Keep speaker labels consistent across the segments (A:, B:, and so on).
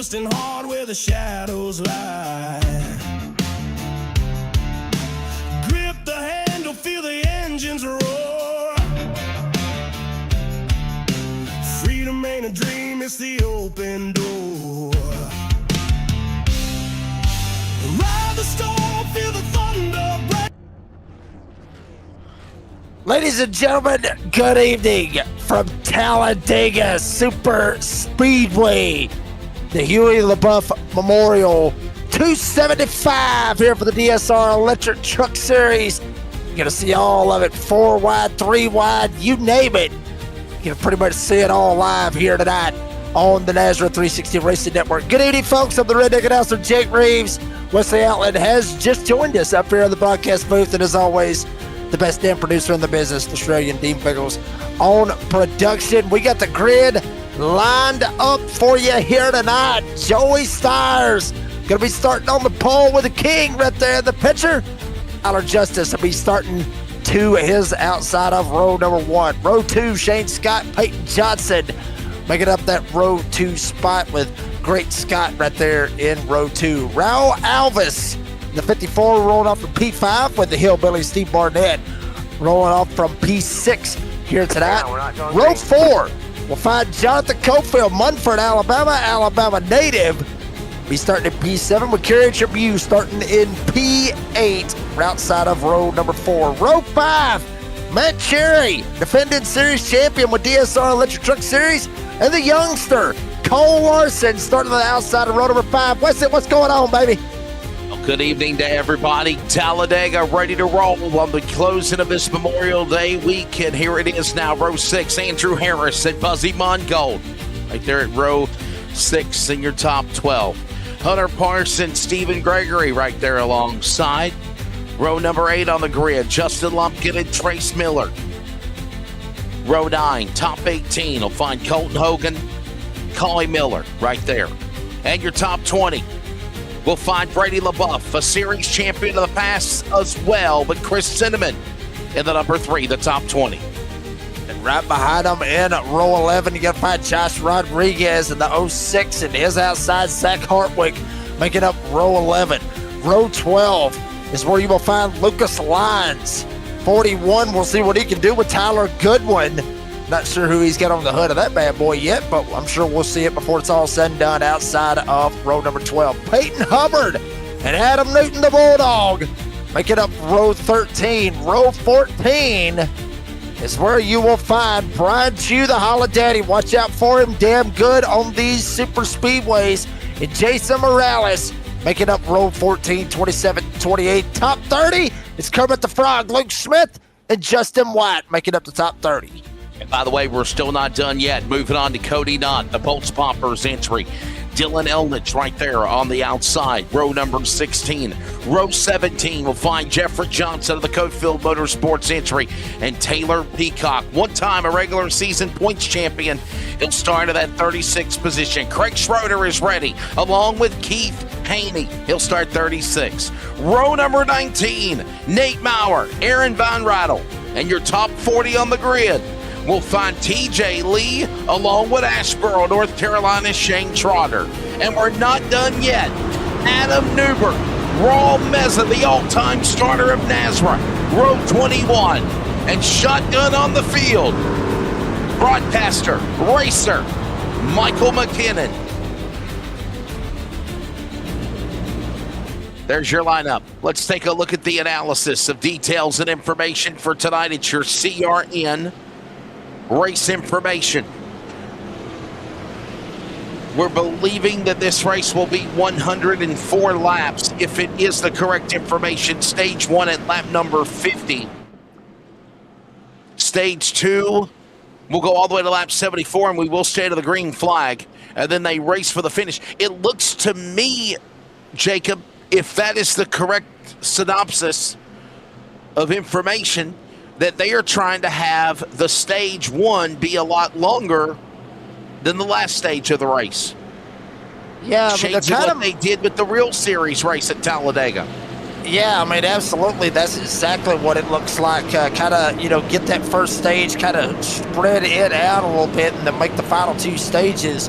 A: twisting hard where the shadows lie. Grip the handle, feel the engines roar. Freedom ain't a dream, it's the open door. Ride the storm, feel the thunder break.
B: Ladies and gentlemen, good evening from Talladega Superspeedway. The Huey LeBoeuf Memorial 275 here for the DSR Electric Truck Series. You're going to see all of it, 4 wide, 3 wide, you name it. You can pretty much see it all live here tonight on the NASRA 360 Racing Network. Good evening, folks. I'm the redneck announcer, Jake Reeves. Wesley Outland has just joined us up here in the broadcast booth, and as always, the best damn producer in the business, the Australian Dean Biggles, on production. We got the grid lined up for you here tonight. Joey Stires going to be starting on the pole with the king right there in the picture. Tyler Justice will be starting to his outside of row number 1. Row 2, Shane Scott, Peyton Johnson making up that row 2 spot with Great Scott right there in row 2. Raul Alvis, the 54, rolling off from P5 with the Hillbilly Steve Barnett rolling off from P6 here tonight. Row 4, we'll find Jonathan Cofield, Munford, Alabama native. Be starting in P7 with Kerry Tribune starting in P8, outside of row number 4. Row 5, Matt Cherry, defending series champion with DSR Electric Truck Series, and the youngster, Cole Larson, starting on the outside of row number 5. What's going on, baby?
C: Good evening to everybody. Talladega ready to roll on the closing of this Memorial Day weekend. Here it is now, row 6, Andrew Harris and Buzzy Mongold. Right there at row 6 in your top 12. Hunter Parsons, Stephen Gregory right there alongside. Row number 8 on the grid, Justin Lumpkin and Trace Miller. Row 9, top 18, will find Colton Hogan, Collie Miller right there. And your top 20. We'll find Brady LeBoeuf, a series champion of the past as well, but Chris Cinnamon in the number 3, the top 20.
B: And right behind them in row 11, you got to find Josh Rodriguez in the 06, and his outside, Zach Hartwick, making up row 11. Row 12 is where you will find Lucas Lyons. 41, we'll see what he can do with Tyler Goodwin. Not sure who he's got on the hood of that bad boy yet, but I'm sure we'll see it before it's all said and done outside of row number 12. Peyton Hubbard and Adam Newton, the Bulldog, making up row 13. Row 14 is where you will find Brian Chew, the Holla Daddy. Watch out for him, damn good on these super speedways. And Jason Morales making up row 14, 27, 28. Top 30 is Kermit the Frog, Luke Smith, and Justin White making up the top 30.
C: And by the way, we're still not done yet. Moving on to Cody Knott, the Bolts Poppers entry. Dylan Elnich right there on the outside, row number 16. Row 17 will find Jeffrey Johnson of the Cofield Motorsports entry, and Taylor Peacock, one-time a regular season points champion. He'll start at that 36th position. Craig Schroeder is ready, along with Keith Haney. He'll start 36. Row number 19, Nate Maurer, Aaron Von Rattle, and your top 40 on the grid. We'll find TJ Lee along with Asheboro, North Carolina's Shane Trotter. And we're not done yet. Adam Newberg, Raul Meza, the all-time starter of NASRA, row 21. And shotgun on the field, broadcaster, racer, Michael McKinnon. There's your lineup. Let's take a look at the analysis of details and information for tonight. It's your CRN race information. We're believing that this race will be 104 laps if it is the correct information. Stage 1 at lap number 50. Stage 2 will go all the way to lap 74, and we will stay to the green flag, and then they race for the finish. It looks to me, Jacob, if that is the correct synopsis of information, that they are trying to have the stage 1 be a lot longer than the last stage of the race.
B: Yeah,
C: Shades of what they did with the real series race at Talladega.
B: Yeah, I mean, absolutely. That's exactly what it looks like. Kind of, get that first stage, kind of spread it out a little bit, and then make the final 2 stages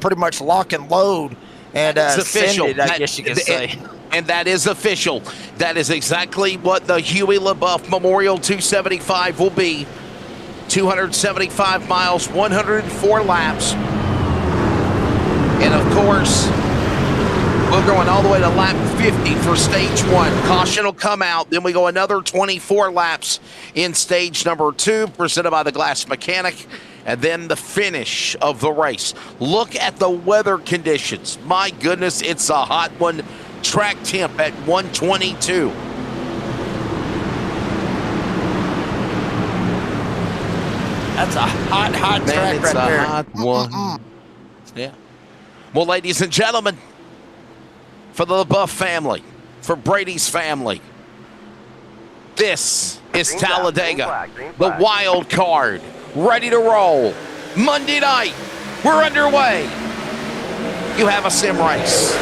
B: pretty much lock and load and
C: It's official.
B: send it, I guess you could say.
C: And that is official. That is exactly what the Huey LeBoeuf Memorial 275 will be. 275 miles, 104 laps. And of course, we're going all the way to lap 50 for stage 1. Caution will come out. Then we go another 24 laps in stage number 2, presented by the Glass Mechanic. And then the finish of the race. Look at the weather conditions. My goodness, it's a hot one. Track temp at 122.
B: That's a hot
C: Man,
B: track
C: it's
B: right
C: a
B: there.
C: hot one. Yeah. Well, ladies and gentlemen, for the LeBoeuf family, for Brady's family, this is Talladega, the wild card, ready to roll. Monday night, we're underway. You have a sim race.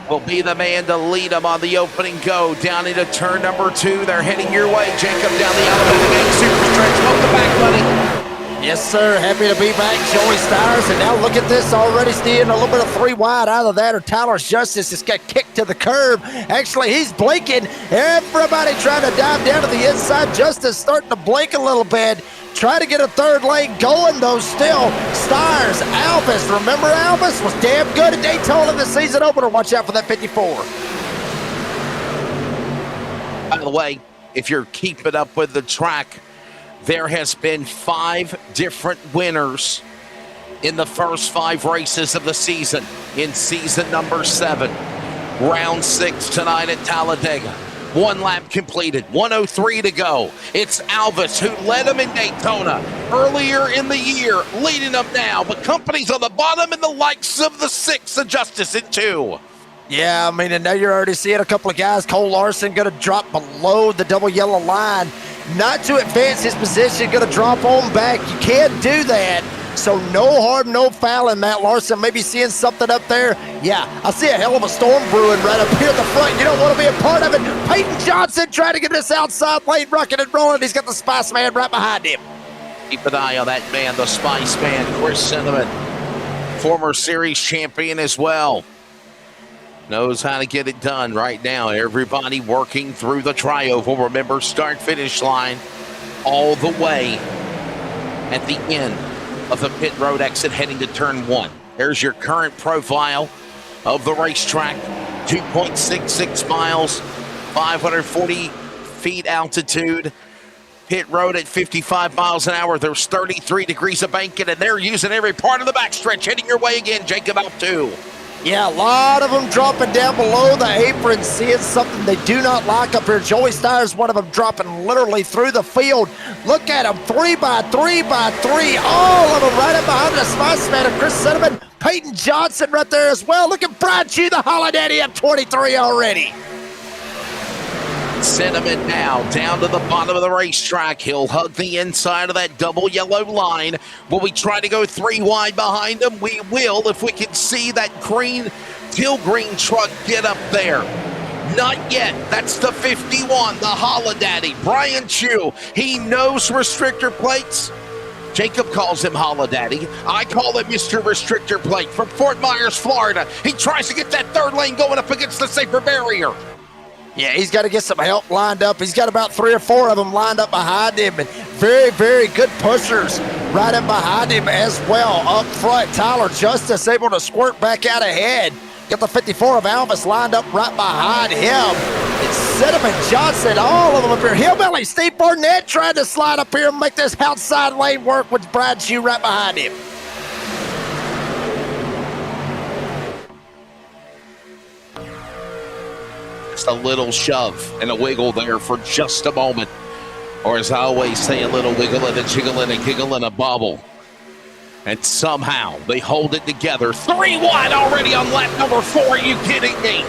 C: Will be the man to lead them on the opening go down into turn number 2. They're heading your way, Jacob, down the Alabama Gang Super Stretch. Welcome back, buddy.
B: Yes, sir. Happy to be back, Joey Stires. And now look at this already, seeing a little bit of 3 wide. Either that or Tyler Justice just got kicked to the curb. Actually, he's blinking. Everybody trying to dive down to the inside. Justice starting to blink a little bit. Try to get a third lane going, though, still. Stires, Alvis. Remember Alvis was damn good at Daytona in the season opener. Watch out for that 54.
C: By the way, if you're keeping up with the track, there has been 5 different winners in the first 5 races of the season in season number 7. Round 6 tonight at Talladega. 1 lap completed, 103 to go. It's Alvis who led him in Daytona earlier in the year, leading them now. But company's on the bottom and the likes of the 6 of Justice in 2.
B: Yeah, I mean, and now you're already seeing a couple of guys. Cole Larson going to drop below the double yellow line. Not to advance his position, going to drop on back. You can't do that. So no harm, no foul in Matt Larson. Maybe seeing something up there. Yeah, I see a hell of a storm brewing right up here at the front. You don't want to be a part of it. Peyton Johnson trying to get this outside lane, rocking and rolling. He's got the Spice Man right behind him.
C: Keep an eye on that man, the Spice Man, Chris Cinnamon, former series champion as well. Knows how to get it done right now. Everybody working through the tri-oval. Remember, start-finish line all the way at the end of the pit road exit heading to turn 1. There's your current profile of the racetrack. 2.66 miles, 540 feet altitude. Pit road at 55 miles an hour. There's 33 degrees of banking, and they're using every part of the backstretch. Heading your way again, Jacob, out 2.
B: Yeah, a lot of them dropping down below the apron, seeing something they do not like up here. Joey Stires, one of them dropping literally through the field. Look at them, 3 by 3 by 3. All of them right up behind the Spice Man of Chris Cinnamon. Peyton Johnson right there as well. Look at Brian Chew, the Holiday up 23 already.
C: Cinnamon now down to the bottom of the racetrack. He'll hug the inside of that double yellow line. Will we try to go 3 wide behind him? We will if we can see that green, teal green truck get up there. Not yet. That's the 51, the Holiday. Brian Chew, he knows restrictor plates. Jacob calls him Holiday. I call him Mr. Restrictor Plate from Fort Myers, Florida. He tries to get that third lane going up against the safer barrier.
B: Yeah, he's got to get some help lined up. He's got about 3 or 4 of them lined up behind him. And very, very good pushers right up behind him as well. Up front, Tyler Justice able to squirt back out ahead. Got the 54 of Alvis lined up right behind him. It's Cinnamon Johnson, all of them up here. Hillbilly Steve Barnett trying to slide up here and make this outside lane work with Brad Chew right behind him.
C: Just a little shove and a wiggle there for just a moment. Or as I always say, a little wiggle and a jiggle and a giggle and a bubble. And somehow they hold it together. 3 wide already on lap number 4. Are you kidding me?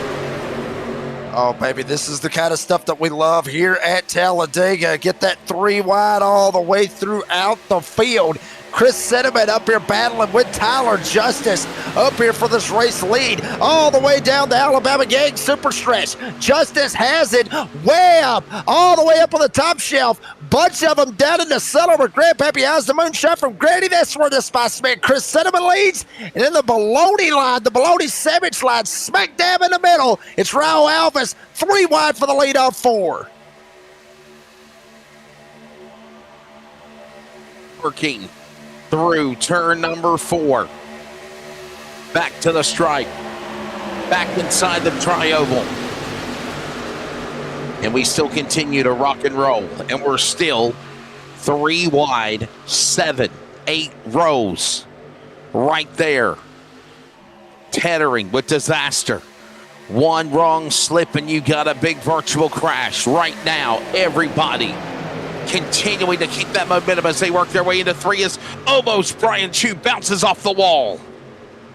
B: Oh, baby, this is the kind of stuff that we love here at Talladega. Get that 3 wide all the way throughout the field. Chris Cinnamon up here battling with Tyler Justice up here for this race lead all the way down the Alabama Gang Super Stretch. Justice has it way up, all the way up on the top shelf. Bunch of them down in the cellar with Grandpappy How's the Moonshot from Grady. That's where the Spice Man Chris Cinnamon leads. And then the Baloney line, the Baloney Savage line, smack dab in the middle. It's Raul Alves, 3 wide for the lead off 4.
C: Working through turn number 4. Back to the stripe. Back inside the tri-oval. And we still continue to rock and roll. And we're still 3 wide, 7, 8 rows. Right there. Tethering with disaster. One wrong slip and you got a big virtual crash. Right now, everybody continuing to keep that momentum as they work their way into 3 as almost Brian Chu bounces off the wall.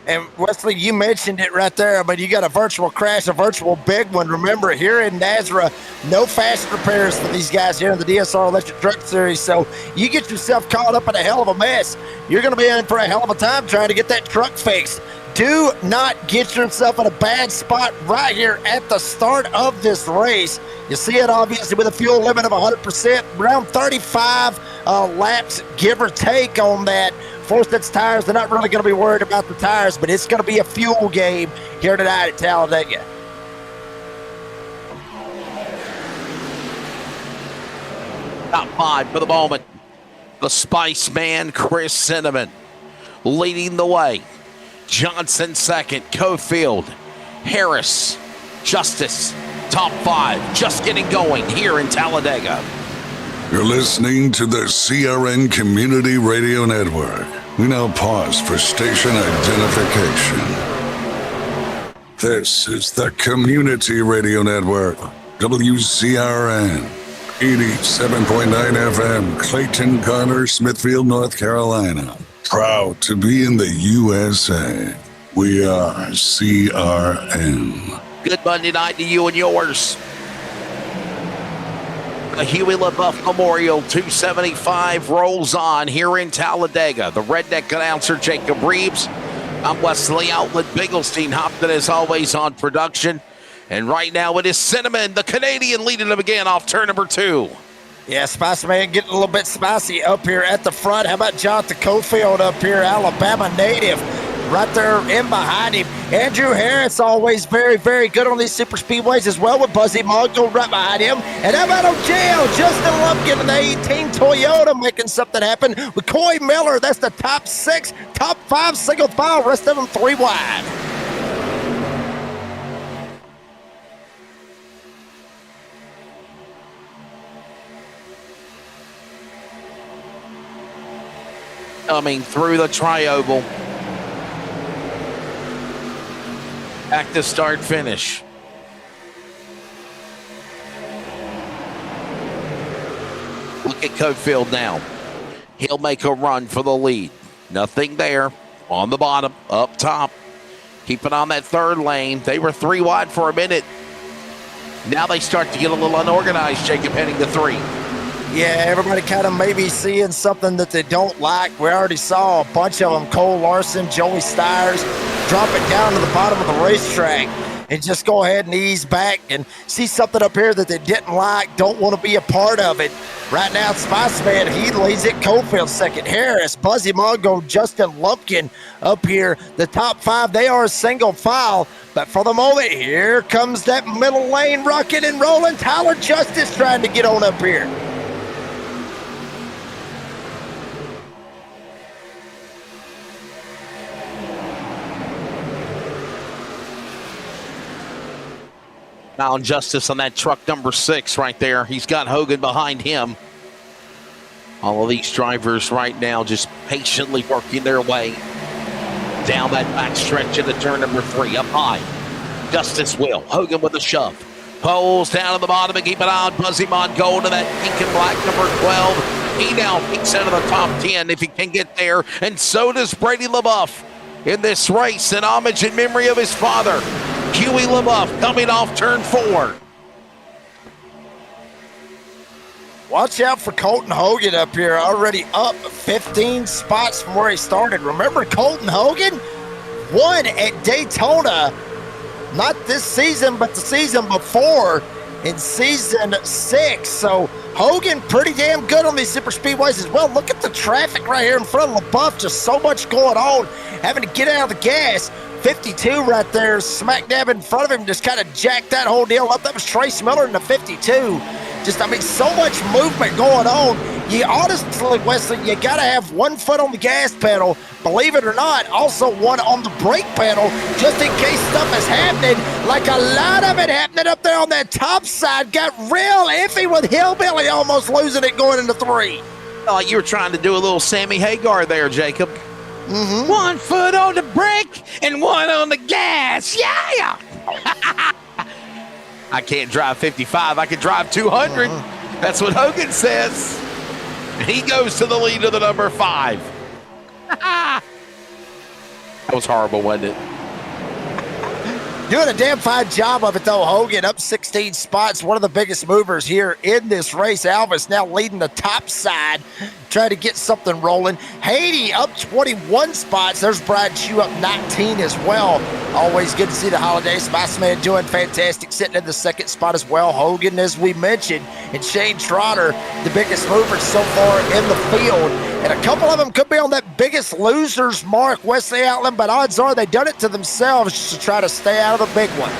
B: And Wesley, you mentioned it right there, but you got a virtual crash, a virtual big one. Remember, here in NASRA, no fast repairs for these guys here in the DSR Electric Truck Series. So you get yourself caught up in a hell of a mess. You're going to be in for a hell of a time trying to get that truck fixed. Do not get yourself in a bad spot right here at the start of this race. You see it obviously with a fuel limit of 100%, around 35 laps, give or take on that. Force its tires, they're not really going to be worried about the tires, but it's going to be a fuel game here tonight at Talladega.
C: Top 5 for the moment. The Spice Man, Chris Cinnamon, leading the way. Johnson second, Cofield, Harris, Justice, top 5, just getting going here in Talladega.
D: You're listening to the CRN Community Radio Network. We now pause for station identification. This is the Community Radio Network, WCRN, 87.9 FM, Clayton, Garner, Smithfield, North Carolina. Proud to be in the USA. We are CRN.
C: Good Monday night to you and yours. The Huey LeBoeuf Memorial 275 rolls on here in Talladega. The redneck announcer Jacob Reeves. I'm Wesley Outlet Bigglestein. Hopton is always on production. And right now it is Cinnamon, the Canadian, leading them again off turn number 2.
B: Yeah, Spicy Man getting a little bit spicy up here at the front. How about Jonathan Cofield up here, Alabama native, right there in behind him. Andrew Harris, always very, very good on these super speedways as well, with Buzzy Mongo right behind him. And how about O'Jail, Justin Lumpkin in the 18 Toyota making something happen with Coy Miller. That's the top 6, top 5 single file, rest of them 3 wide.
C: Coming through the tri-oval. Back to start finish. Look at Cofield now. He'll make a run for the lead. Nothing there. On the bottom, up top. Keeping on that 3rd lane. They were 3 wide for a minute. Now they start to get a little unorganized, Jacob, heading to 3.
B: Yeah, everybody kind of maybe seeing something that they don't like. We already saw a bunch of them, Cole Larson, Joey Stiers, drop it down to the bottom of the racetrack and just go ahead and ease back and see something up here that they didn't like, don't want to be a part of it. Right now, Spice Man, he leads it. Cofield second, Harris, Buzzy Mongo, Justin Lumpkin up here. The top 5, they are a single file. But for the moment, here comes that middle lane rocking and rolling. Tyler Justice trying to get on up here.
C: Now Justice on that truck number 6 right there. He's got Hogan behind him. All of these drivers right now just patiently working their way down that back stretch into turn number 3. Up high, Justice will. Hogan with a shove. Pulls down to the bottom and keep it on. Buzzy Mongo to that pink and black number 12. He now peeks out of the top 10 if he can get there. And so does Brady LeBoeuf in this race in homage and memory of his father, Huey LeBoeuf, coming off turn 4.
B: Watch out for Colton Hogan up here, already up 15 spots from where he started. Remember, Colton Hogan won at Daytona, not this season, but the season before in season 6. So Hogan pretty damn good on these super speedways as well. Look at the traffic right here in front of LeBoeuf. Just so much going on, having to get out of the gas. 52 right there, smack dab in front of him, just kind of jacked that whole deal up. That was Trace Miller in the 52. Just, I mean, so much movement going on. You honestly, Wesley, you got to have one foot on the gas pedal, believe it or not, also one on the brake pedal, just in case stuff is happening, like a lot of it happening up there on that top side. Got real iffy with Hillbilly almost losing it going into 3.
C: Like you were trying to do a little Sammy Hagar there, Jacob.
B: Mm-hmm.
C: 1 foot on the brake and 1 on the gas. Yeah. I can't drive 55. I can drive 200. That's what Hogan says. He goes to the lead of the number 5. That was horrible, wasn't it?
B: Doing a damn fine job of it, though. Hogan up 16 spots, one of the biggest movers here in this race. Alvis now leading the top side, trying to get something rolling. Haiti up 21 spots. There's Brad Chew up 19 as well. Always good to see the Holiday Spice Man doing fantastic, sitting in the second spot as well. Hogan, as we mentioned, and Shane Trotter, the biggest movers so far in the field. And a couple of them could be on that biggest losers mark, Wesley Outland, but odds are they've done it to themselves just to try to stay out of the big one.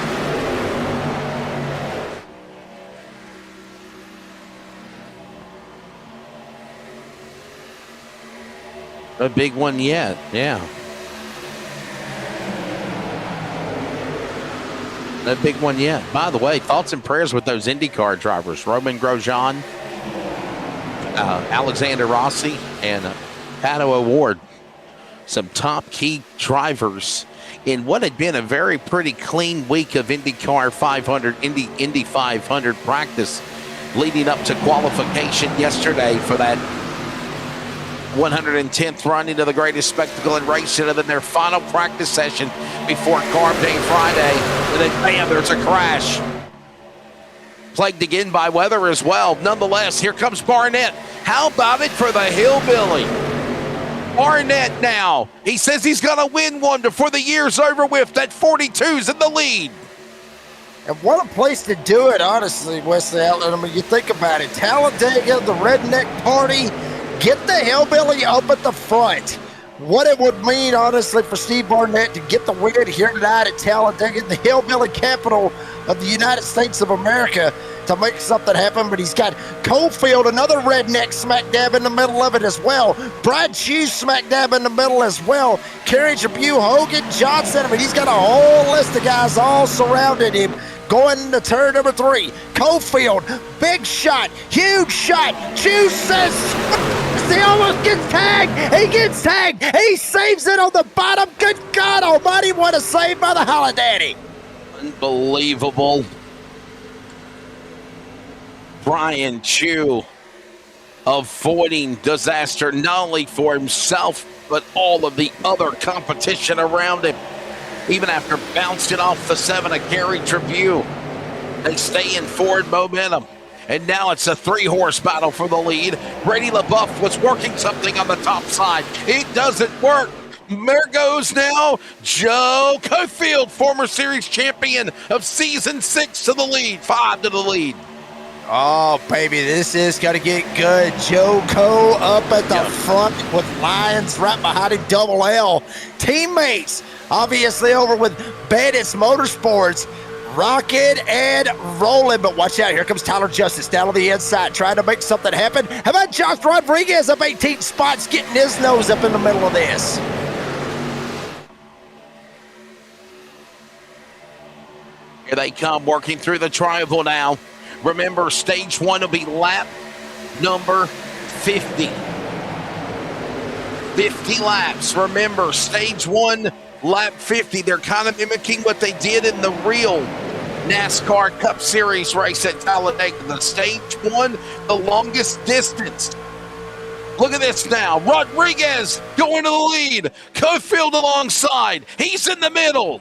C: A big one yet, yeah. A big one yet. By the way, thoughts and prayers with those IndyCar drivers, Roman Grosjean, Alexander Rossi, and Pato O'Ward. Some top key drivers in what had been a very pretty clean week of IndyCar 500, Indy 500 practice leading up to qualification yesterday for that 110th run into the greatest spectacle in racing, and then their final practice session before Carb Day Friday. And then, bam, there's a crash. Plagued again by weather as well. Nonetheless, here comes Barnett. How about it for the Hillbilly? Barnett now. He says he's going to win one before the year's over with. That 42's in the lead.
B: And what a place to do it, honestly, Wesley Outland. I mean, you think about it. Talladega, the Redneck Party, get the Hillbilly up at the front. What it would mean, honestly, for Steve Barnett to get the win here tonight at Talladega, the Hillbilly capital of the United States of America, to make something happen. But he's got Cofield, another redneck, smack dab in the middle of it as well. Brad Chew smack dab in the middle as well. Kerry Tribune, Hogan, Johnson. I mean, he's got a whole list of guys all surrounding him. Going into turn number 3. Cofield, big shot, huge shot. Chew says, he almost gets tagged. He gets tagged. He saves it on the bottom. Good God almighty, what a save by the Holiday.
C: Unbelievable. Brian Chew avoiding disaster not only for himself, but all of the other competition around him. Even after bouncing off the 7 of Gary Tribune, they stay in forward momentum. And now it's a 3-horse battle for the lead. Brady LeBoeuf was working something on the top side. It doesn't work. There goes now Joe Cofield, former series champion of season 6 to the lead, 5 to the lead.
B: Oh, baby, this is going to get good. Joe Co up at the front with Lions right behind him, Double L. Teammates, obviously, over with Bandits Motorsports, rocking and rolling. But watch out, here comes Tyler Justice down on the inside, trying to make something happen. How about Josh Rodriguez up 18 spots, getting his nose up in the middle of this?
C: Here they come, working through the triangle now. Remember, stage 1 will be lap number 50. 50 laps. Remember, stage 1, lap 50. They're kind of mimicking what they did in the real NASCAR Cup Series race at Talladega. The stage 1, the longest distance. Look at this now. Rodriguez going to the lead. Cofield alongside. He's in the middle.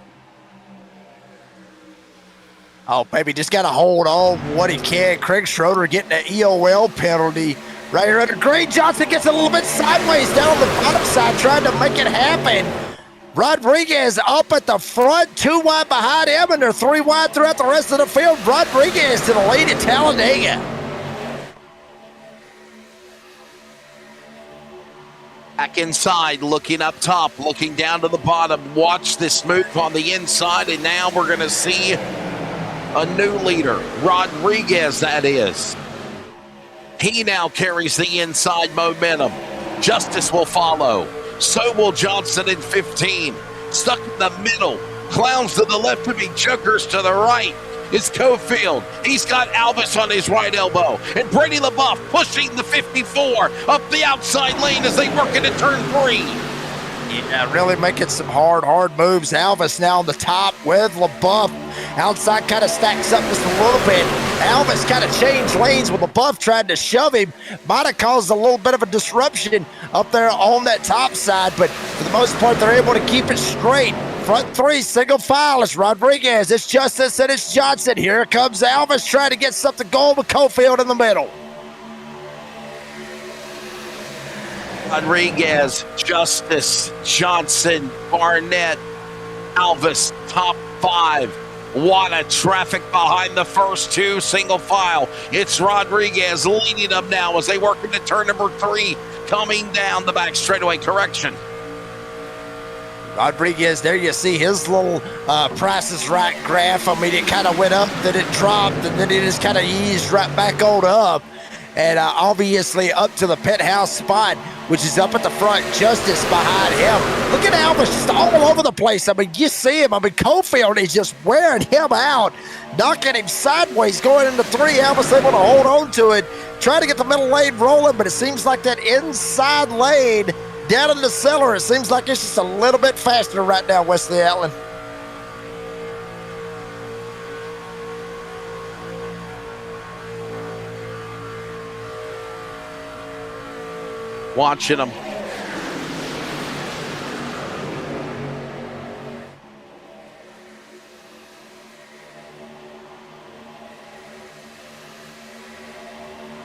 B: Oh, baby, just got to hold on what he can. Craig Schroeder getting an EOL penalty right here under green. Johnson gets a little bit sideways down on the bottom side, trying to make it happen. Rodriguez up at the front, 2 wide behind him, and they're 3 wide throughout the rest of the field. Rodriguez to the lead at Talladega.
C: Back inside, looking up top, looking down to the bottom. Watch this move on the inside, and now we're going to see a new leader. Rodriguez, that is. He now carries the inside momentum. Justice will follow. So will Johnson in 15. Stuck in the middle. Clowns to the left of me, Jokers to the right. It's Cofield. He's got Alvis on his right elbow. And Brady LeBoeuf pushing the 54 up the outside lane as they work into turn 3.
B: Yeah, really making some hard moves. Alvis now on the top with LeBoeuf. Outside kind of stacks up just a little bit. Alvis kind of changed lanes with LeBoeuf trying to shove him. Might have caused a little bit of a disruption up there on that top side, but for the most part, they're able to keep it straight. Front 3, single file. It's Rodriguez, it's Justice, and it's Johnson. Here comes Alvis trying to get something going with Cofield in the middle.
C: Rodriguez, Justice, Johnson, Barnett, Alvis, top 5. What a traffic behind the first 2, single file. It's Rodriguez leading them now as they work into turn number 3, coming down the back straightaway. Correction.
B: Rodriguez, there you see his little Price is Right graph. I mean, it kind of went up, then it dropped, and then it just kind of eased right back on up. And obviously up to the penthouse spot, which is up at the front, Justice behind him. Look at Alvis just all over the place. I mean, you see him. I mean, Cofield is just wearing him out, knocking him sideways, going into 3. Alvis able to hold on to it, trying to get the middle lane rolling, but it seems like that inside lane down in the cellar, it seems like it's just a little bit faster right now, Wesley Allen.
C: Watching them.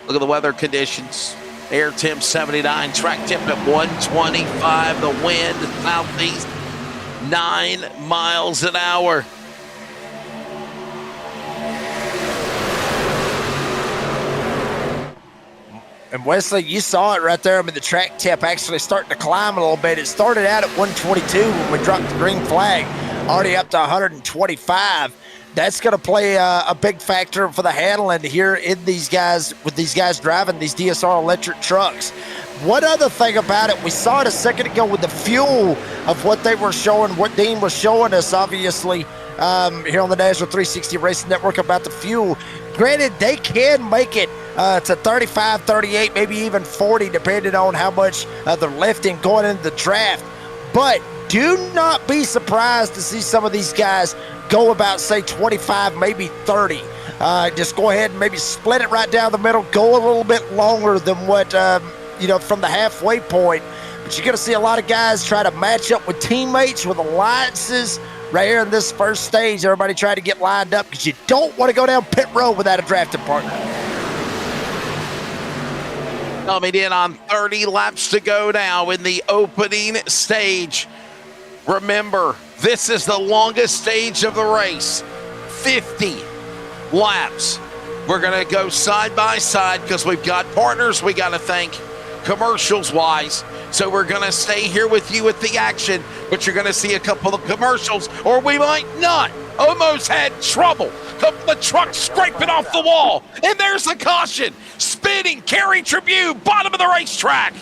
C: Look at the weather conditions. Air temp 79, track temp at 125. The wind southeast 9 miles an hour.
B: And Wesley, you saw it right there. I mean, the track temp actually starting to climb a little bit. It started out at 122 when we dropped the green flag, already up to 125. That's going to play a big factor for the handling here in these guys, with these guys driving these DSR electric trucks. One other thing about it, we saw it a second ago with the fuel of what they were showing, what Dean was showing us, obviously, here on the NASRA 360 Racing Network about the fuel. Granted, they can make it to 35, 38, maybe even 40, depending on how much they're lifting going into the draft. But do not be surprised to see some of these guys go about, say, 25, maybe 30. Just go ahead and maybe split it right down the middle, go a little bit longer than what, from the halfway point. But you're going to see a lot of guys try to match up with teammates, with alliances. Right here in this first stage, everybody try to get lined up because you don't want to go down pit road without a drafting partner.
C: Coming in on 30 laps to go now in the opening stage. Remember, this is the longest stage of the race, 50 laps. We're going to go side by side because we've got partners we got to thank commercials-wise. So we're going to stay here with you at the action, but you're going to see a couple of commercials, or we might not. Almost had trouble. The truck scraping off the wall. And there's the caution. Spinning, Kerry Tribune, bottom of the racetrack.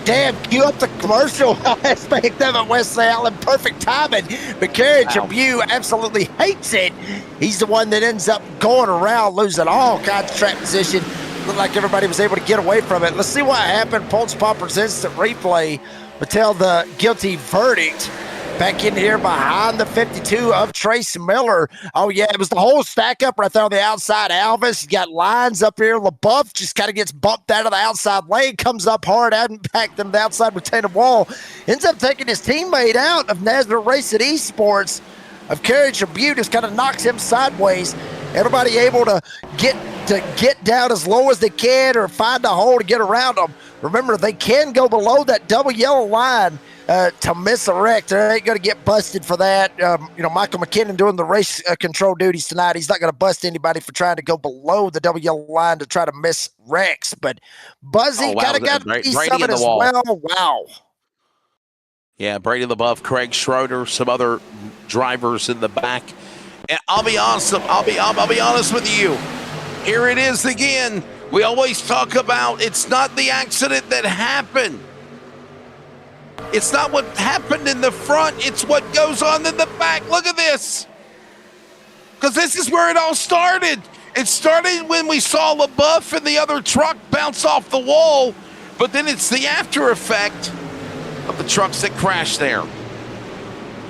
B: Damn, cue up the commercial aspect of it, Wesley Allen. Perfect timing. But Kerry Tribune absolutely hates it. He's the one that ends up going around, losing all kinds of track position. Looked like everybody was able to get away from it. Let's see what happened. Pulse Poppers instant replay will tell the guilty verdict. Back in here behind the 52 of Trace Miller. Oh, yeah, it was the whole stack up right there on the outside. Alvis, you got lines up here. LeBoeuf just kind of gets bumped out of the outside lane, comes up hard, impact them the outside retaining wall. Ends up taking his teammate out of NASRA Racing Esports. of Kerry Tribute just kind of knocks him sideways. Everybody able to get down as low as they can or find a hole to get around them. Remember, they can go below that double yellow line to miss a wreck. They ain't going to get busted for that. Michael McKinnon doing the race control duties tonight. He's not going to bust anybody for trying to go below the double yellow line to try to miss wrecks. But Buzzy kind of got a piece of it as well. Wow.
C: Yeah, Brady LeBoeuf, Craig Schroeder, some other drivers in the back. And I'll be honest with you. Here it is again. We always talk about it's not the accident that happened. It's not what happened in the front. It's what goes on in the back. Look at this. Because this is where it all started. It started when we saw LeBoeuf and the other truck bounce off the wall. But then it's the after effect of the trucks that crashed there.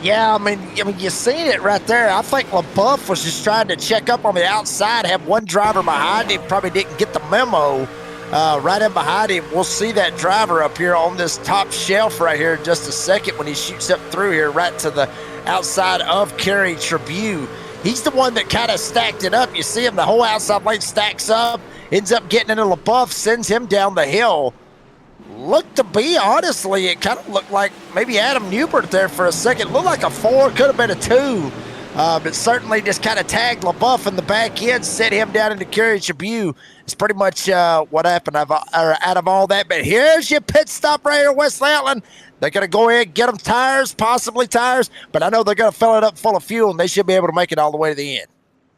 B: Yeah, I mean, you seen it right there. I think LeBoeuf was just trying to check up on the outside, have one driver behind him, probably didn't get the memo. Right in behind him, we'll see that driver up here on this top shelf right here in just a second when he shoots up through here right to the outside of Kerry Tribute. He's the one that kind of stacked it up. You see him, the whole outside lane stacks up, ends up getting into LeBoeuf, sends him down the hill. Looked to be, honestly, it kind of looked like maybe Adam Newbert there for a second. Looked like a 4, could have been a 2. But certainly just kind of tagged LeBoeuf in the back end, set him down into Kerry Tribute. It's pretty much what happened out of all that. But here's your pit stop right here, Wesley Outland. They're going to go ahead and get them tires, possibly tires, but I know they're going to fill it up full of fuel, and they should be able to make it all the way to the end.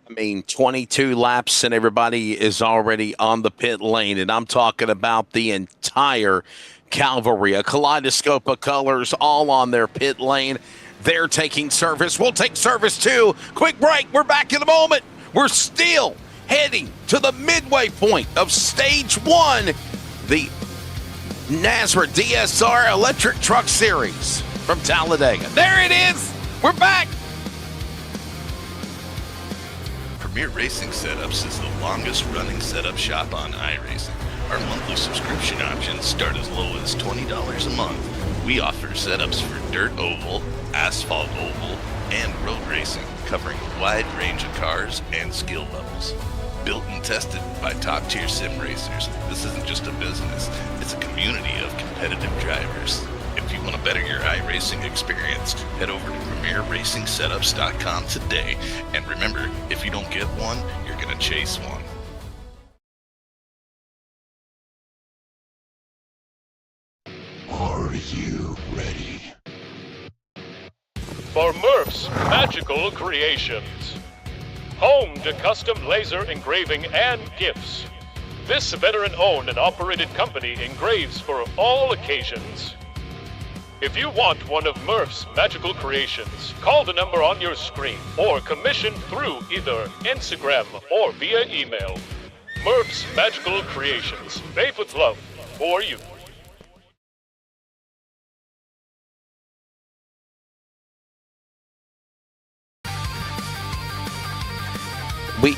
C: I mean, 22 laps and everybody is already on the pit lane, and I'm talking about the entire cavalry, a kaleidoscope of colors all on their pit lane. They're taking service. We'll take service too. Quick break. We're back in a moment. We're still heading to the midway point of stage 1, the NASRA DSR Electric Truck Series from Talladega. There it is. We're back.
E: Premier Racing Setups is the longest running setup shop on iRacing. Our monthly subscription options start as low as $20 a month. We offer setups for dirt oval, asphalt oval, and road racing, covering a wide range of cars and skill levels. Built and tested by top-tier sim racers, this isn't just a business, it's a community of competitive drivers. If you want to better your iRacing experience, head over to PremierRacingSetups.com today. And remember, if you don't get one, you're going to chase one.
D: Are you ready?
F: For Murph's Magical Creations. Home to custom laser engraving and gifts. This veteran-owned and operated company engraves for all occasions. If you want one of Murph's Magical Creations, call the number on your screen or commission through either Instagram or via email. Murph's Magical Creations, made with love for you.
C: We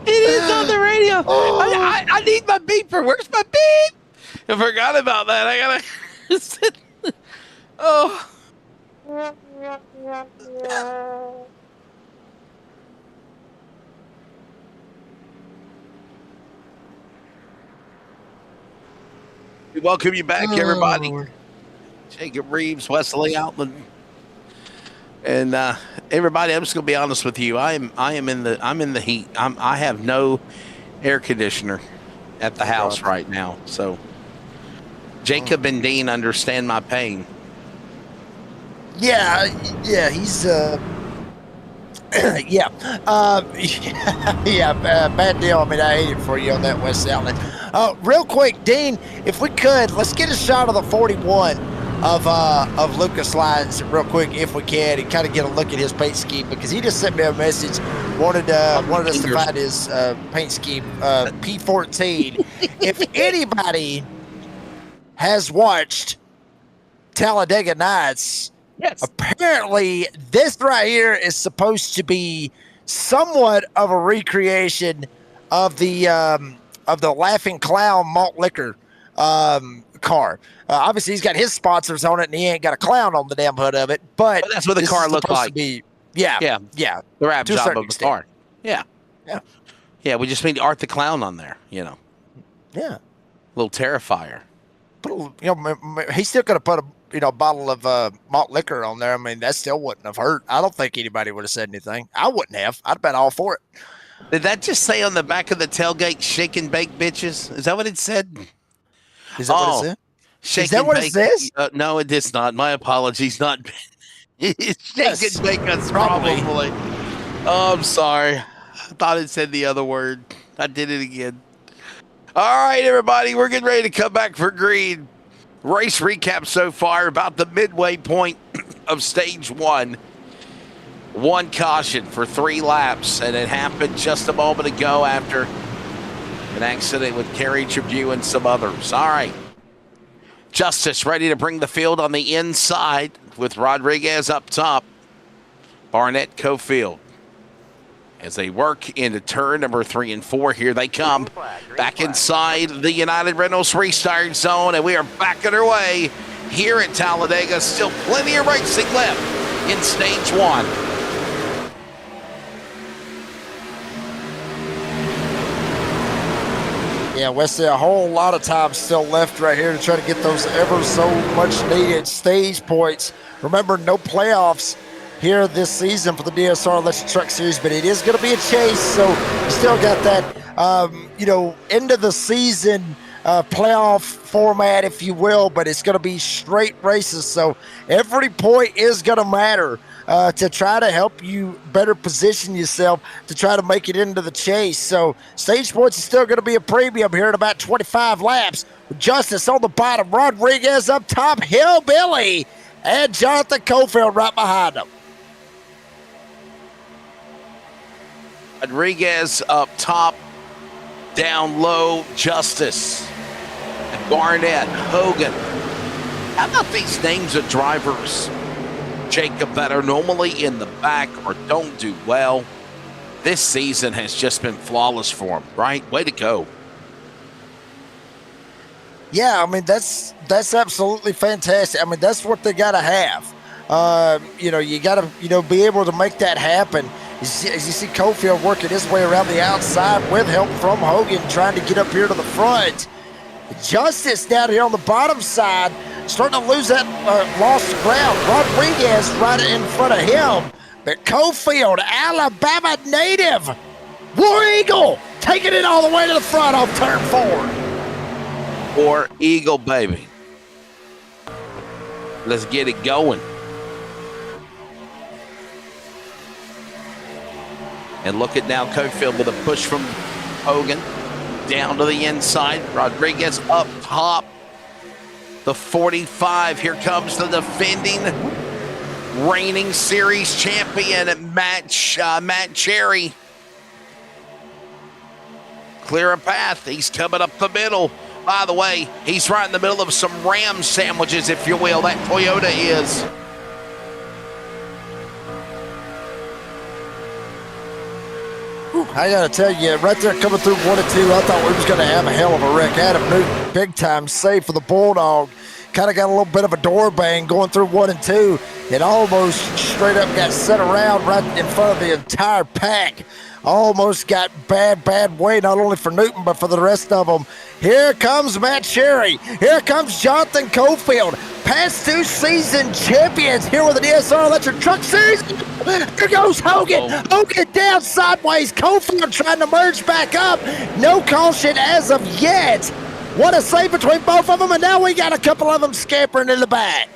C: It is on the radio. I need my beeper. Where's my beep? I forgot about that. I gotta. Oh. We welcome you back, everybody. Jacob Reeves, Wesley Outland, and everybody. I'm just gonna be honest with you. I'm in the heat. I have no air conditioner at the house right now. So Jacob and Dean understand my pain.
B: Yeah, he's bad deal. I mean, I hate it for you on that West Outlet. Real quick, Dean, if we could, let's get a shot of the 41 of Lucas Lyons real quick, if we can, and kind of get a look at his paint scheme, because he just sent me a message, wanted us to find his paint scheme, P14. If anybody has watched Talladega Nights,
C: Yes.
B: apparently this right here is supposed to be somewhat of a recreation of the Laughing Clown malt liquor car. Obviously, he's got his sponsors on it, and he ain't got a clown on the damn hood of it. But
C: that's what the
B: this
C: car
B: is
C: looked
B: supposed
C: like.
B: to be, yeah.
C: The wrap
B: To a
C: job
B: certain
C: of the
B: extent.
C: car. Yeah.
B: Yeah.
C: Yeah, we just made Art the Clown on there, you know.
B: Yeah.
C: Little Terrifier.
B: Put a, you know, he's still going to put a bottle of malt liquor on there. I mean, that still wouldn't have hurt. I don't think anybody would have said anything. I wouldn't have. I'd been all for it.
C: Did that just say on the back of the tailgate, shake and bake bitches? Is that what it said?
B: Is that what it said?
C: Shake
B: Is that
C: and
B: what
C: bake.
B: it says?
C: No, it is not. My apologies. Not shake
B: Yes,
C: and bake us
B: probably.
C: probably. Oh, I'm sorry. I thought it said the other word. I did it again. All right, everybody. We're getting ready to come back for green. Race recap so far about the midway point of stage one. One caution for 3 laps, and it happened just a moment ago after an accident with Kerry Tribune and some others. All right. Justice ready to bring the field on the inside with Rodriguez up top. Barnett, Cofield. As they work into turn number 3 and 4, here they come. Back inside the United Rentals restart zone, and we are back underway here at Talladega. Still plenty of racing left in stage 1.
B: Yeah, Wesley, a whole lot of time still left right here to try to get those ever so much needed stage points. Remember, no playoffs here this season for the DSR Electric Truck Series, but it is going to be a chase, so you still got that, end of the season playoff format, if you will, but it's going to be straight races, so every point is going to matter to try to help you better position yourself to try to make it into the chase. So stage points is still going to be a premium here in about 25 laps. Justice on the bottom, Rodriguez up top, Hillbilly, and Jonathan Cofield right behind him.
C: Rodriguez up top, down low, Justice. And Barnett, Hogan. How about these names of drivers, Jacob, that are normally in the back or don't do well? This season has just been flawless for them, right? Way to go.
B: Yeah, I mean, that's absolutely fantastic. I mean, that's what they got to have. You got to, be able to make that happen. As you see Cofield working his way around the outside with help from Hogan, trying to get up here to the front. Justice down here on the bottom side, starting to lose that lost ground. Rodriguez right in front of him. But Cofield, Alabama native, War Eagle, taking it all the way to the front off turn 4.
C: War Eagle, baby. Let's get it going. And look at now Cofield with a push from Hogan. Down to the inside. Rodriguez up top. The 45. Here comes the defending reigning series champion, Matt Cherry. Clear a path. He's coming up the middle. By the way, he's right in the middle of some Ram sandwiches, if you will. That Toyota is.
B: I got to tell you, right there coming through 1 and 2, I thought we was going to have a hell of a wreck. Adam Newton, big time save for the Bulldog. Kind of got a little bit of a door bang going through 1 and 2. It almost straight up got set around right in front of the entire pack. Almost got bad way, not only for Newton, but for the rest of them. Here comes Matt Cherry. Here comes Jonathan Cofield. Past 2 season champions here with the DSR Electric Truck Series. Here goes Hogan. Hogan down sideways. Cofield trying to merge back up. No caution as of yet. What a save between both of them, and now we got a couple of them scampering in the back.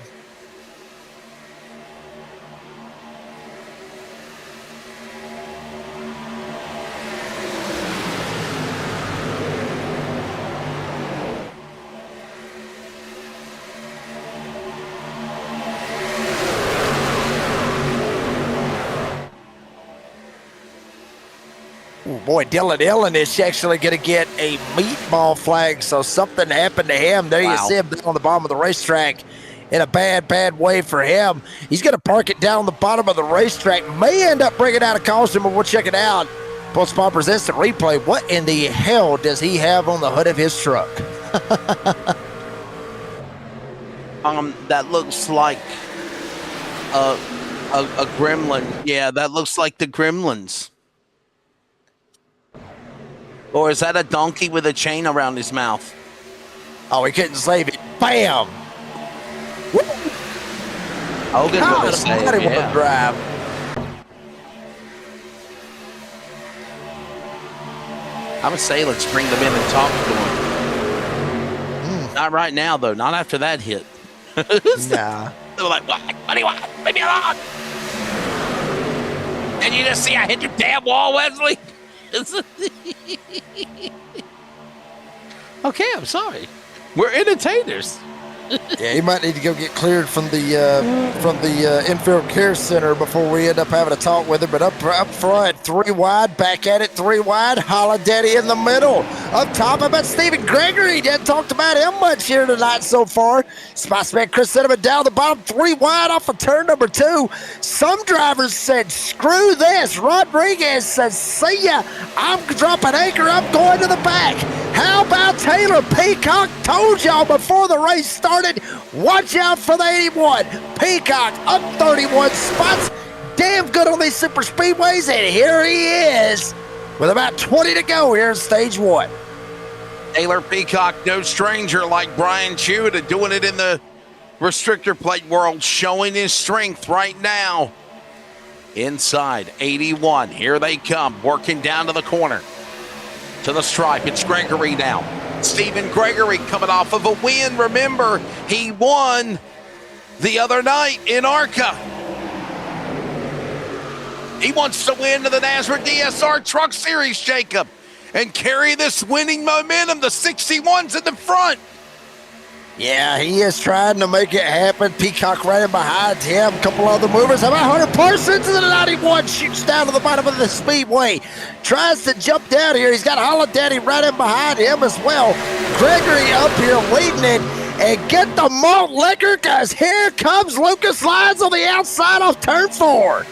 B: Ooh, boy, Dylan Ellen is actually going to get a meatball flag, so something happened to him. There you see him down on the bottom of the racetrack in a bad way for him. He's going to park it down on the bottom of the racetrack. May end up bringing out a caution, but we'll check it out Pulse Poppers instant replay. What in the hell does he have on the hood of his truck?
C: That looks like a gremlin. Yeah, that looks like the gremlins. Or is that a donkey with a chain around his mouth?
B: Oh, he couldn't save it. Bam! Woo!
C: Hogan would have saved it.
B: Yeah. Drive.
C: I would say let's bring them in and talk to them. Not right now, though. Not after that hit.
B: Nah.
C: They were like, what do you want? Leave me alone. And you just see I hit your damn wall, Wesley? Okay, I'm sorry. We're entertainers.
B: Yeah, he might need to go get cleared from the infield care center before we end up having a talk with him. But up front, 3 wide, back at it, 3 wide. Holiday in the middle. Up top, I bet Stephen Gregory didn't talk about him much here tonight so far. Spiceman Chris Cinnamon down the bottom, 3 wide off of turn number 2. Some drivers said, screw this. Rodriguez says, see ya. I'm dropping anchor. I'm going to the back. How about Taylor Peacock? Told y'all before the race started, watch out for the 81. Peacock up 31 spots. Damn good on these super speedways, and here he is with about 20 to go here in stage 1.
C: Taylor Peacock, no stranger like Brian Chew to doing it in the restrictor plate world, showing his strength right now. Inside 81, here they come, working down to the corner. To the stripe, it's Gregory now. Stephen Gregory coming off of a win. Remember, he won the other night in ARCA. He wants to win to the NASRA DSR Truck Series, Jacob, and carry this winning momentum. The 61's in the front.
B: Yeah, he is trying to make it happen. Peacock right in behind him. A couple other movers. How about Hunter Parsons in the 91? Shoots down to the bottom of the speedway. Tries to jump down here. He's got Holiday right in behind him as well. Gregory up here leading it. And get the malt liquor, because here comes Lucas Lyons on the outside off turn 4.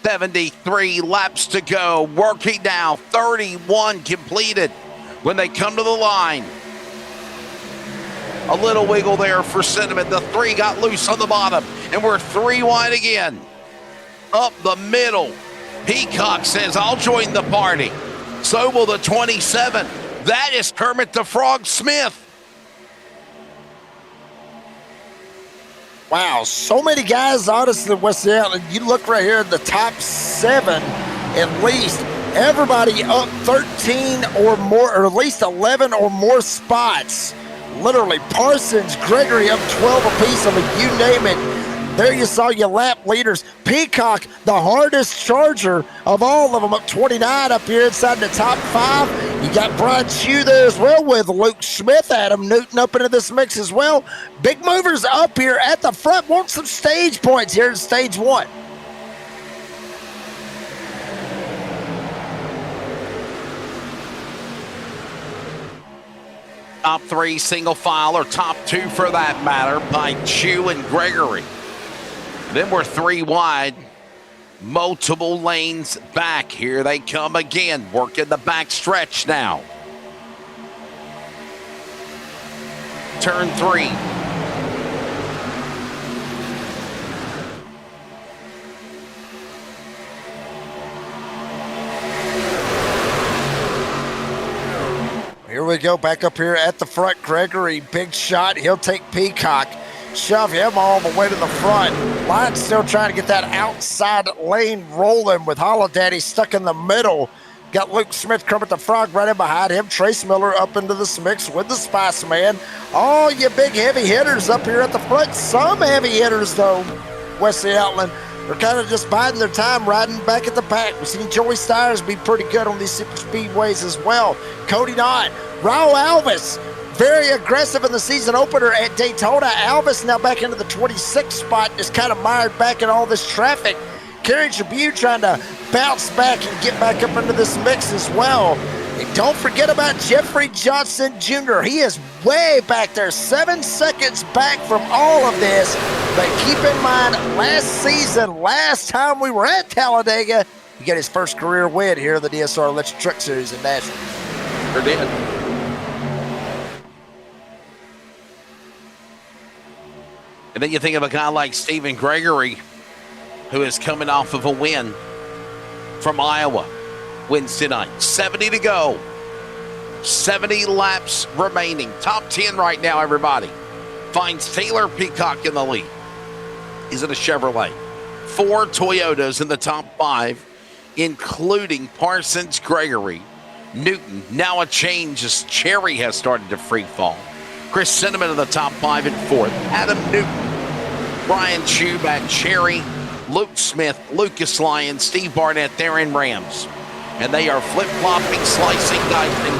C: $73 laps to go, working now, 31 completed when they come to the line. A little wiggle there for Cinnamon. The 3 got loose on the bottom, and we're 3 wide again. Up the middle, Peacock says, I'll join the party. So will the 27. That is Kermit the Frog Smith.
B: Wow, so many guys, honestly, Wesley Allen. You look right here in the top 7, at least. Everybody up 13 or more, or at least 11 or more spots. Literally, Parsons, Gregory up 12 apiece. I mean, you name it. There you saw your lap leaders. Peacock, the hardest charger of all of them, up 29 up here inside the top 5. You got Brian Chew there as well with Luke Smith, Adam Newton up into this mix as well. Big movers up here at the front. Want some stage points here in stage 1.
C: Top 3 single file, or top 2 for that matter, by Chew and Gregory. Then we're 3 wide, multiple lanes back. Here they come again, working the back stretch now. Turn 3.
B: Here we go, back up here at the front. Gregory, big shot. He'll take Peacock. Shove him all the way to the front. Lyons still trying to get that outside lane rolling with Holiday stuck in the middle. Got Luke Smith, Kermit the Frog right in behind him. Trace Miller up into this mix with the Spice Man. All you big heavy hitters up here at the front. Some heavy hitters, though, Wesley Outland, are kind of just biding their time riding back at the back. We've seen Joey Stires be pretty good on these super speedways as well. Cody Knott, Raul Alvis, very aggressive in the season opener at Daytona. Alvis now back into the 26th spot, just kind of mired back in all this traffic. Kerry Tribune trying to bounce back and get back up into this mix as well. And don't forget about Jeffrey Johnson Jr. He is way back there, 7 seconds back from all of this. But keep in mind, last time we were at Talladega, he got his first career win here in the DSR Electric Truck Series in NASRA.
C: Sure did. And then you think of a guy like Stephen Gregory, who is coming off of a win from Iowa Wednesday night. 70 to go. 70 laps remaining. Top 10 right now, everybody. Finds Taylor Peacock in the lead. He's in a Chevrolet. 4 Toyotas in the top 5, including Parsons, Gregory, Newton. Now a change as Cherry has started to free fall. Chris Cinnamon in the top 5 and 4th. Adam Newton, Brian Chew back Cherry, Luke Smith, Lucas Lyon, Steve Barnett, they're in Rams. And they are flip-flopping, slicing, dicing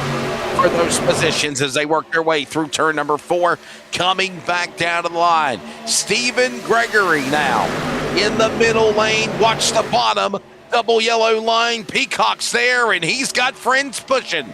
C: for those positions as they work their way through turn number 4, coming back down to the line. Stephen Gregory now in the middle lane. Watch the bottom. Double yellow line. Peacock's there, and he's got friends pushing.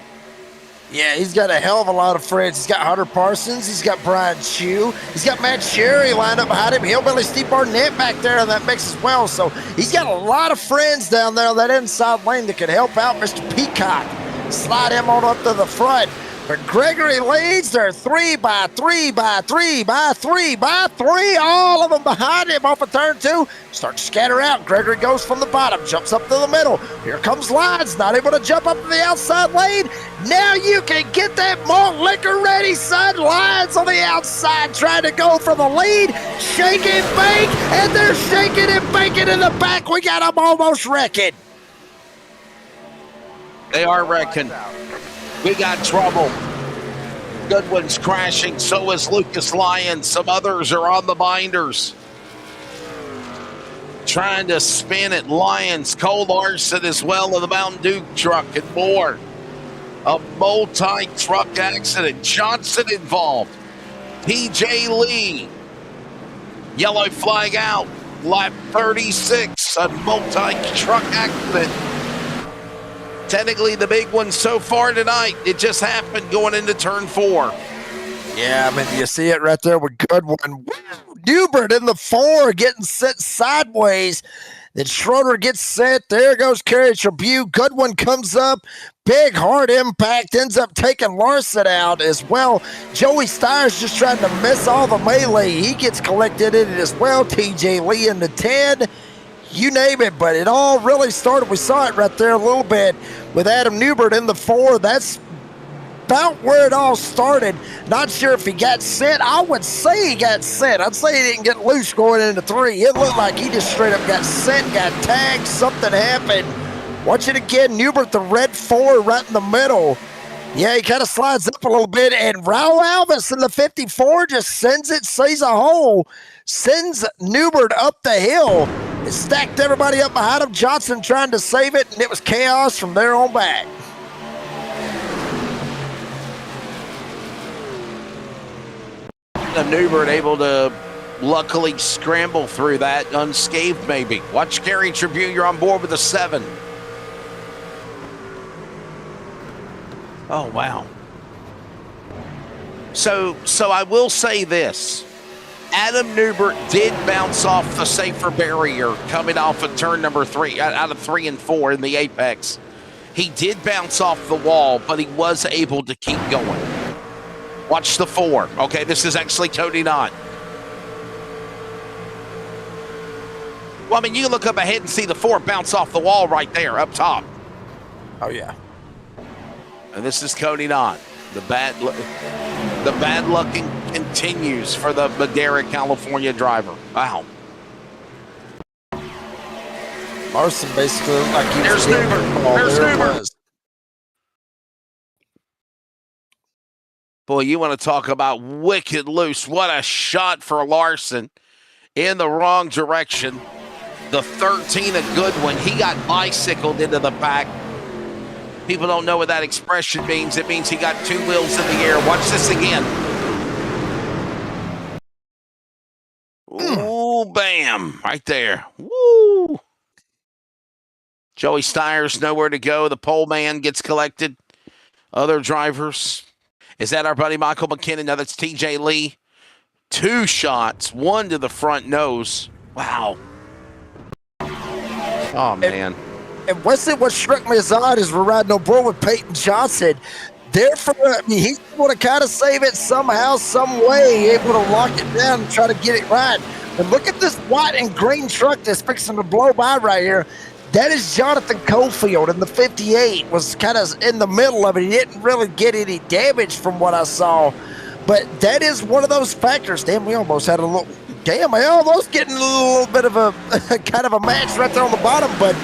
B: Yeah, he's got a hell of a lot of friends. He's got Hunter Parsons. He's got Brian Chew. He's got Matt Cherry lined up behind him. Hillbilly Steve Barnett back there in that mix as well. So he's got a lot of friends down there on that inside lane that can help out Mr. Peacock. Slide him on up to the front. But Gregory leads. They're 3 by 3 by 3 by 3 by 3. All of them behind him off of turn 2. Start to scatter out. Gregory goes from the bottom, jumps up to the middle. Here comes Lyons, not able to jump up to the outside lane. Now you can get that malt liquor ready, son. Lyons on the outside trying to go for the lead. Shake and bake, and they're shaking and baking in the back. We got them almost wrecking.
C: They are wrecking. We got trouble. Goodwin's crashing. So is Lucas Lyon. Some others are on the binders. Trying to spin it. Lyons, Cole Larson as well in the Mountain Dew truck and more. A multi-truck accident. Johnson involved. TJ Lee. Yellow flag out. Lap 36. A multi-truck accident. Technically the big one so far tonight. It just happened going into turn 4.
B: Yeah, I mean, you see it right there with Goodwin. Newbert in the 4 getting sent sideways. Then Schroeder gets sent. There goes Kerry Tribute. Goodwin comes up. Big hard impact. Ends up taking Larson out as well. Joey Steyer's just trying to miss all the melee. He gets collected in it as well. TJ Lee in the 10. You name it, but it all really started. We saw it right there a little bit with Adam Newbert in the 4. That's about where it all started. Not sure if he got sent. I would say he got sent. I'd say he didn't get loose going into 3. It looked like he just straight up got sent, got tagged, something happened. Watch it again. Newbert, the red 4 right in the middle. Yeah, he kind of slides up a little bit, and Raul Alvis in the 54 just sends it, sees a hole, sends Newbert up the hill. It stacked everybody up behind him. Johnson trying to save it, and it was chaos from there on back.
C: Newbert able to luckily scramble through that unscathed maybe. Watch Gary Tribune, you're on board with the 7. Oh, wow. So I will say this. Adam Newbert did bounce off the safer barrier coming off of turn number 3, out of 3 and 4 in the apex. He did bounce off the wall, but he was able to keep going. Watch the 4. Okay, this is actually Cody Knott. Well, I mean, you look up ahead and see the 4 bounce off the wall right there up top.
B: Oh, yeah.
C: And this is Cody Knott. The bad lucking continues for the Madera, California driver. Wow.
B: Larson basically looked like he was
C: There's Newbert. There's Newbert. Boy, you want to talk about wicked loose. What a shot for Larson in the wrong direction. The 13 a good one. He got bicycled into the back. People don't know what that expression means. It means he got 2 wheels in the air. Watch this again. Ooh, bam. Right there. Woo. Joey Steyer's nowhere to go. The pole man gets collected. Other drivers. Is that our buddy Michael McKinnon? No, that's TJ Lee. 2 shots, 1 to the front nose. Wow. Oh, man.
B: And Wesley, what struck me as odd is we're riding on board with Peyton Johnson. Therefore, I mean, he's able to kind of save it somehow, some way, able to lock it down and try to get it right. And look at this white and green truck that's fixing to blow by right here. That is Jonathan Cofield, and the 58 was kind of in the middle of it. He didn't really get any damage from what I saw, but that is one of those factors. Damn, we almost had a little. Damn, I almost getting a little bit of a kind of a match right there on the bottom. But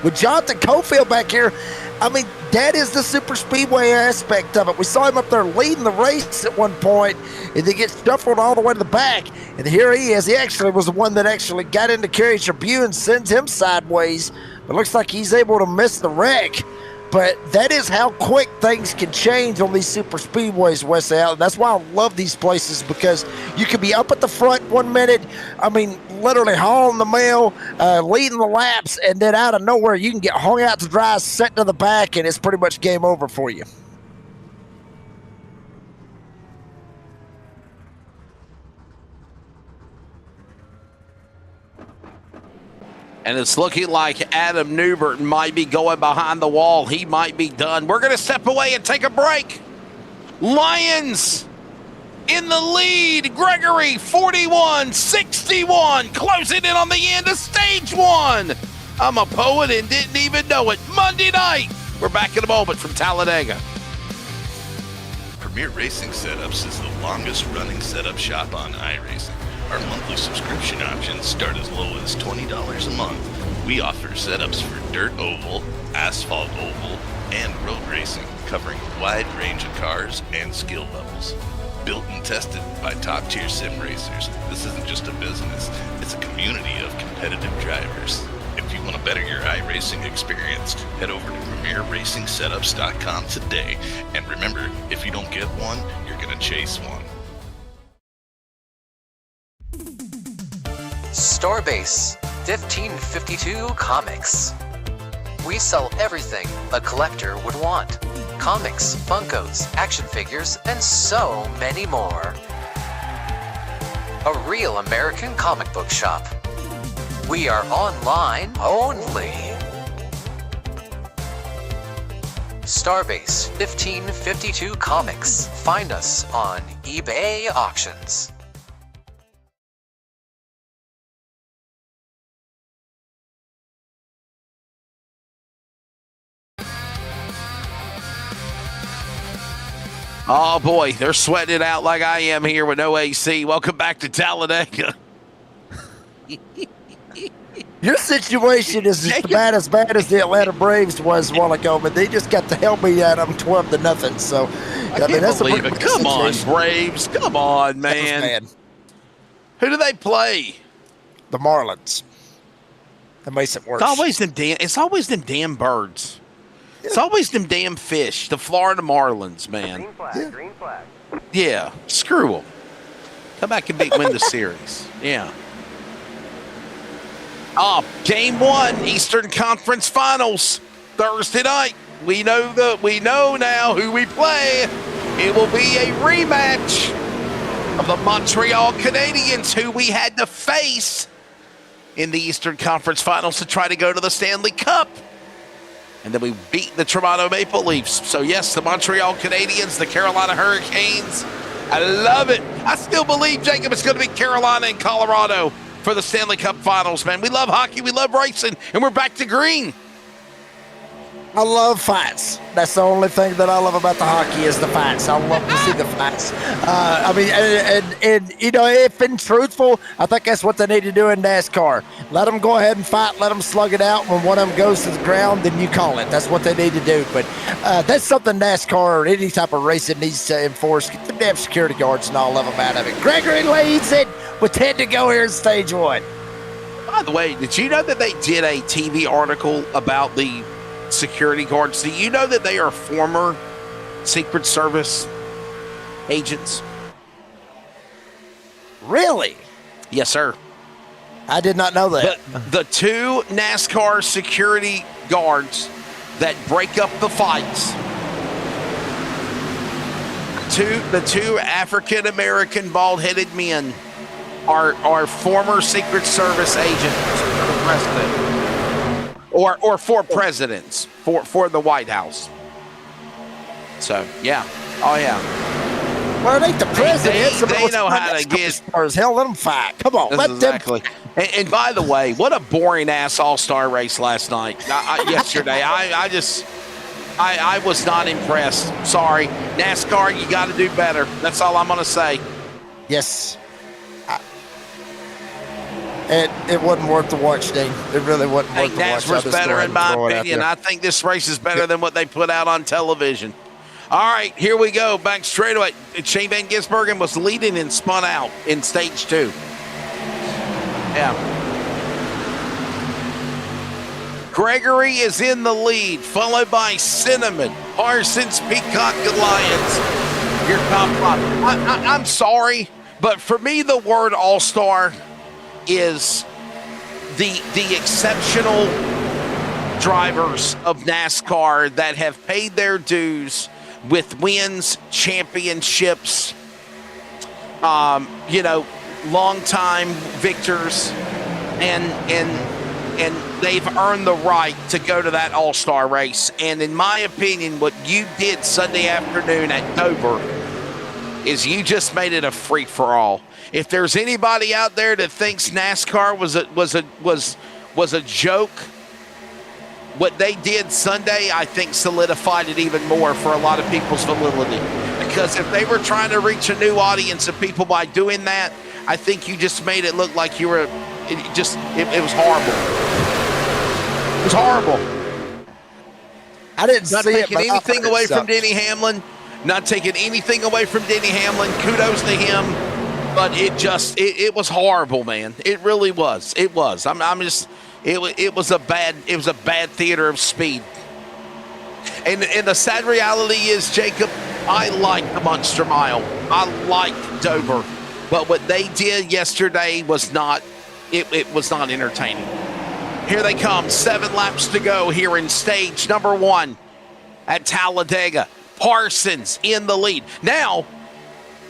B: with Jonathan Cofield back here, I mean, that is the super speedway aspect of it. We saw him up there leading the race at one point, and they get shuffled all the way to the back. And here he is. He actually was the one that actually got into Kerry Tribune and sends him sideways. But looks like he's able to miss the wreck. But that is how quick things can change on these super speedways, West Allen. That's why I love these places, because you can be up at the front 1 minute, I mean, literally hauling the mail, leading the laps, and then out of nowhere you can get hung out to dry, set to the back, and it's pretty much game over for you.
C: And it's looking like Adam Newbert might be going behind the wall. He might be done. We're going to step away and take a break. Lions in the lead. Gregory, 41-61, closing in on the end of stage 1. I'm a poet and didn't even know it. Monday night. We're back in a moment from Talladega.
E: Premier Racing Setups is the longest running setup shop on iRacing. Our monthly subscription options start as low as $20 a month. We offer setups for dirt oval, asphalt oval, and road racing, covering a wide range of cars and skill levels. Built and tested by top-tier sim racers, this isn't just a business, it's a community of competitive drivers. If you want to better your iRacing experience, head over to PremierRacingSetups.com today. And remember, if you don't get one, you're going to chase one.
G: Starbase 1552 Comics. We sell everything a collector would want. Comics, Funkos, action figures, and so many more. A real American comic book shop. We are online only. Starbase 1552 Comics. Find us on eBay Auctions.
C: Oh, boy, they're sweating it out like I am here with no AC. Welcome back to Talladega.
B: Your situation is just about as bad as the Atlanta Braves was a while ago, but they just got the hell beat out of them 12-0. So,
C: I mean, that's believe it. Come on, Braves. Come on, man. Who do they play?
B: The Marlins. That makes it worse.
C: It's always them damn birds. It's always them damn fish, the Florida Marlins, man.
H: Green flag, green flag.
C: Yeah, screw them. Come back and win the series. Yeah. Oh, game 1, Eastern Conference Finals, Thursday night. We know now who we play. It will be a rematch of the Montreal Canadiens, who we had to face in the Eastern Conference Finals to try to go to the Stanley Cup. And then we beat the Toronto Maple Leafs. So, yes, the Montreal Canadiens, the Carolina Hurricanes. I love it. I still believe, Jacob, it's going to be Carolina and Colorado for the Stanley Cup Finals, man. We love hockey. We love racing. And we're back to green.
B: I love fights. That's the only thing that I love about the hockey is the fights. I love to see the fights. I mean, and you know, if been truthful, I think that's what they need to do in NASCAR. Let them go ahead and fight. Let them slug it out. When one of them goes to the ground, then you call it. That's what they need to do. But that's something NASCAR or any type of racing needs to enforce. Get the damn security guards and all of them out of it. Gregory leads it with 10 to go here in stage 1.
C: By the way, did you know that they did a TV article about the security guards? Do you know that they are former Secret Service agents?
B: Really?
C: Yes, sir.
B: I did not know that.
C: The 2 NASCAR security guards that break up the fights two African American bald-headed men are former Secret Service agents for the president, or for presidents for the White House. So yeah, oh yeah.
B: Well, it ain't the president.
C: They know how to get.
B: Hell, let them fight. Come on, let
C: exactly.
B: them.
C: And by the way, what a boring ass All-Star race last night. Yesterday, I was not impressed. Sorry, NASCAR, you got to do better. That's all I'm gonna say.
B: Yes. It wasn't worth the watch, Dean. It really wasn't worth the watch.
C: NASCAR's better in my opinion. I think this race is better than what they put out on television. All right, here we go. Back straightaway. Shane Van Gisbergen was leading and spun out in stage 2. Yeah. Gregory is in the lead, followed by Cinnamon, Parsons, Peacock, Alliance. Your top 5. I'm sorry, but for me, the word all-star is the exceptional drivers of NASCAR that have paid their dues with wins, championships, long-time victors, and they've earned the right to go to that all-star race. And in my opinion, what you did Sunday afternoon at Dover is you just made it a free-for-all. If there's anybody out there that thinks NASCAR was a joke, what they did Sunday, I think, solidified it even more for a lot of people's validity. Because if they were trying to reach a new audience of people by doing that, I think you just made it look like you were. It was horrible. It was horrible.
B: I didn't
C: not
B: see
C: taking
B: it,
C: anything away from Denny Hamlin. Not taking anything away from Denny Hamlin. Kudos to him. But it was horrible, man. It really was. It was. It was a bad theater of speed. And the sad reality is, Jacob, I like the Monster Mile. I like Dover. But what they did yesterday was not it was not entertaining. Here they come. 7 laps to go here in stage number 1 at Talladega. Parsons in the lead. Now,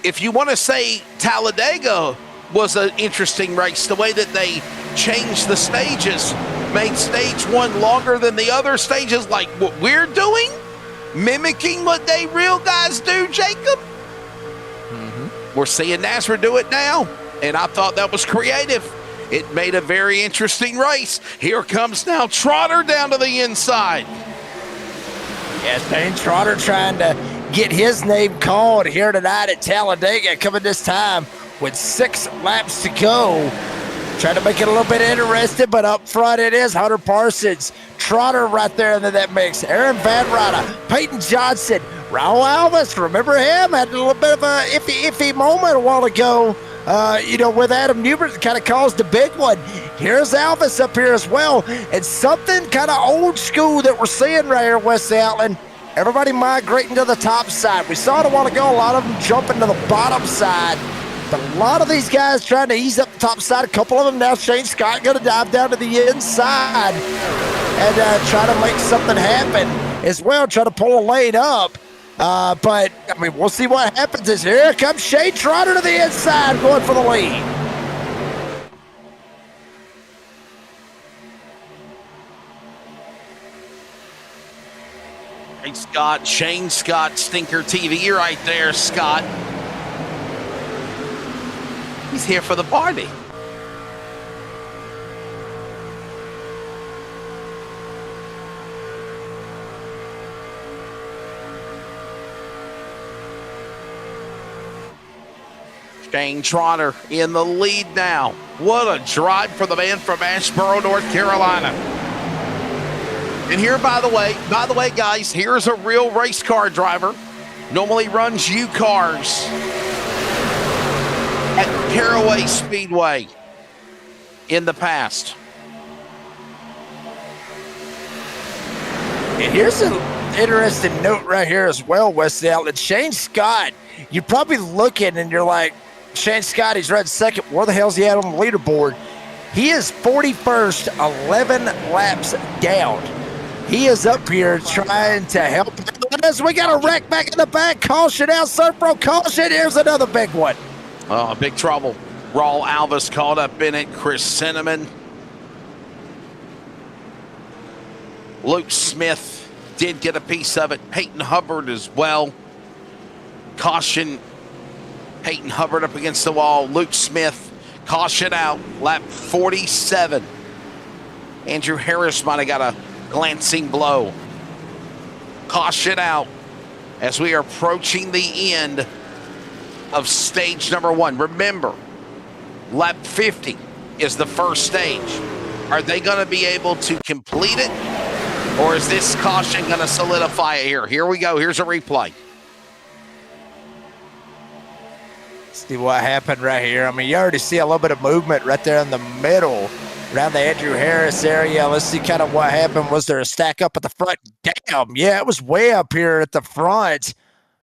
C: if you want to say Talladega was an interesting race, the way that they changed the stages, made stage 1 longer than the other stages, like what we're doing, mimicking what they real guys do, Jacob. We're seeing NASRA do it now, and I thought that was creative. It made a very interesting race. Here comes now Trotter down to the inside.
B: Yes, Dane Trotter trying to get his name called here tonight at Talladega, coming this time with 6 laps to go. Trying to make it a little bit interesting, but up front it is Hunter Parsons. Trotter right there into that mix. Aaron Van Ryder, Peyton Johnson, Raul Alvis, remember him? Had a little bit of a iffy moment a while ago, with Adam Newbert, kind of caused the big one. Here's Alvis up here as well. And something kind of old school that we're seeing right here, West Outland. Everybody migrating to the top side. We saw it a while ago, a lot of them jumping to the bottom side. But a lot of these guys trying to ease up the top side. A couple of them now, Shane Scott going to dive down to the inside and try to make something happen as well, try to pull a lane up. But, I mean, we'll see what happens. As here comes Shane Trotter to the inside, going for the lead.
C: Hey, Shane Scott, Stinker TV right there, Scott. He's here for the party. Shane Trotter in the lead now. What a drive for the man from Asheboro, North Carolina. And here, by the way, guys, here's a real race car driver. Normally runs U cars at Caraway Speedway in the past.
B: And here's an interesting note right here as well, West Outlet. Shane Scott, you're probably looking and you're like, Shane Scott, he's running second. Where the hell's he at on the leaderboard? He is 41st, 11 laps down. He is up here trying to help As we got a wreck back in the back. Caution out, Surfro. Caution. Here's another big one.
C: Oh, big trouble. Raul Alvis caught up in it. Chris Cinnamon. Luke Smith did get a piece of it. Peyton Hubbard as well. Caution. Peyton Hubbard up against the wall. Luke Smith. Caution out. Lap 47. Andrew Harris might have got a glancing blow. Caution out as we are approaching the end of stage number 1. Remember, lap 50 is the first stage. Are they going to be able to complete it? Or is this caution going to solidify it here? Here we go. Here's a replay.
B: See what happened right here. I mean, you already see a little bit of movement right there in the middle, around the Andrew Harris area. Let's see kind of what happened. Was there a stack up at the front? Damn, yeah, it was way up here at the front.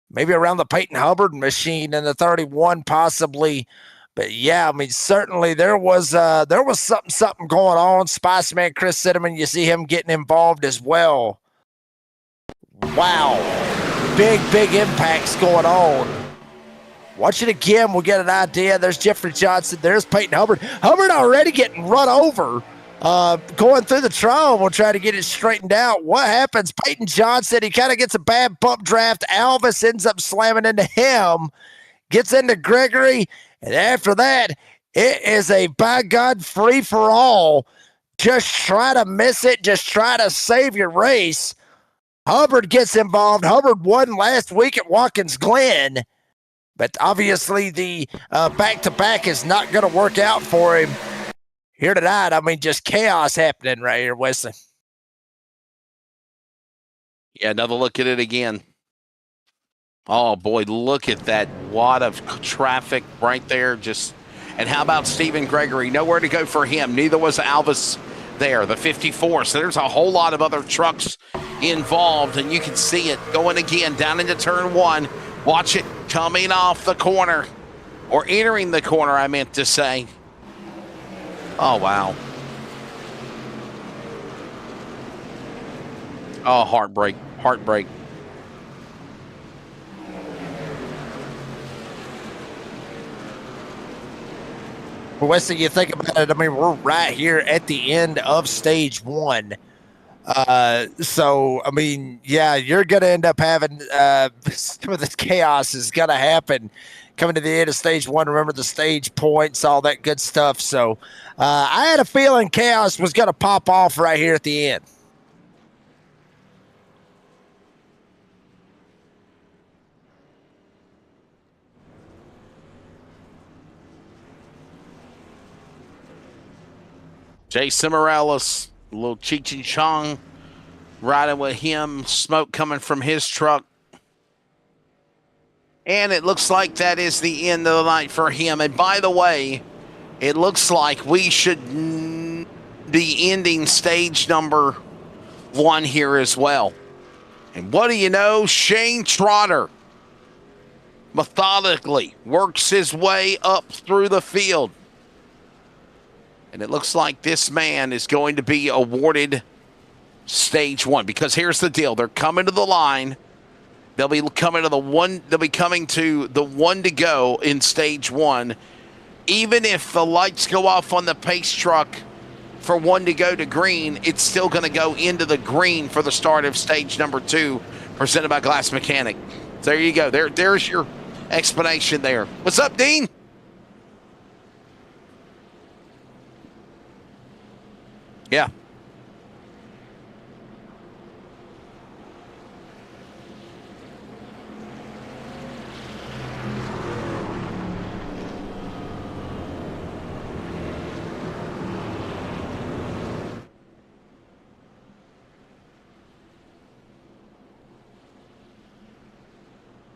B: Maybe around the Peyton Hubbard machine in the 31 possibly. But yeah, I mean, certainly there was something going on. Spice-Man Chris Cinnamon, you see him getting involved as well. Wow. Big impacts going on. Watch it again. We'll get an idea. There's Jeffrey Johnson. There's Peyton Hubbard. Hubbard already getting run over. Going through the trial. We'll try to get it straightened out. What happens? Peyton Johnson, he kind of gets a bad bump draft. Alvis ends up slamming into him. Gets into Gregory. And after that, it is a, by God, free-for-all. Just try to miss it. Just try to save your race. Hubbard gets involved. Hubbard won last week at Watkins Glen. But obviously the back-to-back is not going to work out for him here tonight. I mean, just chaos happening right here, Wesley.
C: Yeah, another look at it again. Oh, boy, look at that wad of traffic right there. And how about Stephen Gregory? Nowhere to go for him. Neither was Alvis there, the 54. So there's a whole lot of other trucks involved, and you can see it going again down into turn 1. Watch it coming off the corner, or entering the corner, I meant to say. Oh, wow. Oh, heartbreak.
B: Well, Wesley, you think about it, I mean, we're right here at the end of stage 1. So, I mean, yeah, you're going to end up having some of this chaos is going to happen coming to the end of stage 1. Remember the stage points, all that good stuff. So I had a feeling chaos was going to pop off right here at the end.
C: Jason Morales, a little Cheech and Chong riding with him, smoke coming from his truck. And it looks like that is the end of the night for him. And by the way, it looks like we should be ending stage number 1 here as well. And what do you know? Shane Trotter methodically works his way up through the field. And it looks like this man is going to be awarded stage 1, because here's the deal. They're coming to the line. They'll be coming to the one. They'll be coming to the 1 to go in stage 1. Even if the lights go off on the pace truck for 1 to go to green, it's still going to go into the green for the start of stage number 2, presented by Glass Mechanic. So there you go. There's your explanation there. What's up, Dean? Yeah.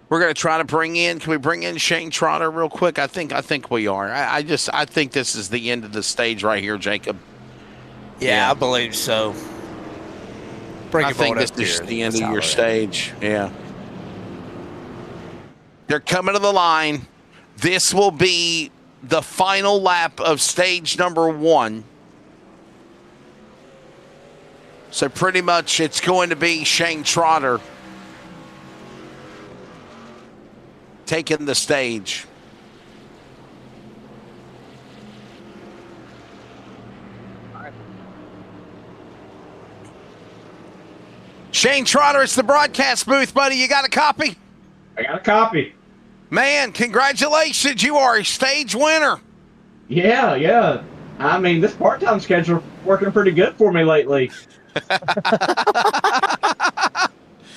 C: We're going to try to bring in. Can we bring in Shane Trotter real quick? I think we are. I think this is the end of the stage right here, Jacob.
B: Yeah, I believe so.
C: I think this is the end of your stage. Yeah. They're coming to the line. This will be the final lap of stage number 1. So pretty much it's going to be Shane Trotter taking the stage. Shane Trotter, it's the broadcast booth, buddy. You got a copy?
H: I got a copy.
C: Man, congratulations. You are a stage winner.
H: Yeah. I mean, this part-time schedule working pretty good for me lately. I'm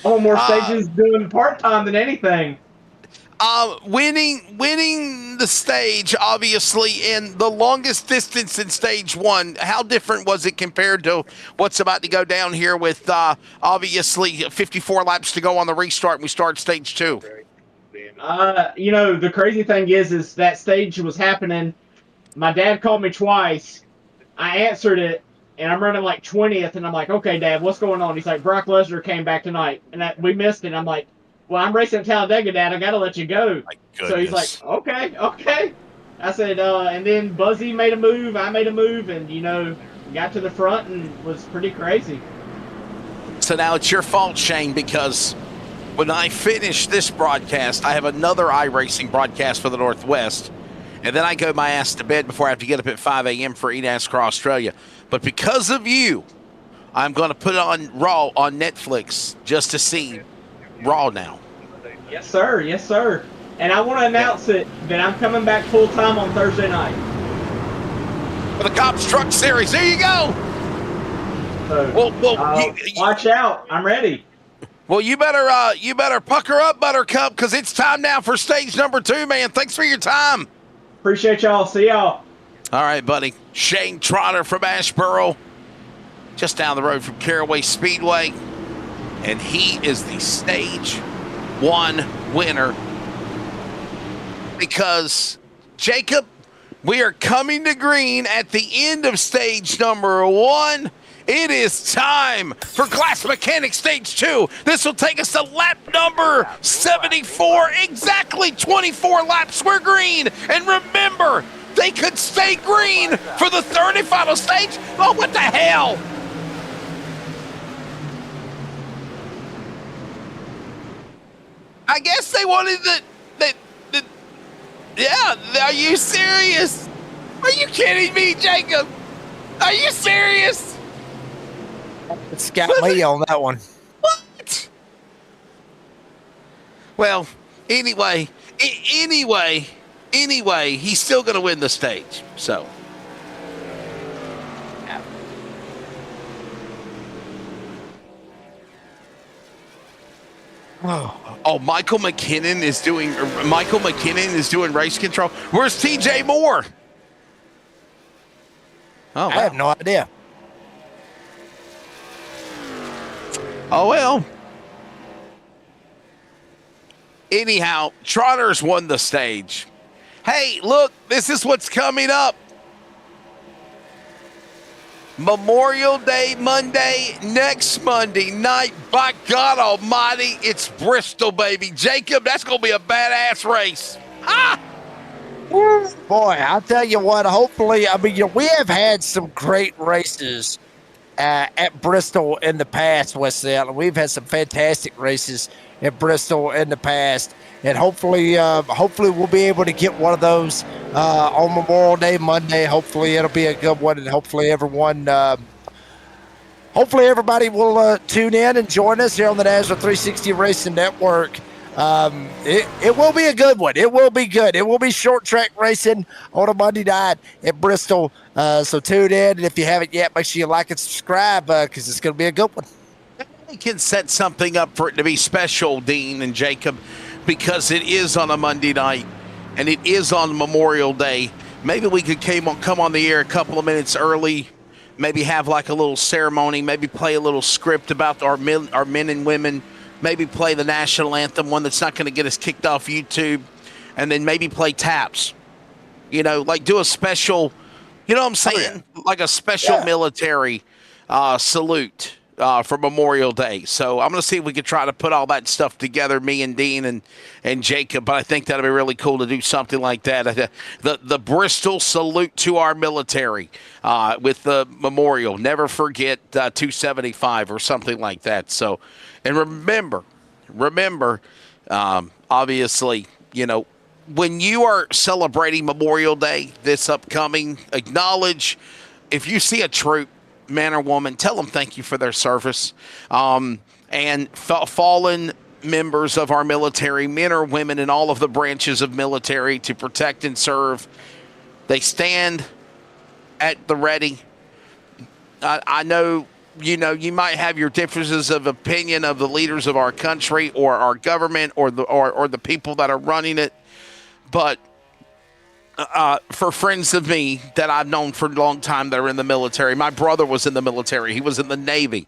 H: on more stages doing part-time than anything.
C: Winning the stage, obviously, in the longest distance in stage one. How different was it compared to what's about to go down here with obviously 54 laps to go on the restart and we start stage two?
H: The crazy thing is that stage was happening. My dad called me twice. I answered it, and I'm running like 20th, and I'm like, okay, Dad, what's going on? He's like, Brock Lesnar came back tonight, and we missed it. I'm like, well, I'm racing at Talladega, Dad. I got to let you go. So he's like, okay. I said, and then Buzzy made a move, I made a move, and, got to the front and was pretty crazy.
C: So now it's your fault, Shane, because when I finish this broadcast, I have another iRacing broadcast for the Northwest, and then I go my ass to bed before I have to get up at 5 a.m. for NASRA Australia. But because of you, I'm going to put it on Raw on Netflix just to see Raw now.
H: Yes, sir. And I want to announce it that I'm coming back full-time on Thursday night.
C: For the Cops Truck Series. There you go.
H: So, watch out. I'm ready.
C: Well, you better pucker up, Buttercup, because it's time now for stage number 2, man. Thanks for your time.
H: Appreciate y'all. See y'all.
C: All right, buddy. Shane Trotter from Asheboro, just down the road from Caraway Speedway. And he is the stage 1 winner. Because, Jacob, we are coming to green at the end of stage number 1. It is time for Glass Mechanic Stage 2. This will take us to lap number 74. Exactly 24 laps. We're green. And remember, they could stay green for the third and final stage. Oh, what the hell? I guess they wanted the yeah, are you serious? Are you kidding me, Jacob? Are you serious?
B: It's got me on that one.
C: What? Well, anyway, he's still going to win the stage. So. Oh, Michael McKinnon is doing race control. Where's TJ Moore? Oh, wow.
B: I have no idea.
C: Oh, well. Anyhow, Trotter's won the stage. Hey, look, this is what's coming up. Memorial Day Monday, next Monday night. By God Almighty, it's Bristol, baby. Jacob, that's going to be a badass race. Ha!
B: Boy, I'll tell you what, hopefully, we have had some great races at Bristol in the past, West Seattle. We've had some fantastic races at Bristol in the past. And hopefully we'll be able to get one of those on Memorial Day Monday. Hopefully it'll be a good one, and hopefully everybody will tune in and join us here on the NASRA 360 Racing Network. It will be a good one. It will be good. It will be short track racing on a Monday night at Bristol. So tune in, and if you haven't yet, make sure you like and subscribe because it's going to be a good one.
C: We can set something up for it to be special, Dean and Jacob, because it is on a Monday night and it is on Memorial Day. Maybe we could come on the air a couple of minutes early, maybe have like a little ceremony, maybe play a little script about our men and women, maybe play the national anthem, one that's not going to get us kicked off YouTube, and then maybe play taps. Like do a special, you know what I'm saying? Like a special military salute. For Memorial Day. So I'm going to see if we can try to put all that stuff together, me and Dean and Jacob, but I think that'll be really cool to do something like that. The Bristol salute to our military with the memorial. Never forget 275 or something like that. So, and remember, obviously, when you are celebrating Memorial Day this upcoming, acknowledge if you see a troop, man or woman, tell them thank you for their service. And fallen members of our military, men or women in all of the branches of military to protect and serve, they stand at the ready. I know, you might have your differences of opinion of the leaders of our country or our government or the people that are running it. But for friends of me that I've known for a long time that are in the military, my brother was in the military. He was in the Navy.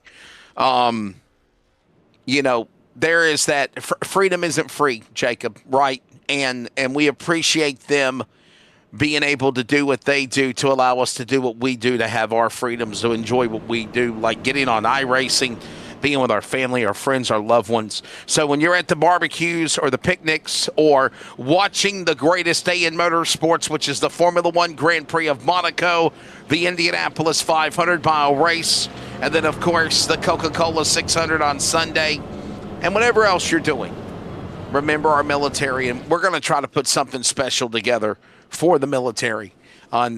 C: There is that freedom isn't free, Jacob, right? And we appreciate them being able to do what they do to allow us to do what we do, to have our freedoms, to enjoy what we do, like getting on iRacing, being with our family, our friends, our loved ones. So when you're at the barbecues or the picnics or watching the greatest day in motorsports, which is the Formula One Grand Prix of Monaco, the Indianapolis 500-mile race, and then, of course, the Coca-Cola 600 on Sunday, and whatever else you're doing, remember our military, and we're going to try to put something special together for the military on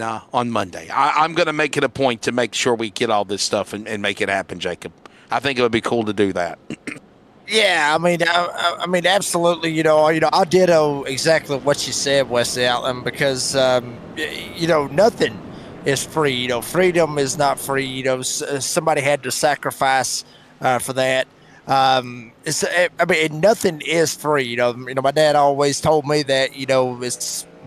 C: Monday. I'm going to make it a point to make sure we get all this stuff and make it happen, Jacob. I think it would be cool to do that.
B: Yeah, I mean, absolutely. I ditto exactly what you said, Wesley Outland, because nothing is free. Freedom is not free. Somebody had to sacrifice for that. Nothing is free. My dad always told me that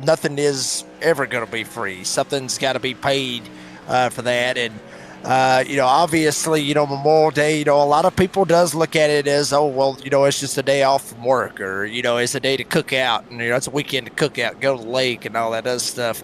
B: nothing is ever going to be free. Something's got to be paid for that, and. Obviously, Memorial Day, a lot of people does look at it as, it's just a day off from work, or, it's a day to cook out, and, it's a weekend to cook out, go to the lake and all that other stuff.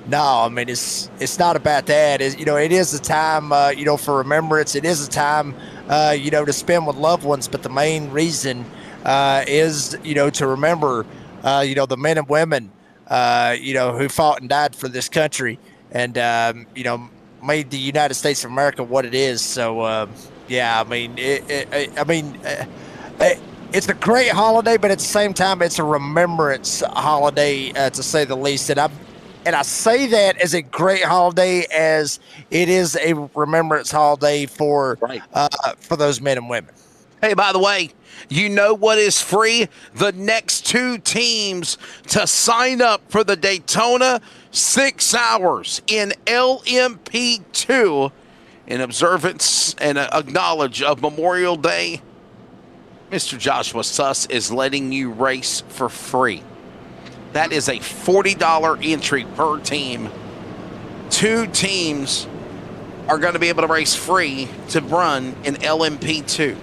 B: No, I mean, it's not about that. It is a time, for remembrance. It is a time, to spend with loved ones, but the main reason is, to remember, the men and women, who fought and died for this country, and, made the United States of America what it is. So, it's a great holiday, but at the same time, it's a remembrance holiday, to say the least. And I say that as a great holiday as it is a remembrance holiday for those men and women.
C: Hey, by the way, you know what is free? The next two teams to sign up for the Daytona 6 hours in LMP2 in observance and acknowledge of Memorial Day. Mr. Joshua Suss is letting you race for free. That is a $40 entry per team. Two teams are going to be able to race free to run in LMP2.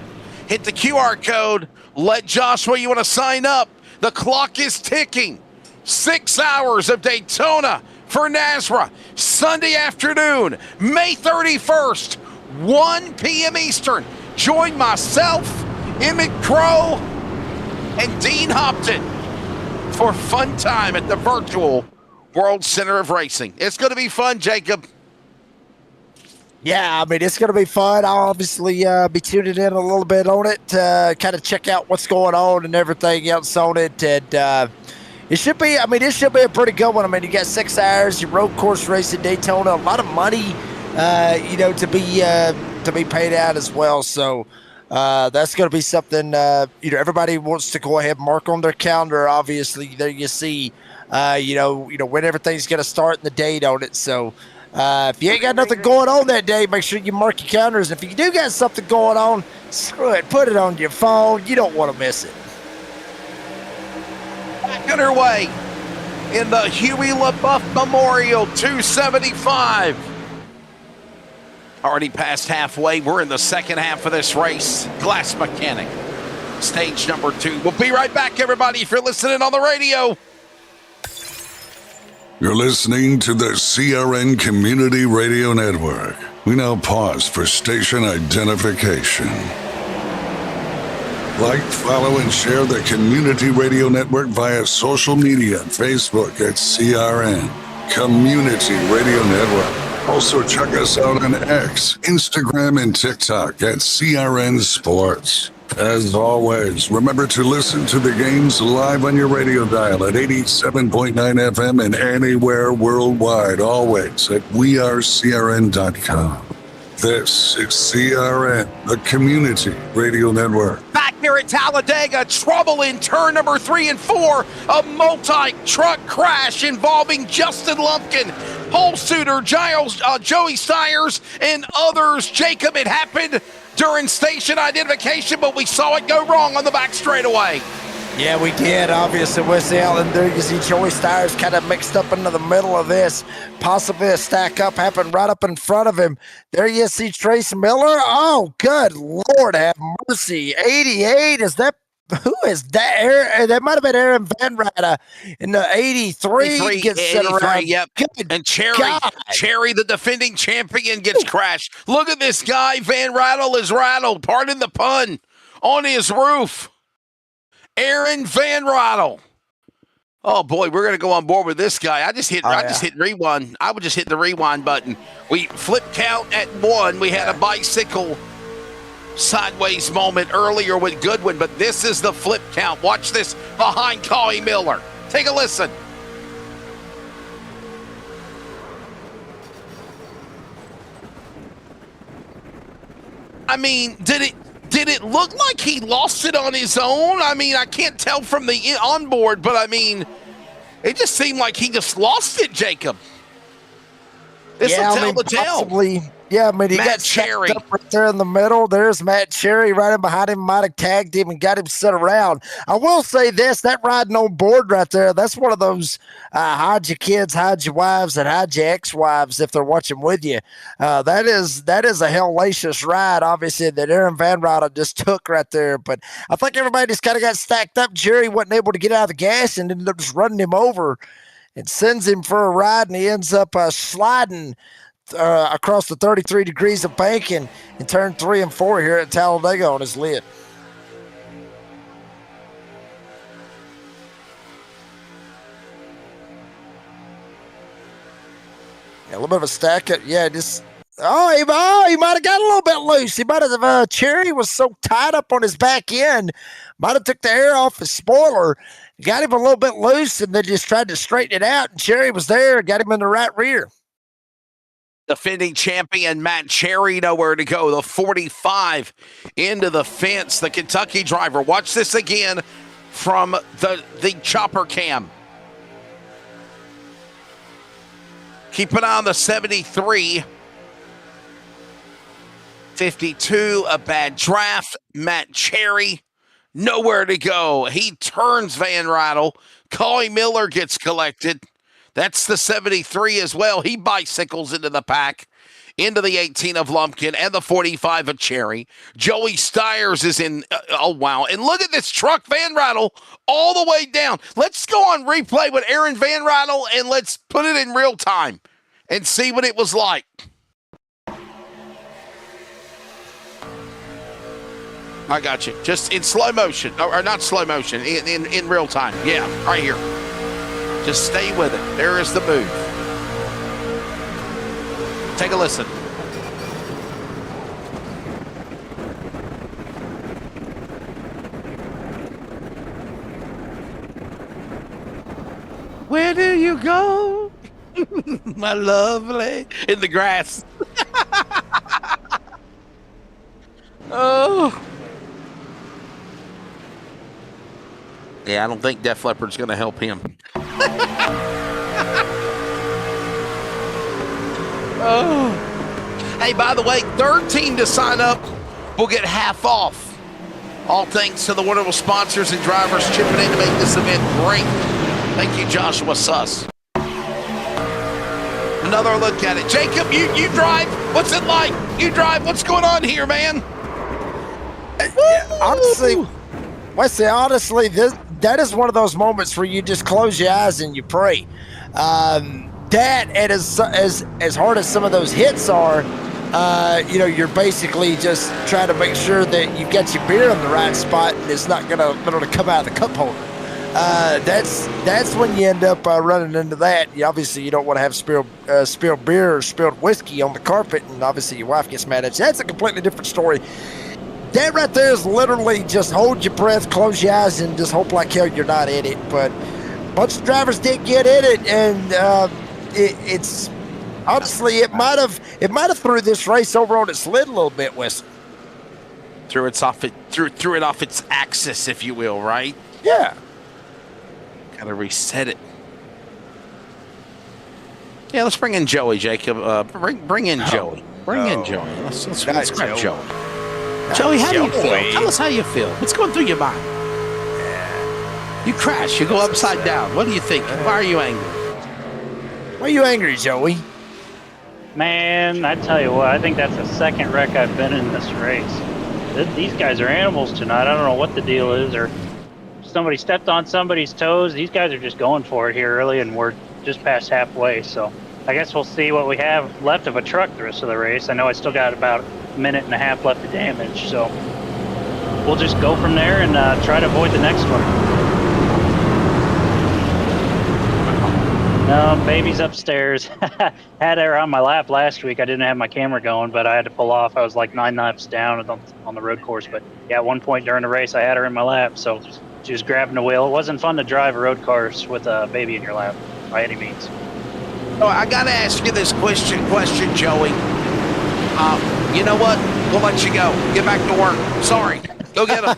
C: Hit the QR code. Let Joshua, you want to sign up. The clock is ticking. 6 hours of Daytona for NASRA. Sunday afternoon, May 31st, 1 p.m. Eastern. Join myself, Emmett Crow, and Dean Hopton for fun time at the virtual World Center of Racing. It's going to be fun, Jacob.
B: Yeah, I mean, it's going to be fun. I'll obviously be tuning in a little bit on it to kind of check out what's going on and everything else on it. And it should be a pretty good one. I mean, you got 6 hours, your road course race in Daytona, a lot of money, to be paid out as well. So that's going to be something, everybody wants to go ahead and mark on their calendar. Obviously, there you see, when everything's going to start and the date on it. So, if you ain't got nothing going on that day, make sure you mark your calendars. If you do got something going on, screw it. Put it on your phone. You don't want to miss it.
C: Back underway in the Huey LeBoeuf Memorial 275. Already past halfway. We're in the second half of this race. Glass Mechanic, stage number 2. We'll be right back, everybody, if you're listening on the radio.
D: You're listening to the CRN Community Radio Network. We now pause for station identification. Like, follow, and share the Community Radio Network via social media, Facebook at CRN Community Radio Network. Also check us out on X, Instagram, and TikTok at CRN Sports. As always, remember to listen to the games live on your radio dial at 87.9 FM and anywhere worldwide, always at wearecrn.com. This is CRN, the Community Radio Network.
C: Back here at Talladega, trouble in turn number 3 and 4. A multi-truck crash involving Justin Lumpkin, pole suitor Joey Stiers, and others. Jacob, it happened during station identification, but we saw it go wrong on the back straightaway.
B: Yeah, we did. Obviously, with the outlet there, you see Joey Stiers kind of mixed up into the middle of this. Possibly a stack up happened right up in front of him. There you see Trace Miller. Oh, good Lord, have mercy. 88, is that? Who is that? That might have been Aaron Van Ryder in the 83. Gets set around.
C: Yep.
B: Good
C: and Cherry,
B: God.
C: the defending champion, gets crashed. Look at this guy. Van Rattle is rattled. Pardon the pun. On his roof. Aaron Van Rattle. Oh boy, we're gonna go on board with this guy. I just hit rewind. I would just hit the rewind button. We flip count at 1. We had a bicycle sideways moment earlier with Goodwin, but this is the flip count. Watch this behind Collie Miller. Take a listen. I mean, did it look like he lost it on his own? I mean, I can't tell from the onboard, but I mean, it just seemed like he just lost it, Jacob. This will tell the tale.
B: Possibly. Yeah, I mean, he got Cherry up right there in the middle. There's Matt Cherry right in behind him. Might have tagged him and got him set around. I will say this, that riding on board right there, that's one of those hide your kids, hide your wives, and hide your ex-wives if they're watching with you. That is a hellacious ride, obviously, that Aaron Van Ryder just took right there. But I think everybody just kind of got stacked up. Jerry wasn't able to get out of the gas and ended up just running him over and sends him for a ride, and he ends up sliding across the 33 degrees of banking in turn 3 and 4 here at Talladega on his lid. Yeah, a little bit of a stack up. Yeah, just he might have got a little bit loose. He might have Cherry was so tied up on his back end, might have took the air off his spoiler, got him a little bit loose, and then just tried to straighten it out. And Cherry was there, got him in the right rear.
C: Defending champion Matt Cherry, nowhere to go. The 45 into the fence, the Kentucky driver. Watch this again from the chopper cam. Keep an eye on the 73. 52, a bad draft. Matt Cherry, nowhere to go. He turns Van Rattle. Collie Miller gets collected. That's the 73 as well. He bicycles into the pack, into the 18 of Lumpkin and the 45 of Cherry. Joey Stiers is in. Oh, wow. And look at this truck, Van Rattle, all the way down. Let's go on replay with Aaron Van Rattle, and let's put it in real time and see what it was like. I got you. Just in slow motion. Or not slow motion. In real time. Yeah, right here. Just stay with it. There is the move. Take a listen. Where do you go, my lovely? In the grass. Oh. Yeah, I don't think Def Leppard's going to help him. Oh. Hey, by the way, third team to sign up will get half off. All thanks to the wonderful sponsors and drivers chipping in to make this event great. Thank you, Joshua Suss. Another look at it. Jacob, you drive. What's it like? You drive. What's going on here, man?
B: Honestly, Wesley, that is one of those moments where you just close your eyes and you pray. That, and as hard as some of those hits are, you're basically just trying to make sure that you've got your beer in the right spot and it's not going to come out of the cup holder. That's when you end up running into that. Obviously, you don't want to have spilled beer or spilled whiskey on the carpet, and obviously your wife gets mad at you. That's a completely different story. that right there is literally just hold your breath, close your eyes, and just hope like hell you're not in it. But a bunch of drivers did get in it, and it's honestly it might have threw this race over on its lid a little bit, Wesley.
C: Threw it off its axis, if you will, right?
B: Yeah.
C: Gotta reset it. Yeah, let's bring in Joey, Jacob. Bring in Joey. Bring in Joey. Let's grab Joey. Joey, how do you feel? Tell us how you feel. What's going through your mind? You crash. You go upside down. What do you think? Why are you angry?
B: Why are you angry, Joey?
I: Man, I tell you what, I think that's the second wreck I've been in this race. These guys are animals tonight. I don't know what the deal is, or somebody stepped on somebody's toes. These guys are just going for it here early, and we're just past halfway. So I guess we'll see what we have left of a truck the rest of the race. I know I still got about a minute and a half left of damage, so we'll just go from there and try to avoid the next one. No, baby's upstairs. Had her on my lap last week. I didn't have my camera going, but I had to pull off. I was like 9 laps down on the road course. But yeah, at one point during the race, I had her in my lap, so she was grabbing the wheel. It wasn't fun to drive a road course with a baby in your lap by any means.
C: Oh, I gotta ask you this question, Joey. You know what? We'll let you go. Get back to work. Sorry. Go get him.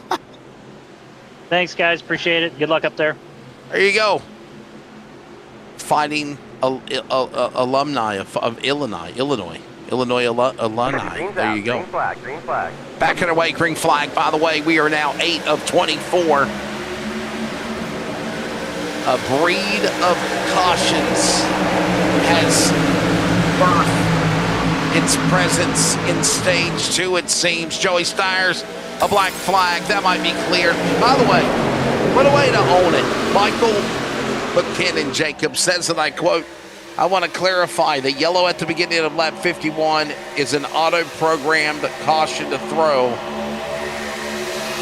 I: Thanks, guys. Appreciate it. Good luck up there.
C: There you go. Fighting alumni of Illinois alumni. There you go.
J: Green flag.
C: Back in the way, green flag. By the way, we are now 8 of 24. A breed of cautions has birthed its presence in stage 2, it seems. Joey Steyer's a black flag. That might be clear. By the way, what a way to own it. Michael McKinnon Jacob says, and I quote, I want to clarify the yellow at the beginning of lap 51 is an auto-programmed caution to throw.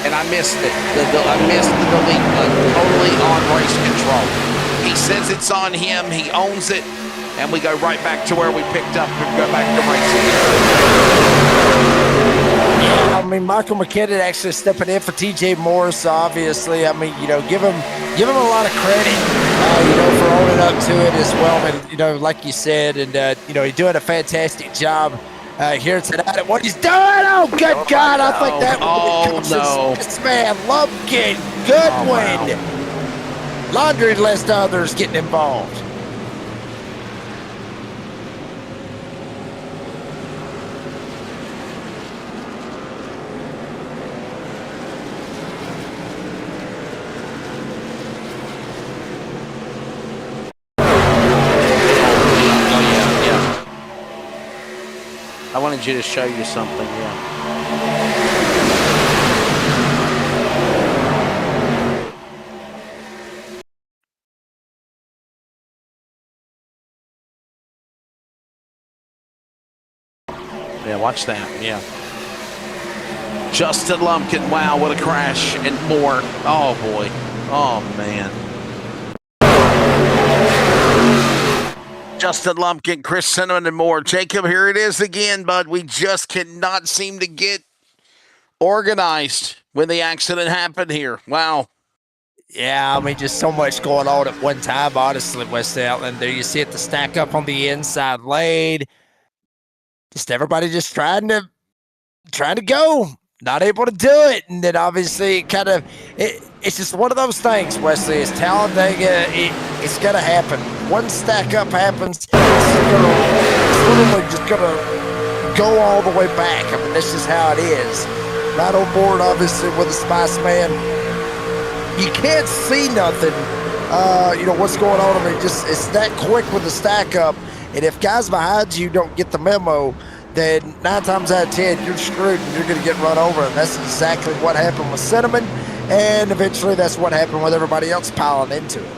C: And I missed it. I missed the delete button. Totally on race control. He says it's on him. He owns it. And we go right back to where we picked up and go back to racing.
B: Yeah, I mean, Michael McKinnon actually stepping in for TJ Morris, obviously. I mean, give him a lot of credit, for owning up to it as well. And, like you said, and, he's doing a fantastic job here tonight at what he's doing. Oh, good God. I think that
C: no.
B: This man, Lumpkin, Goodwin, laundry list others getting involved.
C: I wanted you to show you something, yeah. Yeah, watch that, yeah. Justin Lumpkin, wow, what a crash, and more. Oh, boy. Oh, man. Justin Lumpkin, Chris Cinnamon, and more. Jacob, here it is again, bud. We just cannot seem to get organized when the accident happened here. Wow.
B: Yeah, I mean, just so much going on at one time, honestly, West Outland. There you see it, the stack up on the inside lane. Just everybody just trying to go, not able to do it. And then obviously it's just one of those things, Wesley. It's Talladega. It's going to happen. One stack up happens. It's literally just going to go all the way back. I mean, that's just how it is. Right on board, obviously, with the Spice Man. You can't see nothing, what's going on. I mean, it's that quick with the stack up. And if guys behind you don't get the memo, then 9 times out of 10, you're screwed and you're going to get run over. And that's exactly what happened with Cinnamon. And eventually that's what happened with everybody else piling into it.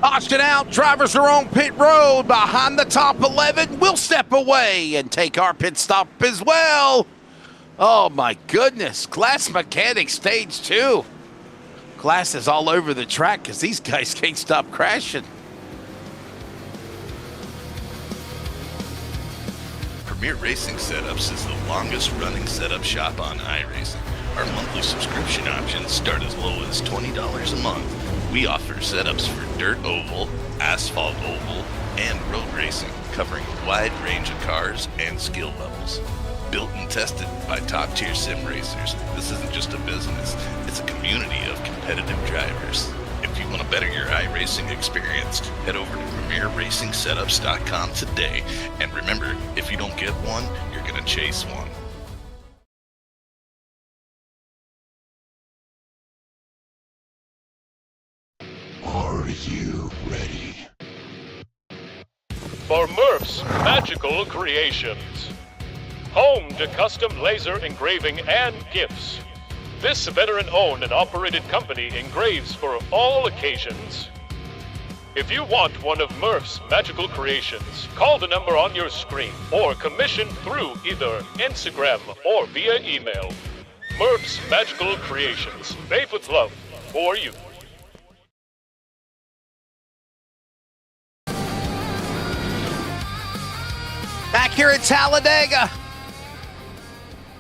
C: Caution out. Drivers are on pit road behind the top 11. We'll step away and take our pit stop as well. Oh, my goodness. Glass Mechanics Stage 2. Glass is all over the track because these guys can't stop crashing.
E: Premier Racing Setups is the longest running setup shop on iRacing. Our monthly subscription options start as low as $20 a month. We offer setups for dirt oval, asphalt oval, and road racing, covering a wide range of cars and skill levels. Built and tested by top-tier sim racers, this isn't just a business, it's a community of competitive drivers. If you want to better your iRacing experience, head over to PremierRacingSetups.com today. And remember, if you don't get one, you're going to chase one.
D: Are you ready?
F: For Murph's Magical Creations. Home to custom laser engraving and gifts. This veteran-owned and operated company engraves for all occasions. If you want one of Murph's Magical Creations, call the number on your screen or commission through either Instagram or via email. Murph's Magical Creations, made with love for you.
C: Back here at Talladega.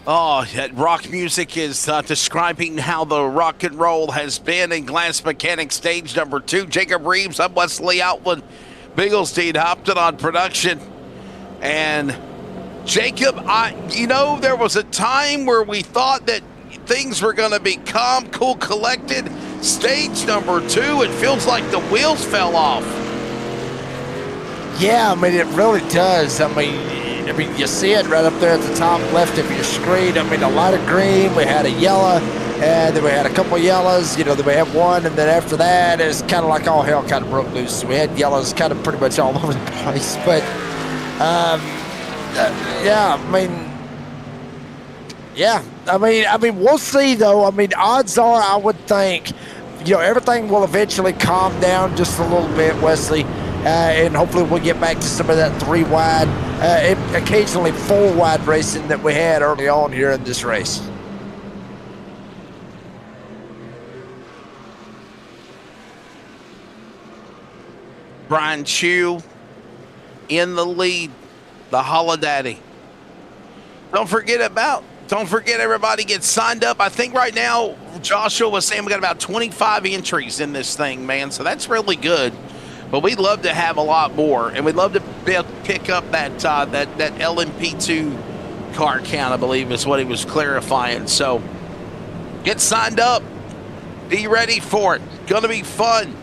C: Oh, that rock music is describing how the rock and roll has been in Glass Mechanic Stage number 2. Jacob Reeves, I'm Wesley Outland. Bigglestein hopped it on production. And Jacob, there was a time where we thought that things were going to be calm, cool, collected. Stage number 2, it feels like the wheels fell off.
B: Yeah, I mean, it really does. I mean, you see it right up there at the top left of your screen. I mean, a lot of green. We had a yellow, and then we had a couple of yellows. Then we had one, and then after that, it's kind of like all hell kind of broke loose. We had yellows kind of pretty much all over the place. But, I mean, we'll see, though. I mean, odds are I would think, everything will eventually calm down just a little bit, Wesley. And hopefully we'll get back to some of that 3-wide, occasionally 4-wide racing that we had early on here in this race.
C: Brian Chew in the lead, the Holiday. Don't forget everybody gets signed up. I think right now Joshua was saying we got about 25 entries in this thing, man. So that's really good. But we'd love to have a lot more, and we'd love to be able to pick up that LMP2 car count, I believe is what he was clarifying. So get signed up. Be ready for it. It's going to be fun.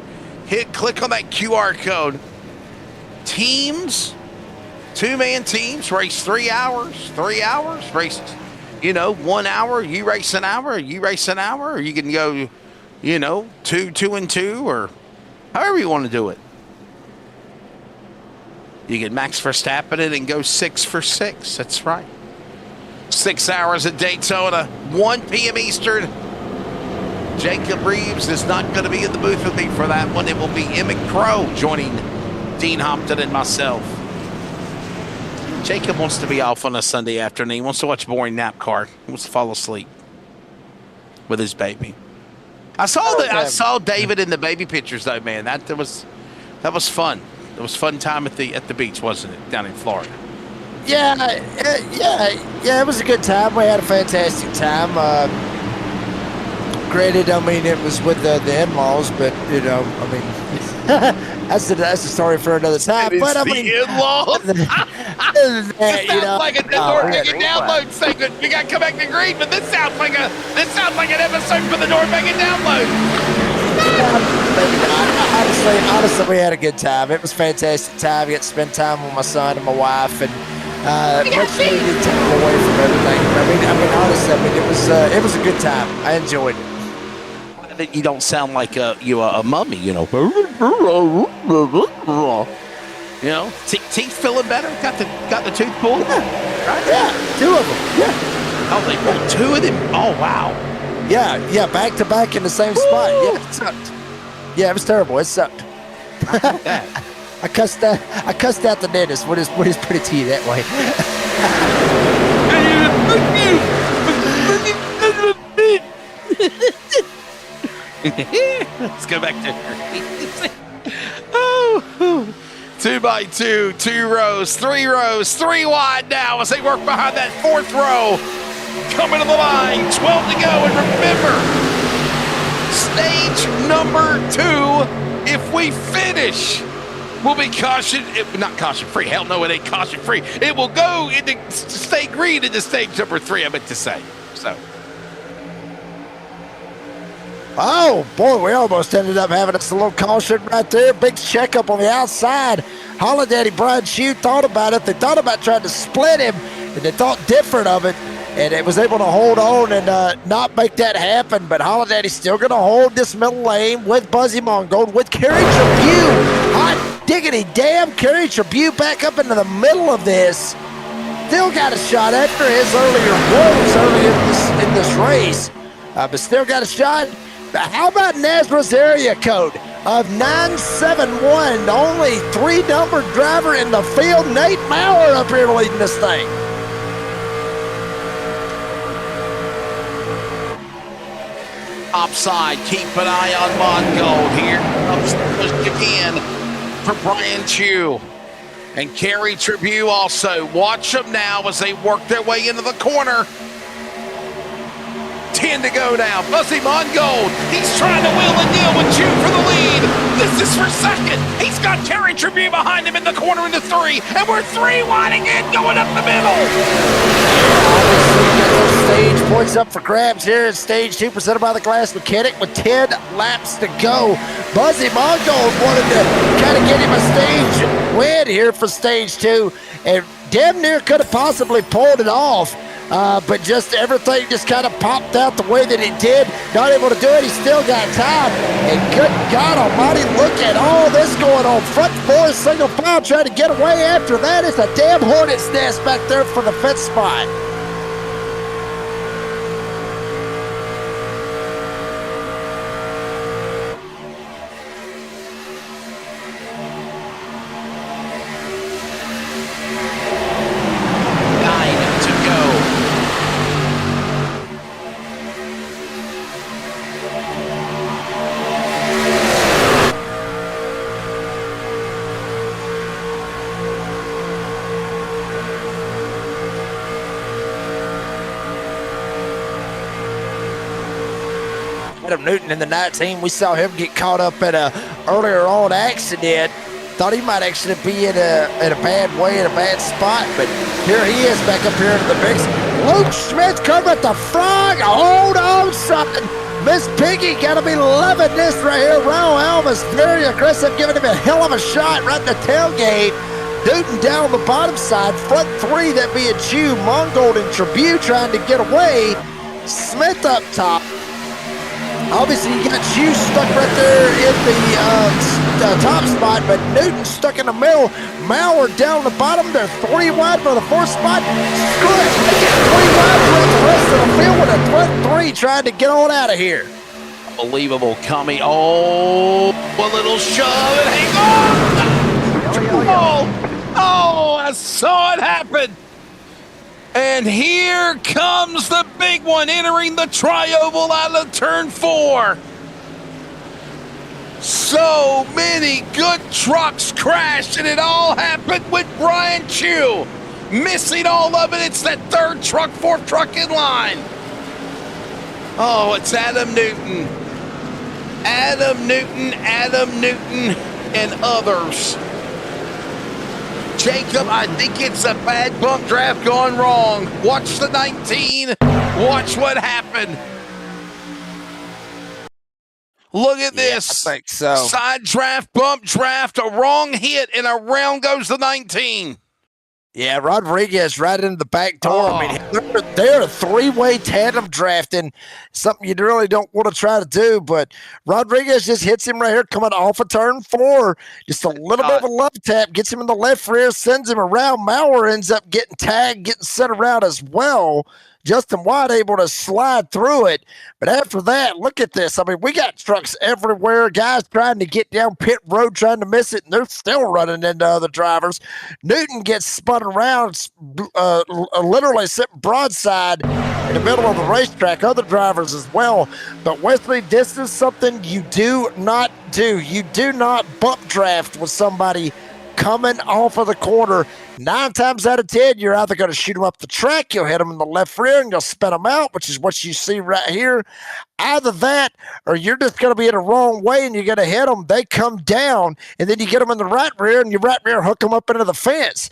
C: Click on that QR code. Teams, 2-man teams, race 3 hours. 3 hours, race, 1 hour. You race an hour, you race an hour, or you can go, 2 and 2, or however you want to do it. You can Max Verstappen it and go 6 for 6. That's right. 6 hours at Daytona, 1 p.m. Eastern. Jacob Reeves is not going to be in the booth with me for that one. It will be Emmett Crow joining Dean Hopton and myself. Jacob wants to be off on a Sunday afternoon. He wants to watch boring NASCAR. He wants to fall asleep with his baby. I saw David in the baby pictures though, man. That was fun. It was a fun time at the beach, wasn't it, down in Florida?
B: Yeah, it was a good time. We had a fantastic time. Granted, I mean, it was with the in-laws, but that's the story for another time. But I mean,
C: in-laws. This sounds like a Norvega download segment. We got to come back to green, but this sounds like an episode for the Norvega download.
B: Honestly, we had a good time. It was a fantastic time. I got to spend time with my son and my wife, and much needed time away from everything. I mean, honestly, it was a good time. I enjoyed it.
C: You don't sound like a mummy, Teeth feeling better? Got the tooth pulled?
B: Yeah, right? Yeah, 2 of them. Yeah.
C: Oh, they pulled 2 of them. Oh, wow.
B: Yeah, back to back in the same spot. Yeah, it sucked. Yeah, it was terrible. It sucked. I cussed out the dentist with his pretty teeth that way.
C: Let's go back to 2 by 2, 2 rows, 3 wide now as they work behind that 4th row. Coming to the line, 12 to go, and remember, stage number 2, if we finish, will be not caution free. Hell no, it ain't caution free. It will go into stay green into stage number 3, I meant to say. So.
B: Oh, boy, we almost ended up having us a little caution right there. Big checkup on the outside. Holiday Brian Shue thought about it. They thought about trying to split him, and they thought different of it, and it was able to hold on and not make that happen. But Holiday's still going to hold this middle lane with Buzzy Mongold, with Kerry Tribute. Hot diggity damn, Kerry Tribute back up into the middle of this. Still got a shot after his earlier woes earlier in this race, but still got a shot. How about NASRA's area code of 971? The only 3-number driver in the field, Nate Maurer, up here leading this thing.
C: Upside, keep an eye on Mongold. Here comes the push again for Brian Shue. And Kerry Tribute also. Watch them now as they work their way into the corner. 10 to go now. Buzzy Mongold. He's trying to wheel and deal with Shue for the lead. This is for second. He's got Kerry Tribute behind him in the corner into 3. And we're 3 wide again going up the middle.
B: Stage points up for grabs here in stage 2, presented by the Glass Mechanic with 10 laps to go. Buzzy Mongold wanted to kind of get him a stage win here for stage 2, and damn near could have possibly pulled it off. But just everything just kind of popped out the way that it did. Not able to do it. He still got time. And good God almighty, look at all this going on. Front 4 single file trying to get away after that. It's a damn hornet's nest back there for the 5th spot. Adam Newton in the 19, we saw him get caught up in a earlier on accident. Thought he might actually be in a bad way, in a bad spot, but here he is back up here into the mix. Luke Smith coming at the front. Hold on, something. Miss Piggy got to be loving this right here. Ron Elvis very aggressive, giving him a hell of a shot right in the tailgate. Newton down the bottom side. Front 3, that being Shue, Mongold, and Tribute trying to get away. Smith up top. Obviously, you got Shue stuck right there in the top spot, but Newton stuck in the middle. Maurer down the bottom. They're 3 wide for the 4th spot. Screw it. They get 3 wide for the rest of the field with a front 3 trying to get on out of here.
C: Unbelievable coming. Oh, a little shove and hang on. Oh, I saw it happen. And here comes the big one entering the tri-oval out of turn 4. So many good trucks crashed, and it all happened with Brian Shue. Missing all of it. It's that 3rd truck, 4th truck in line. Oh, it's Adam Newton. Adam Newton, and others. Jacob, I think it's a bad bump draft gone wrong. Watch the 19. Watch what happened. Look at this.
B: I think so.
C: Side draft, bump draft, a wrong hit, and around goes the 19.
B: Yeah, Rodriguez right into the back door. I mean, they're a 3-way tandem drafting, something you really don't want to try to do, but Rodriguez just hits him right here coming off of turn 4. Just a little bit of a love tap, gets him in the left rear, sends him around. Maurer ends up getting tagged, getting sent around as well. Justin White able to slide through it. But after that, look at this. I mean, we got trucks everywhere. Guys trying to get down pit road, trying to miss it, and they're still running into other drivers. Newton gets spun around, literally sitting broadside in the middle of the racetrack. Other drivers as well. But Wesley, this is something you do not do. You do not bump draft with somebody coming off of the corner. 9 times out of 10, you're either going to shoot them up the track, you'll hit them in the left rear, and you'll spin them out, which is what you see right here. Either that, or you're just going to be in the wrong way, and you're going to hit them. They come down, and then you get them in the right rear, and your right rear hook them up into the fence.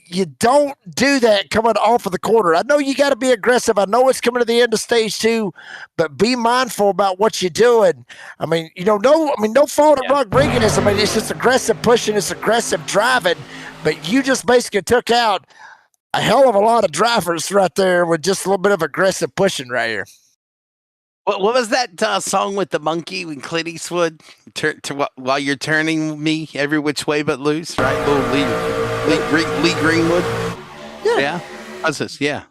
B: You don't do that coming off of the corner. I know you got to be aggressive. I know it's coming to the end of stage 2, but be mindful about what you're doing. I mean, no fault of Rodriguez. I mean, it's just aggressive pushing, it's aggressive driving, but you just basically took out a hell of a lot of drivers right there with just a little bit of aggressive pushing right here.
C: What was that song with the monkey when Clint Eastwood? While you're turning me every which way but loose, right? Little Lee Greenwood. Yeah. How's this? Yeah.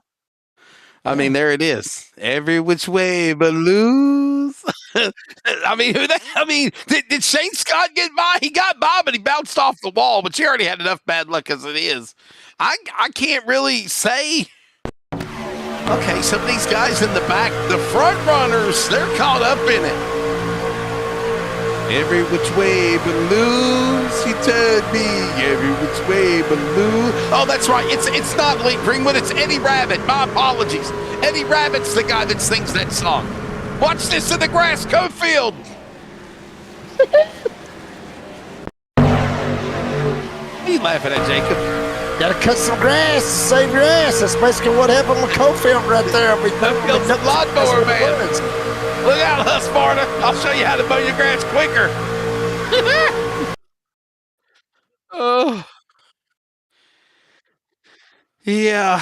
C: I mean, there it is. Every which way but loose. I mean, did Shane Scott get by? He got by, but he bounced off the wall. But you already had enough bad luck as it is. I can't really say. Okay, some of these guys in the back, the front runners, they're caught up in it. Every which way but loose, you turn me. Every which way but loose. Oh, that's right. It's not Lee Greenwood. It's Eddie Rabbit. My apologies. Eddie Rabbit's the guy that sings that song. Watch this in the grass, Cofield. What are you laughing at, Jacob?
B: Got to cut some grass, save your ass. That's basically what happened with Cofield right there.
C: Cofield's the lawnmower man. Look out, Husqvarna. I'll show you how to mow your grass quicker. Oh. Yeah.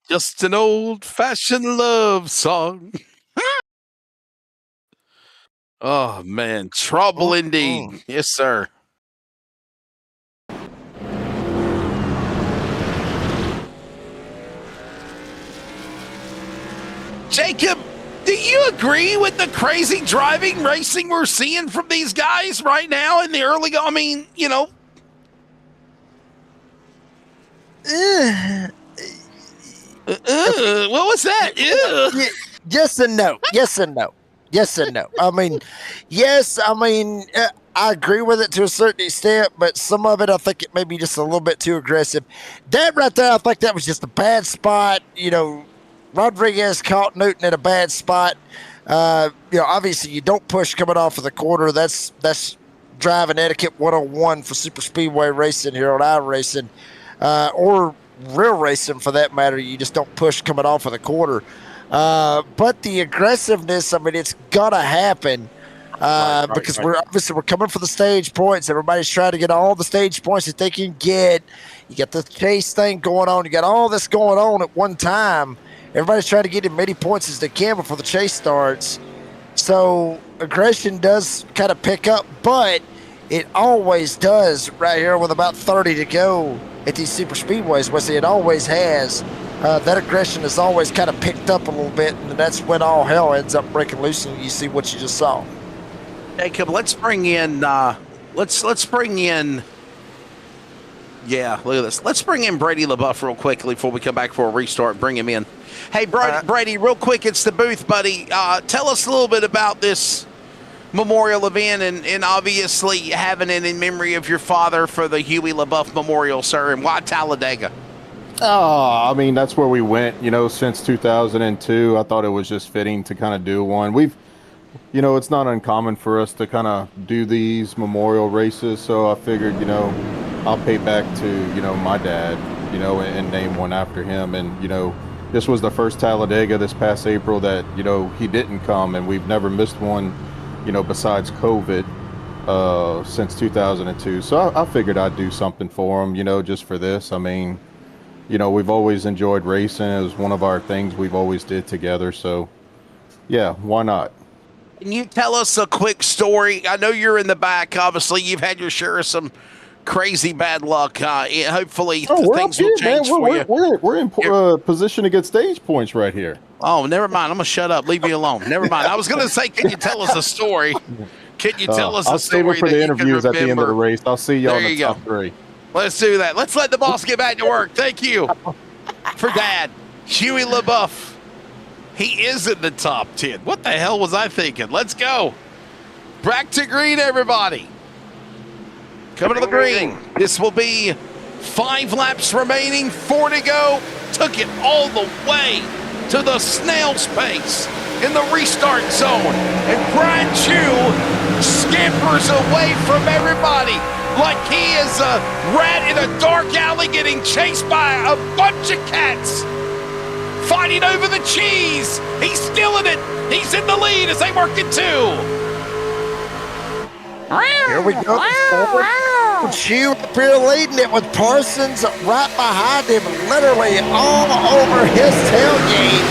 C: Just an old-fashioned love song. Oh, man. Trouble indeed. Yes, sir. Jacob, do you agree with the crazy driving racing we're seeing from these guys right now in the early go? I mean, what was that?
B: Yes and no. Yes and no. Yes and no. I mean, yes, I agree with it to a certain extent, but some of it I think it may be just a little bit too aggressive. That right there, I think that was just a bad spot. Rodriguez caught Newton at a bad spot. Obviously you don't push coming off of the quarter. That's driving etiquette 101 for super speedway racing here on iRacing, or real racing for that matter. You just don't push coming off of the quarter. But the aggressiveness, it's gonna happen. Because we're coming for the stage points. Everybody's trying to get all the stage points that they can get. You got the chase thing going on. You got all this going on at one time. Everybody's trying to get as many points as they can before the chase starts. So aggression does kind of pick up, but it always does right here with about 30 to go at these super speedways. Wesley, it always has. That aggression is always kind of picked up a little bit, and that's when all hell ends up breaking loose, and you see what you just saw.
C: Jacob, let's bring in. Let's bring in. Yeah, look at this. Let's bring in Brady LeBoeuf real quickly before we come back for a restart. Bring him in. Hey, Brady, real quick, it's the booth, buddy. Tell us a little bit about this memorial event and obviously having it in memory of your father for the Huey LeBoeuf Memorial, sir, and why Talladega?
J: Oh, that's where we went, since 2002. I thought it was just fitting to kind of do one. It's not uncommon for us to kind of do these memorial races, so I figured, I'll pay back to, my dad, and name one after him. And, this was the first Talladega this past April that, he didn't come, and we've never missed one, besides COVID, since 2002. So I figured I'd do something for him, just for this. We've always enjoyed racing. It was one of our things we've always did together. So, yeah, why not?
C: Can you tell us a quick story? I know you're in the back. Obviously, you've had your share of some crazy bad luck. Hopefully, things will change for you.
J: We're in position to get stage points right here.
C: Oh, never mind. I'm going to shut up. Leave me alone. Never mind. I was going to say, can you tell us a story? Can you tell us a story?
J: I'll save it for the interviews at the end of the race. I'll see y'all in the top 3.
C: Let's do that. Let's let the boss get back to work. Thank you for Dad. Huey LeBoeuf. He is in the top 10. What the hell was I thinking? Let's go. Back to green, everybody. Coming to the green. This will be 5 laps remaining, 4 to go. Took it all the way to the snail's pace in the restart zone. And Brian Chu scampers away from everybody like he is a rat in a dark alley getting chased by a bunch of cats. Fighting over the cheese. He's stealing it. He's in the lead as they work it too.
B: Here we go. Chew up here leading it with Parsons right behind him, literally all over his tailgate.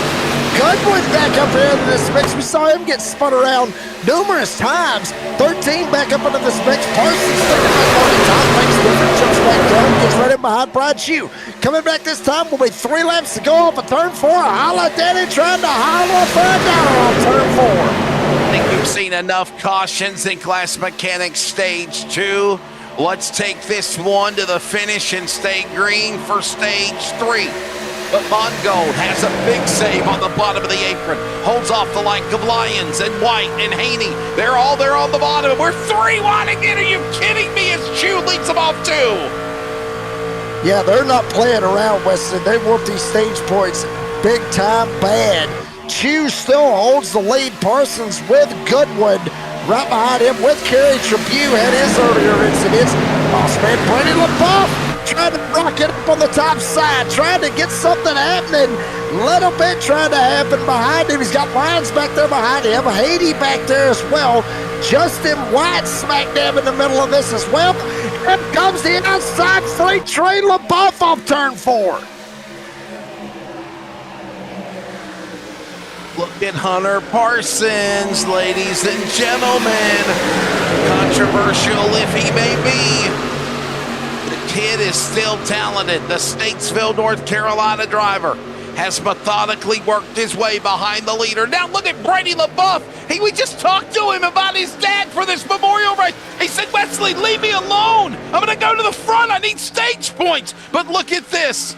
B: Goodwin back up here into this mix. We saw him get spun around numerous times. 13 back up into this mix. Parsons sticking back on the top, makes different, jumps back down, gets right in behind Brian Chew. Coming back this time will be 3 laps to go off of turn 4. Holla Daddy trying to holler for a dollar on turn 4.
C: I think we've seen enough cautions in Class Mechanics Stage 2. Let's take this one to the finish and stay green for Stage 3. But Mongold has a big save on the bottom of the apron. Holds off the like of Lyons and White and Haney. They're all there on the bottom. We're 3 wide again. Are you kidding me? As Chu leads them off too.
B: Yeah, they're not playing around, Weston. They want these stage points big time bad. Chu still holds the lead. Parsons with Goodwin right behind him with Kerry Tribune had his earlier incidents. Boss man Brady LeBoeuf trying to rock it up on the top side, trying to get something happening. Little bit trying to happen behind him. He's got Lyons back there behind him. Haiti back there as well. Justin White smack dab in the middle of this as well. Here comes the outside freight train. LeBoeuf off turn 4.
C: Look at Hunter Parsons, ladies and gentlemen. Controversial if he may be. The kid is still talented. The Statesville, North Carolina driver has methodically worked his way behind the leader. Now look at Brady LeBoeuf. We just talked to him about his dad for this memorial race. He said, Wesley, leave me alone. I'm going to go to the front. I need stage points. But look at this.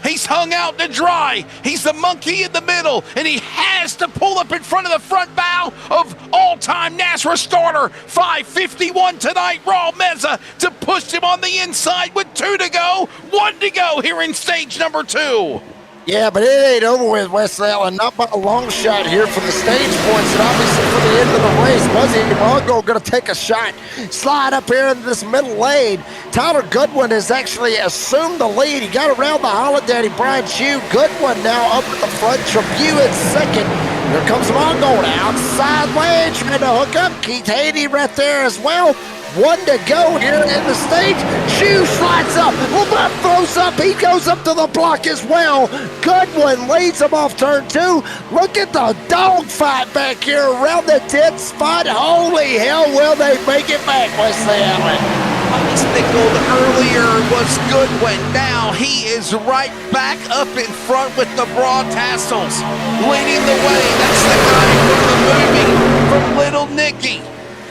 C: He's hung out to dry. He's the monkey in the middle, and he has to pull up in front of the front bow of all-time NASRA starter 551 tonight, Raul Meza, to push him on the inside with 2 to go, 1 to go here in stage number 2.
B: Yeah, but it ain't over with, West Allen. Not by a long shot here for the stage points, and obviously for the end of the race. Muzzy Mongo going to take a shot, slide up here in this middle lane. Tyler Goodwin has actually assumed the lead. He got around the holiday. Brian Chew. Goodwin now up at the front. Tribune in second. Here comes Mongo outside lane, trying to hook up. Keith Haiti right there as well. 1 to go here in the stage. Chew slides up. LeBoeuf throws up. He goes up to the block as well. Goodwin leads him off turn 2. Look at the dogfight back here around the 10th spot. Holy hell, will they make it back, Wesley Allen?
C: Nickled earlier was Goodwin. Now he is right back up in front with the broad tassels. Leading the way. That's the guy from the movie, from Little Nicky.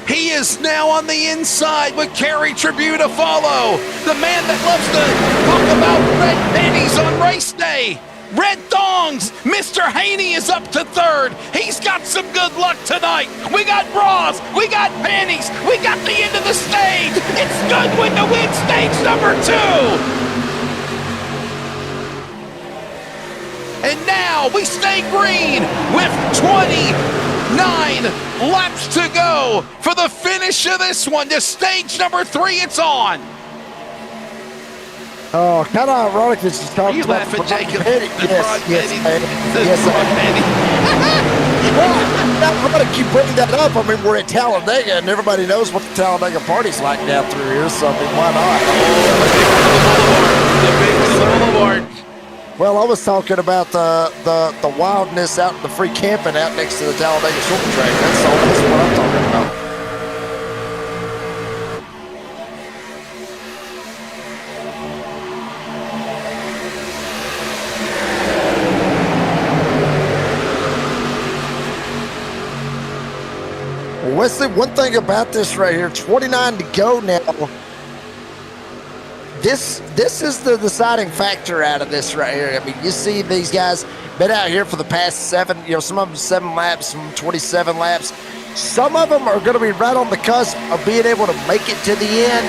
C: He is now on the inside with Kerry Tribune to follow. The man that loves to talk about red panties on race day. Red thongs. Mr. Haney is up to 3rd. He's got some good luck tonight. We got bras. We got panties. We got the end of the stage. It's Goodwin to win stage number 2. And now we stay green with 29 laps to go for the finish of this one. To stage number 3, it's on.
B: Oh, kind of ironic that she's talking about
C: laughing, Jacob?
B: Yes, well, I'm going to keep bringing that up. I mean, we're at Talladega, and everybody knows what the Talladega party's like down through here, so I mean, why not?
C: The big boulevard.
B: Well, I was talking about the wildness out in the free camping out next to the Talladega short track. That's all. That's what I'm talking about. Well, Wesley, one thing about this right here, 29 to go now. This is the deciding factor out of this right here. I mean, you see these guys been out here for the past 7, some of them 7 laps, some 27 laps. Some of them are going to be right on the cusp of being able to make it to the end.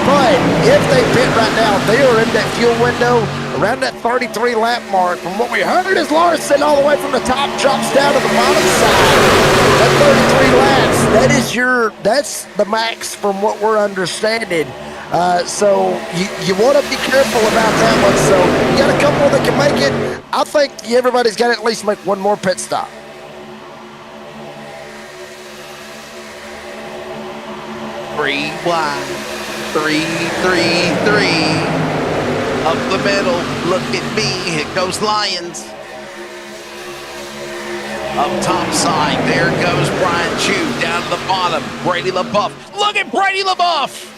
B: But if they pit right now, they are in that fuel window around that 33 lap mark. From what we heard is Larson all the way from the top drops down to the bottom side. That 33 laps, that's the max from what we're understanding. So you want to be careful about that one. So you got a couple that can make it. I think everybody's got to at least make one more pit stop.
C: Three wide, three. Up the middle, look at me, here goes Lions. Up top side, there goes Brian Chew, down to the bottom, Brady LeBoeuf. Look at Brady LeBoeuf!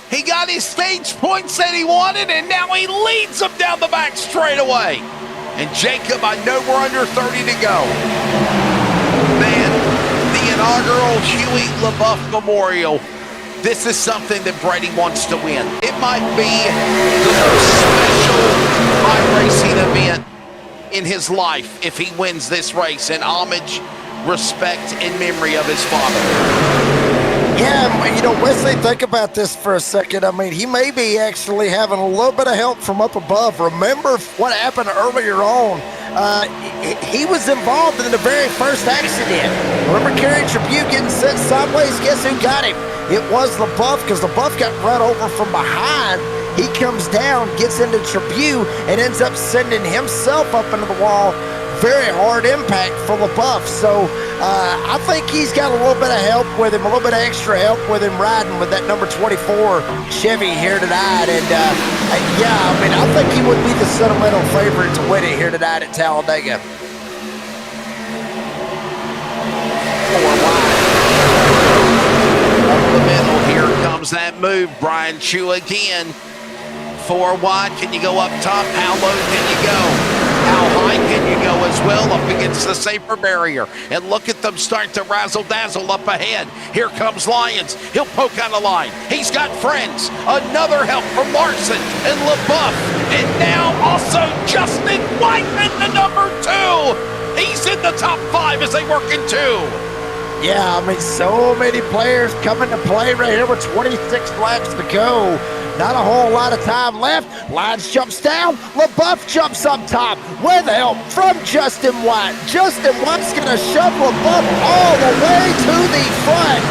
C: He got his stage points that he wanted, and now he leads them down the back straightaway. And Jacob, I know we're under 30 to go. Man, the inaugural Huey LeBoeuf Memorial. This is something that Brady wants to win. It might be the most special iRacing event in his life if he wins this race in homage, respect, and memory of his father.
B: Yeah, Wesley, think about this for a second. I mean, he may be actually having a little bit of help from up above. Remember what happened earlier on. He was involved in the very first accident. Remember Kerry Tribute getting sent sideways? Guess who got him? It was LeBoeuf, because LeBoeuf got run over from behind. He comes down, gets into Tribute, and ends up sending himself up into the wall. Very hard impact for LeBoeuf. So I think he's got a little bit of help with him, a little bit of extra help with him riding with that number 24 Chevy here tonight. And yeah, I mean, I think he would be the sentimental favorite to win it here tonight at Talladega.
C: 4 wide. Up the middle, here comes that move. Brian Chew again. 4 wide, can you go up top? How low can you go? How high can you go as well up against the safer barrier? And look at them start to razzle-dazzle up ahead. Here comes Lyons. He'll poke on the line. He's got friends. Another help from Larson and LeBoeuf. And now also Justin White in the number 2. He's in the top 5 as they work in 2.
B: Yeah, I mean, so many players coming to play right here with 26 laps to go. Not a whole lot of time left. Lyons jumps down. LeBoeuf jumps up top with help from Justin White. Justin White's going to shove LeBoeuf all the way to the front.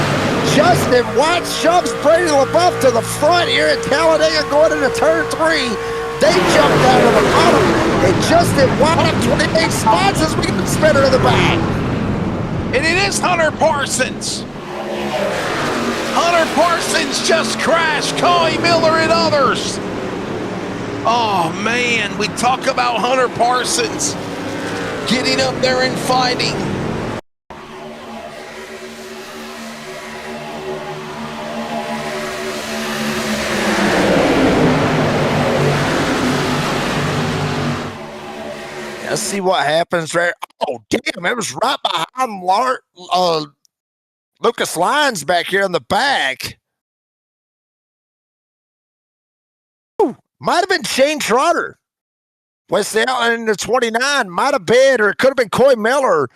B: Justin White shoves Brady LeBoeuf to the front here at Talladega going into turn 3. They jump down to the bottom. And Justin White up 28 spots as we get the spinner to the back.
C: And it is Hunter Parsons. Hunter Parsons just crashed. Coy Miller and others. Oh, man. We talk about Hunter Parsons getting up there and fighting.
B: Let's see what happens there. Oh, damn. It was right behind Lucas Lyons back here in the back. Ooh, might have been Shane Trotter. Wesley out in the 29 might have been, or it could have been Coy Miller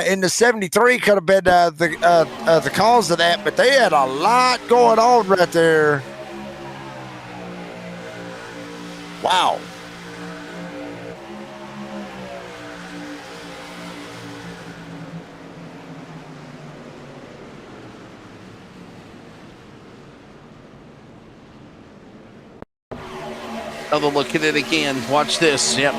B: in the 73. Could have been the cause of that, but they had a lot going on right there. Wow.
C: Another look at it again. Watch this. Yep.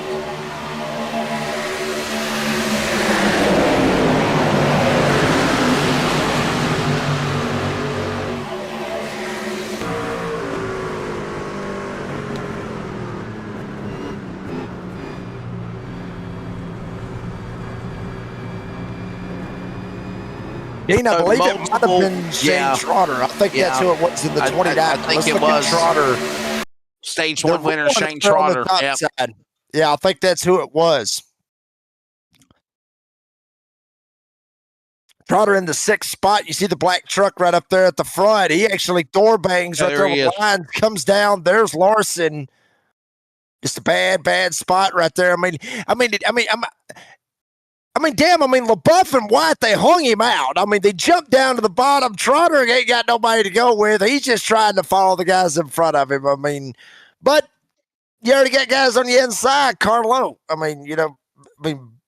B: Dean, I believe it might have been Shane Trotter. I think that's who it was in the 29.
C: I think it was
B: Trotter.
C: Stage 1 winner, Shane Trotter.
B: Yep. Yeah, I think that's who it was. Trotter in the 6th spot. You see the black truck right up there at the front. He actually door bangs right there. The line comes down. There's Larson. Just a bad spot right there. I mean, I mean, damn, LeBoeuf and White, they hung him out. I mean, they jumped down to the bottom. Trotter ain't got nobody to go with. He's just trying to follow the guys in front of him. I mean, but you already got guys on the inside. Carlo,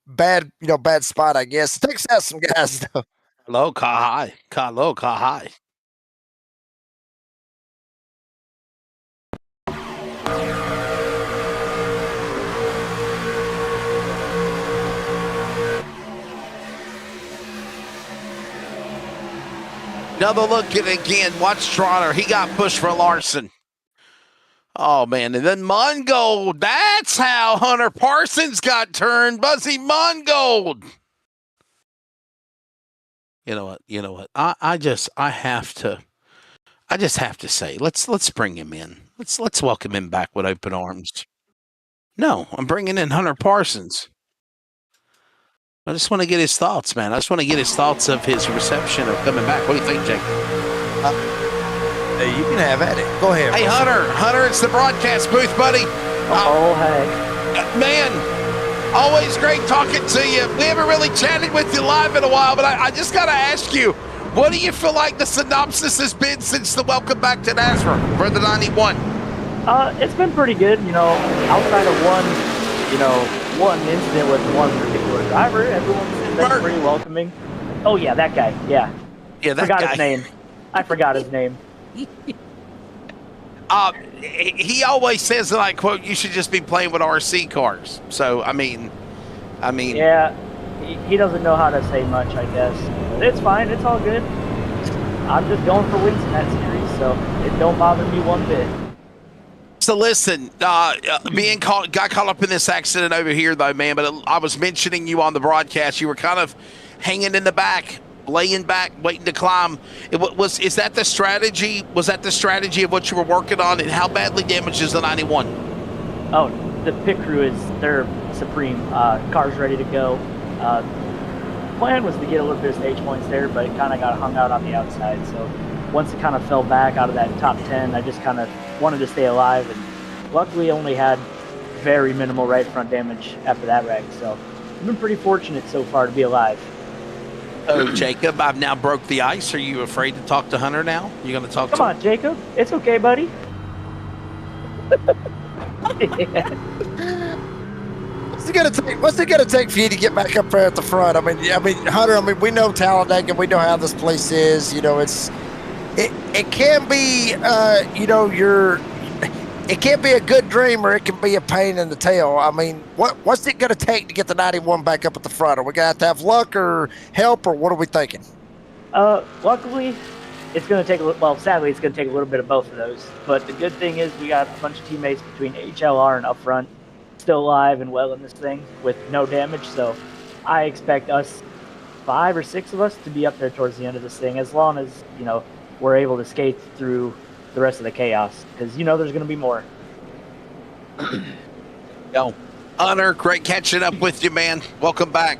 B: bad spot, I guess. Texas has some guys, though.
C: Carlo, Kahai. Another look at it again. Watch Trotter. He got pushed for Larson. Oh, man. And then Mungold. That's how Hunter Parsons got turned. Buzzy Mungold. You know what? I just have to say, let's bring him in. Let's welcome him back with open arms. No, I'm bringing in Hunter Parsons. I just want to get his thoughts, man. I just want to get his thoughts of his reception of coming back. What do you think, Jake?
B: Hey, you can have at it. Go ahead.
C: Hey, Hunter, it's the broadcast booth, buddy.
K: Hey.
C: Man, always great talking to you. We haven't really chatted with you live in a while, but I just got to ask you, what do you feel like the synopsis has been since the welcome back to NASRA for the 91?
K: It's been pretty good, outside of one incident with one particular driver. Everyone's been pretty welcoming. Oh yeah, that guy. Yeah.
C: Yeah, that
K: forgot
C: guy.
K: His name. I forgot his name.
C: He always says that, I quote, you should just be playing with RC cars. So, I mean.
K: Yeah, he doesn't know how to say much, I guess. But it's fine. It's all good. I'm just going for wins in that series, so it don't bother me one bit.
C: So listen, got caught up in this accident over here, though, man. But I was mentioning you on the broadcast. You were kind of hanging in the back, laying back, waiting to climb. Is that the strategy? Was that the strategy of what you were working on? And how badly damaged is the 91?
K: Oh, the pit crew they're supreme. Car's ready to go. Plan was to get a little bit of stage points there, but it kind of got hung out on the outside. So once it kind of fell back out of that top 10, I just kind of wanted to stay alive, and luckily only had very minimal right front damage after that wreck. So I've been pretty fortunate so far to be alive.
C: Oh, Jacob, I've now broke the ice. Are you afraid to talk to Hunter now? You going to talk to him?
K: Come on, Jacob. It's okay, buddy.
B: What's it gonna take for you to get back up there at the front? I mean, Hunter. We know Talladega. We know how this place is. It can be, it can be a good dream, or it can be a pain in the tail. I mean, what's it going to take to get the 91 back up at the front? Are we going to have luck or help, or what are we thinking?
K: Luckily, it's going to take sadly, it's going to take a little bit of both of those. But the good thing is we got a bunch of teammates between HLR and up front still alive and well in this thing with no damage. So I expect us 5 or 6 of us to be up there towards the end of this thing, as long as, we're able to skate through the rest of the chaos, because there's going to be more.
C: Yo, Hunter, great catching up with you, man. Welcome back.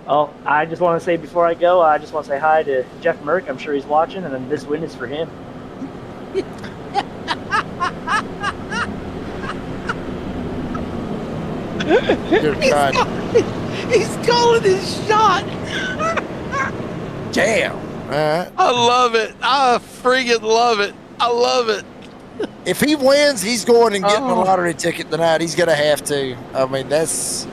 K: Oh, I just want to say before I go, I just want to say hi to Jeff Merck. I'm sure he's watching, and then this win is for him.
C: He's calling his shot.
B: Damn.
C: I love it. I freaking love it. I love it.
B: If he wins, he's going and getting a lottery ticket tonight. He's going to have to. I mean, that's...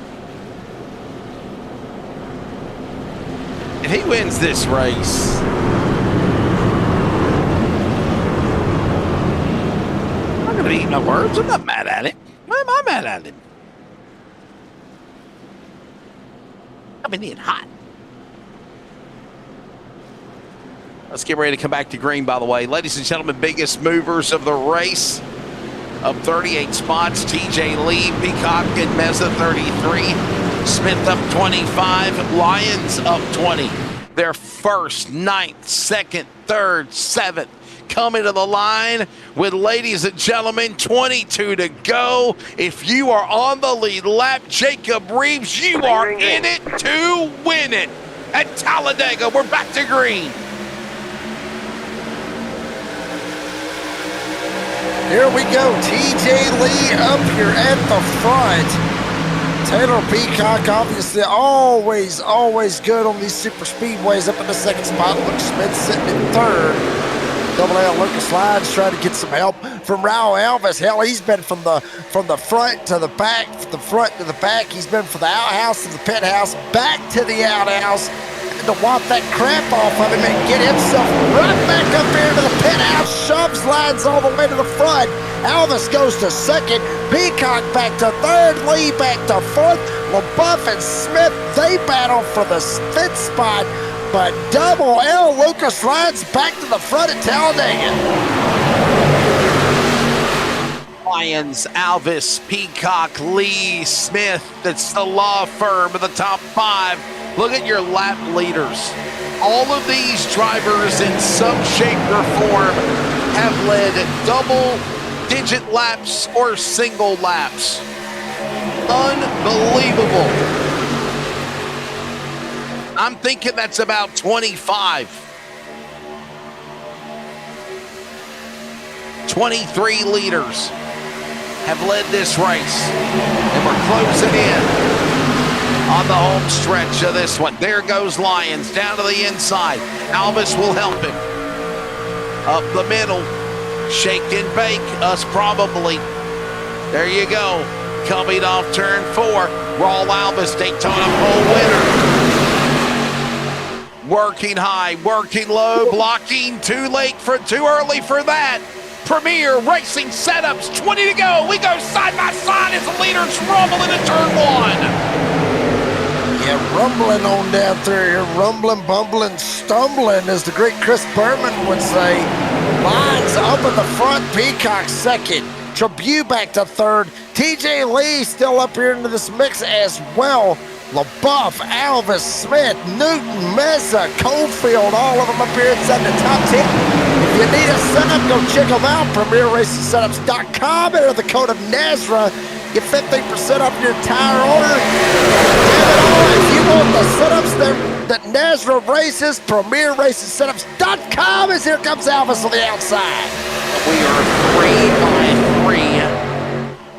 C: If he wins this race... I'm not going to eat no words. I'm not mad at it. Why am I mad at it? Coming in hot. Let's get ready to come back to green, by the way. Ladies and gentlemen, biggest movers of the race. Up 38 spots, TJ Lee, Peacock and Meza 33. Smith up 25, Lyons up 20. Their first, 9th, 2nd, 3rd, 7th coming to the line with, ladies and gentlemen, 22 to go. If you are on the lead lap, Jacob Reeves, you are in it to win it. At Talladega, we're back to green.
B: Here we go, TJ Lee up here at the front. Taylor Peacock, obviously always good on these super speedways. Up in the second spot. Luke Smith sitting in third. Double L Lucas Lyons trying to get some help from Raul Elvis. Hell, he's been from the front to the back, from the front to the back. He's been from the outhouse to the pit house, back to the outhouse, to wipe that crap off of him and get himself right back up here to the pit house. Shoves Lyons all the way to the front. Elvis goes to second. Peacock back to third. Lee back to fourth. LeBoeuf and Smith, they battle for the fifth spot. But Double L Lucas Lyons back to the front at Talladega.
C: Lyons, Alvis, Peacock, Lee, Smith. It's the law firm of the top 5. Look at your lap leaders. All of these drivers in some shape or form have led double-digit laps or single laps. Unbelievable. I'm thinking that's about 25. 23 leaders have led this race, and we're closing in on the home stretch of this one. There goes Lyons down to the inside. Alvis will help him. Up the middle, shake and bake, us probably. There you go. Coming off turn 4, Raul Alvis, Daytona pole winner. Working high, working low, blocking, too early for that. Premier Racing Setups, 20 to go. We go side by side as the leaders rumble into turn 1.
B: Yeah, rumbling on down through here. Rumbling, bumbling, stumbling, as the great Chris Berman would say. Lyons up in the front, Peacock second. Tribute back to third. TJ Lee still up here into this mix as well. LeBoeuf, Alvis, Smith, Newton, Meza, Cofield, all of them up here inside the top 10. If you need a setup, go check them out. PremierRacingSetups.com. Enter the code of NASRA. Get 15% off your entire order. Damn it all, if you want the setups that NASRA races, PremierRacingSetups.com. As here comes Alvis on the outside.
C: We are 3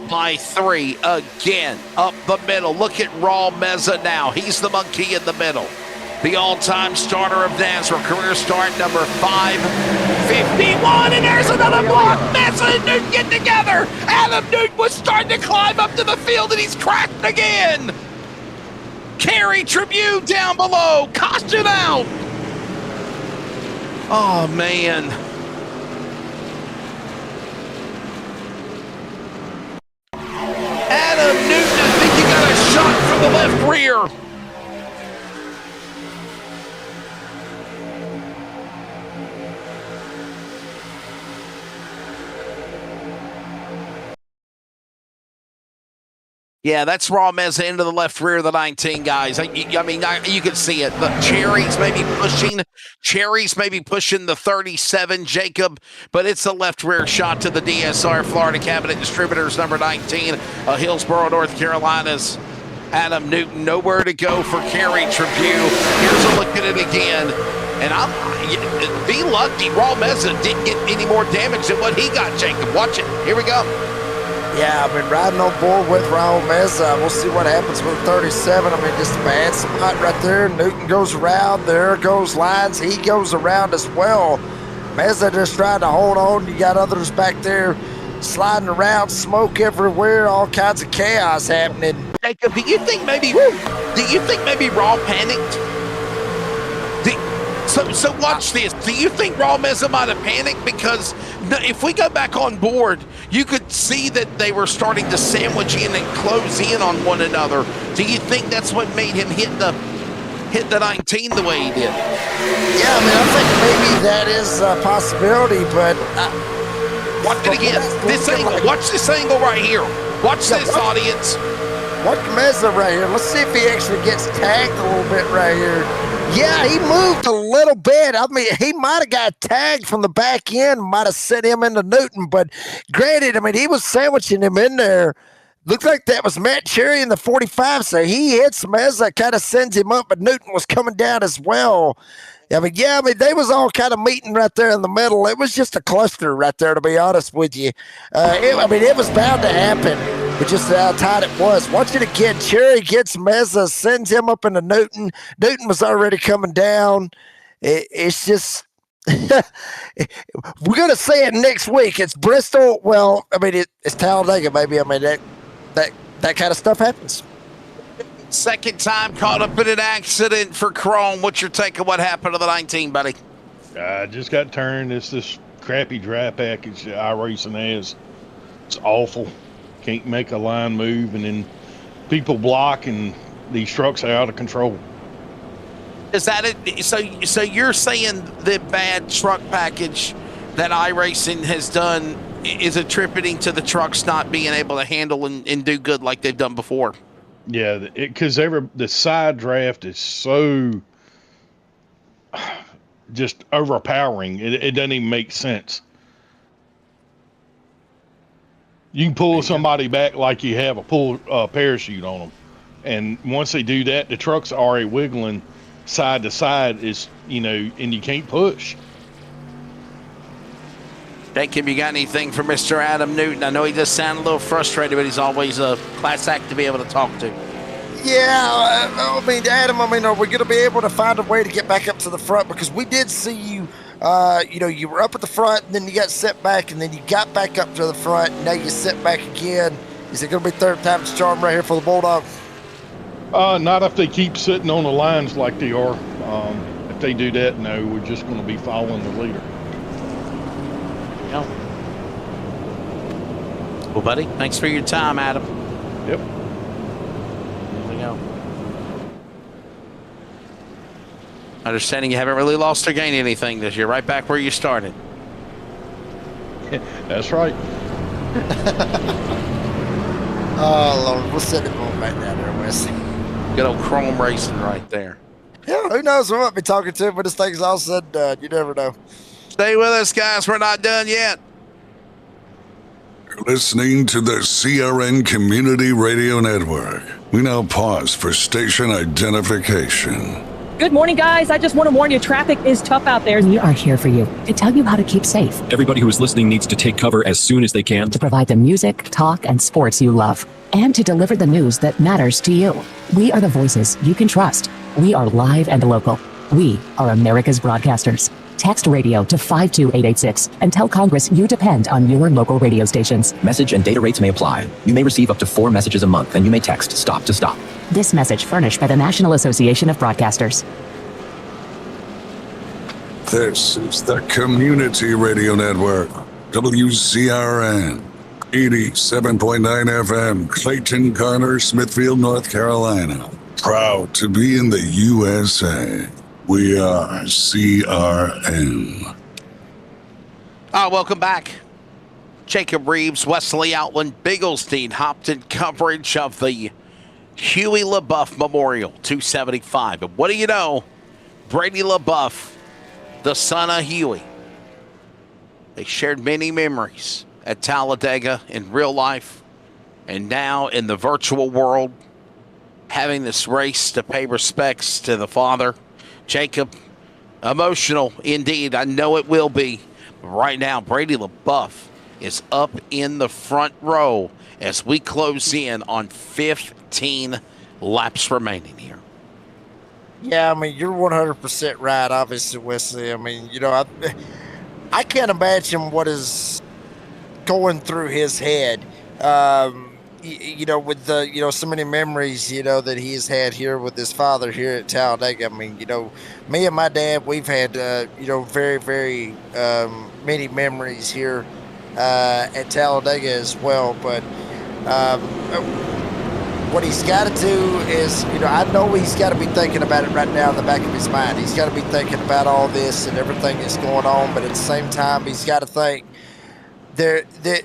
C: by 3 again up the middle. Look at Raul Meza now. He's the monkey in the middle. The all-time starter of NASRA, career start number 551, and there's another block. Meza and Newton get together. Adam Newton was starting to climb up to the field, and he's crashed again. Carey Tribune down below, caution out. Oh, man. Adam Newton, I think he got a shot from the left rear. Yeah, that's Raul Meza into the left rear of the 19, guys. I mean, you can see it. The Cherries may be pushing the 37, Jacob, but it's a left rear shot to the DSR, Florida Cabinet Distributors, number 19, Hillsborough, North Carolina's Adam Newton. Nowhere to go for Carey Tribune. Here's a look at it again. And be lucky, Raul Meza didn't get any more damage than what he got, Jacob. Watch it. Here we go.
B: Yeah, I've been riding on board with Raul Meza. We'll see what happens with 37. I mean, just a bad spot right there. Newton goes around. There goes Lyons. He goes around as well. Meza just trying to hold on. You got others back there sliding around, smoke everywhere, all kinds of chaos happening.
C: Jacob, do you think maybe Raul panicked? So watch this. Do you think Raul Meza might have panicked? Because if we go back on board, you could see that they were starting to sandwich in and close in on one another. Do you think that's what made him hit the 19 the way he did?
B: Yeah, I mean, I think maybe that is a possibility, but
C: watch it again. This angle. Watch this angle right here. Watch this, audience.
B: Watch Meza right here. Let's see if he actually gets tagged a little bit right here. Yeah, he moved a little bit. I mean, he might have got tagged from the back end, might have sent him into Newton, but granted, I mean, he was sandwiching him in there. Looked like that was Matt Cherry in the 45, so he hits Meza, kind of sends him up, but Newton was coming down as well. I mean, they was all kind of meeting right there in the middle. It was just a cluster right there, to be honest with you. It was bound to happen. but just how tight it was. Watch it again. Cherry gets Meza, sends him up into Newton. Newton was already coming down. It's just we're gonna say it next week. It's Bristol. Well, I mean it's Talladega, baby. I mean that kind of stuff happens.
C: Second time caught up in an accident for Chrome. What's your take on what happened to the 19, buddy?
L: Just got turned. It's this crappy dry package that iRacing has. It's awful. Can't make a line move, and then people block, and these trucks are out of control.
C: Is that it? So you're saying the bad truck package that iRacing has done is attributing to the trucks not being able to handle and do good like they've done before?
L: Yeah, because the side draft is so just overpowering. It doesn't even make sense. You can pull somebody back like you have a parachute on them, and once they do that, the trucks are already wiggling side to side. Is and you can't push.
C: Jacob, you got anything for Mr. Adam Newton? I know he does sound a little frustrated, but he's always a class act to be able to talk to.
B: Yeah, I mean, Adam, are we going to be able to find a way to get back up to the front? Because we did see you, you were up at the front, and then you got set back, and then you got back up to the front, and now you set back again. Is it going to be third time's charm right here for the Bulldog?
L: Not if they keep sitting on the lines like they are. If they do that, no, we're just going to be following the leader.
K: No.
C: Well, buddy, thanks for your time, Adam.
L: Yep.
C: There we go. Understanding you haven't really lost or gained anything this year. Right back where you started.
L: That's right.
B: Oh, Lord. We'll send it on back down there, Wes.
C: Good old Chrome racing right there.
B: Yeah, who knows? We might be talking to him when this thing's all said and done. You never know.
C: Stay with us, guys. We're not done yet.
D: You're listening to the CRN Community Radio Network. We now pause for station identification.
M: Good morning, guys. I just want to warn you, traffic is tough out there.
N: We are here for you to tell you how to keep safe.
O: Everybody who is listening needs to take cover as soon as they can.
N: To provide the music, talk, and sports you love. And to deliver the news that matters to you. We are the voices you can trust. We are live and local. We are America's broadcasters. Text radio to 52886 and tell Congress you depend on your local radio stations.
O: Message and data rates may apply. You may receive up to 4 messages a month, and you may text STOP to STOP.
N: This message furnished by the National Association of Broadcasters.
D: This is the Community Radio Network, WCRN, 87.9 FM, Clayton, Garner, Smithfield, North Carolina. Proud to be in the USA. We are CRN.
C: Welcome back. Jacob Reeves, Wesley Outland, Bigglestein hopped in coverage of the Huey LeBoeuf Memorial 275. And what do you know? Brady LeBoeuf, the son of Huey. They shared many memories at Talladega in real life and now in the virtual world, having this race to pay respects to the father. Jacob, emotional indeed. I know it will be. But right now, Brady LeBoeuf is up in the front row as we close in on 15 laps remaining here.
B: Yeah, I mean, you're 100% right, obviously, Wesley. I mean, I can't imagine what is going through his head. With the, so many memories, that he has had here with his father here at Talladega. I mean, me and my dad, we've had, very, very many memories here at Talladega as well. But what he's got to do is, I know he's got to be thinking about it right now in the back of his mind. He's got to be thinking about all this and everything that's going on. But at the same time, he's got to think that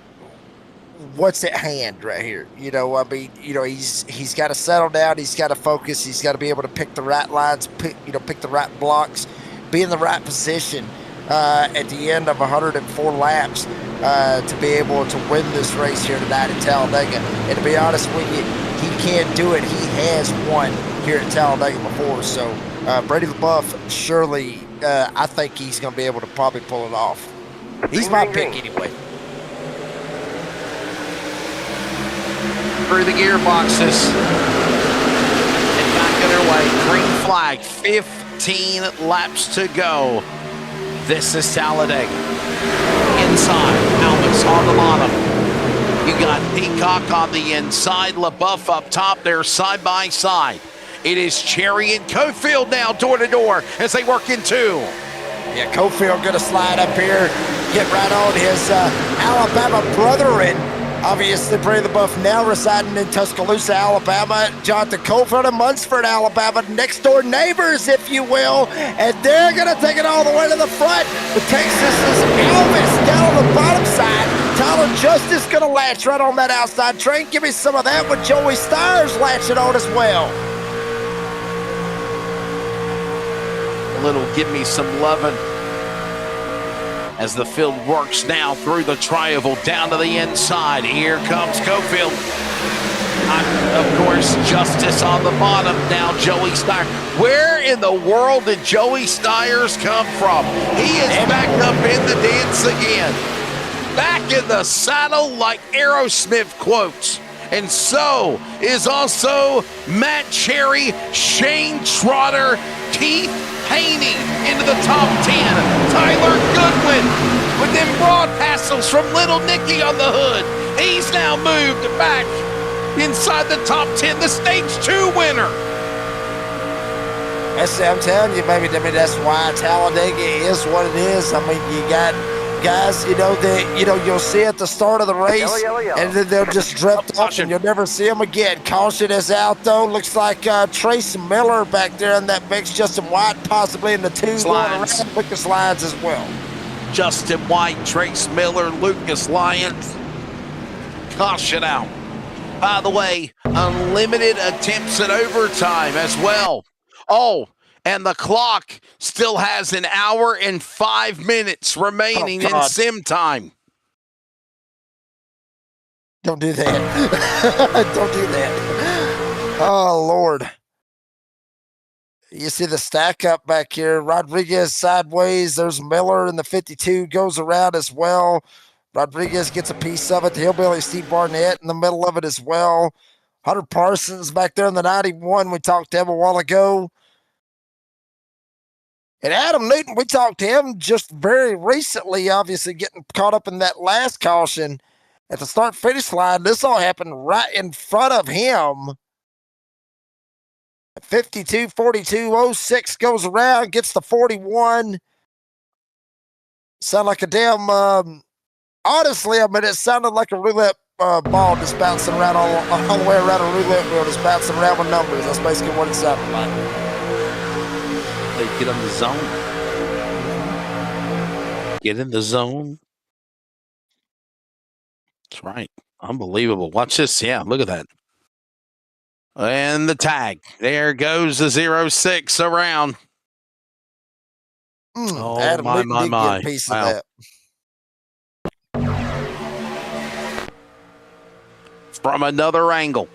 B: what's at hand right here. He's got to settle down. He's got to focus. He's got to be able to pick the right lines, pick the right blocks, be in the right position at the end of 104 laps to be able to win this race here tonight at Talladega. And to be honest with you, he can't do it. He has won here at Talladega before. So Brady LeBoeuf, surely, I think he's going to be able to probably pull it off. He's my pick anyway.
C: through the gearboxes and back underway. Green flag, 15 laps to go. This is Talladega. Inside, Albus on the bottom. You got Peacock on the inside, LeBoeuf up top there side by side. It is Cherry and Cofield now door to door as they work in two.
B: Yeah, Cofield gonna slide up here, get right on his Alabama brother, and obviously Brady LeBoeuf now residing in Tuscaloosa, Alabama. Jonathan Cofield in Munsford, Alabama, next door neighbors, if you will, and they're gonna take it all the way to the front. The Texas's Elvis down on the bottom side. Tyler Justice gonna latch right on that outside train. Give me some of that with Joey Stires latching on as well.
C: Little give me some lovin' as the field works now through the tri-oval down to the inside. Here comes Cofield. Of course, Justice on the bottom. Now Joey Stires. Where in the world did Joey Stires come from? He is back up in the dance again. Back in the saddle like Aerosmith quotes. And so is also Matt Cherry, Shane Trotter, Keith Haney into the top 10. Tyler Goodwin with them broad tassels from Little Nicky on the hood. He's now moved back inside the top 10, the stage 2 winner.
B: I'm telling you, baby, that's why Talladega is what it is. I mean, you got guys, you'll see at the start of the race, and then they'll just drift off, and you'll never see them again. Caution is out, though. Looks like Trace Miller back there in that mix. Justin White possibly in the two going around. Lucas Lyons as well.
C: Justin White, Trace Miller, Lucas Lyons. Caution out. By the way, unlimited attempts at overtime as well. Oh, and the clock still has an hour and 5 minutes remaining in sim time.
B: Don't do that. Don't do that. Oh, Lord. You see the stack up back here. Rodriguez sideways. There's Miller in the 52 goes around as well. Rodriguez gets a piece of it. The Hillbilly Steve Barnett in the middle of it as well. Hunter Parsons back there in the 91. We talked to him a while ago. And Adam Newton, we talked to him just very recently, obviously getting caught up in that last caution at the start-finish line. This all happened right in front of him. 52, 42, 06 goes around, gets the 41. Sound like a damn, honestly, I mean, it sounded like a roulette ball just bouncing around all the way around a roulette wheel, just bouncing around with numbers. That's basically what it sounded like.
C: They get in the zone. Get in the zone. That's right. Unbelievable. Watch this. Yeah, look at that. And the tag. There goes the 06 around. Oh,
B: Adam
C: my.
B: Get a piece of that.
C: From another angle.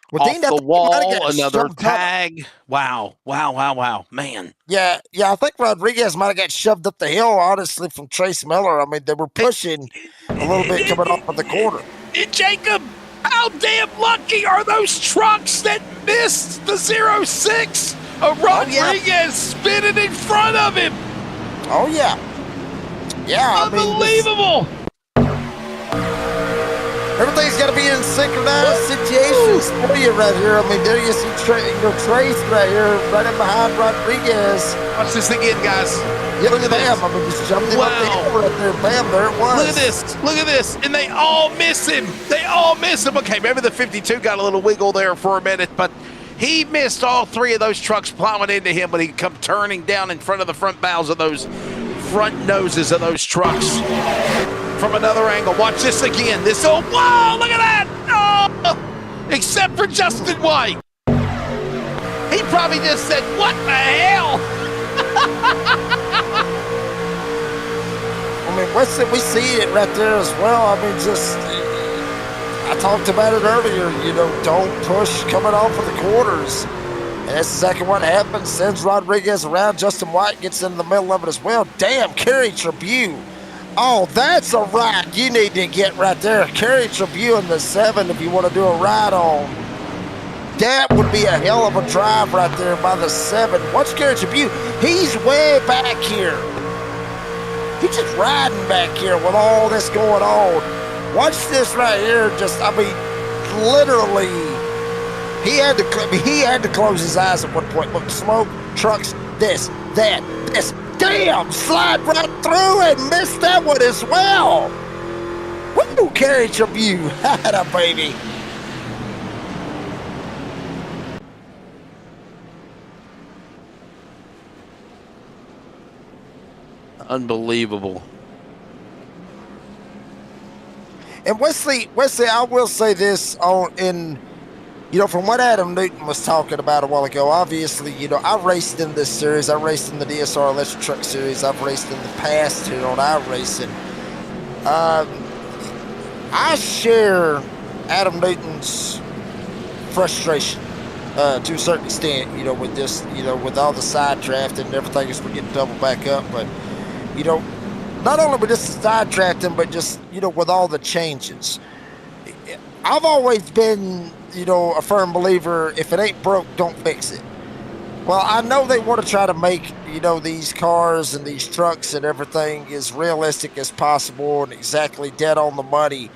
B: Well,
C: off
B: Dean,
C: the wall, another
B: shoved
C: tag. Wow, man.
B: Yeah, I think Rodriguez might have got shoved up the hill, honestly, from Trace Miller. I mean, they were pushing a little bit coming off of the corner.
C: Jacob, how damn lucky are those trucks that missed the 06? Rodriguez spinning in front of him.
B: Oh, yeah. Yeah,
C: unbelievable.
B: Everything's got to be in synchronized situations for you right here. I mean, there you see Trace right here, right in behind Rodriguez.
C: Watch this again, guys.
B: Yeah, look at them. I mean, just jumped him up the hill right there. Bam, there it was.
C: Look at this. And they all miss him. Okay, maybe the 52 got a little wiggle there for a minute, but he missed all three of those trucks plowing into him, but he come turning down in front of the front bows of those front noses of those trucks. From another angle, watch this again. Whoa, look at that! Oh, except for Justin White. He probably just said, what the hell?
B: I mean, we see it right there as well. I mean, I talked about it earlier, don't push coming off of the quarters. And that's exactly what happens. Sends Rodriguez around. Justin White gets into the middle of it as well. Damn, Kerry Tribune. Oh, that's a ride you need to get right there. Kerry Tribune in the 7 if you want to do a ride on. That would be a hell of a drive right there by the 7. Watch Kerry Tribune. He's way back here. He's just riding back here with all this going on. Watch this right here. Literally, he had to close his eyes at one point. Look, smoke, trucks, this, that, this. Damn, slide right through and missed that one as well. Woo, Kerry Tribune. Had a baby.
C: Unbelievable.
B: And Wesley, I will say this from what Adam Newton was talking about a while ago. Obviously, I raced in this series. I raced in the DSR Electric Truck Series. I've raced in the past here on iRacing. I share Adam Newton's frustration to a certain extent. With this, with all the side drafting and everything as we're getting double back up, but. Not only with this side drafting, but just, with all the changes. I've always been, a firm believer, if it ain't broke, don't fix it. Well, I know they want to try to make, these cars and these trucks and everything as realistic as possible and exactly dead on the money.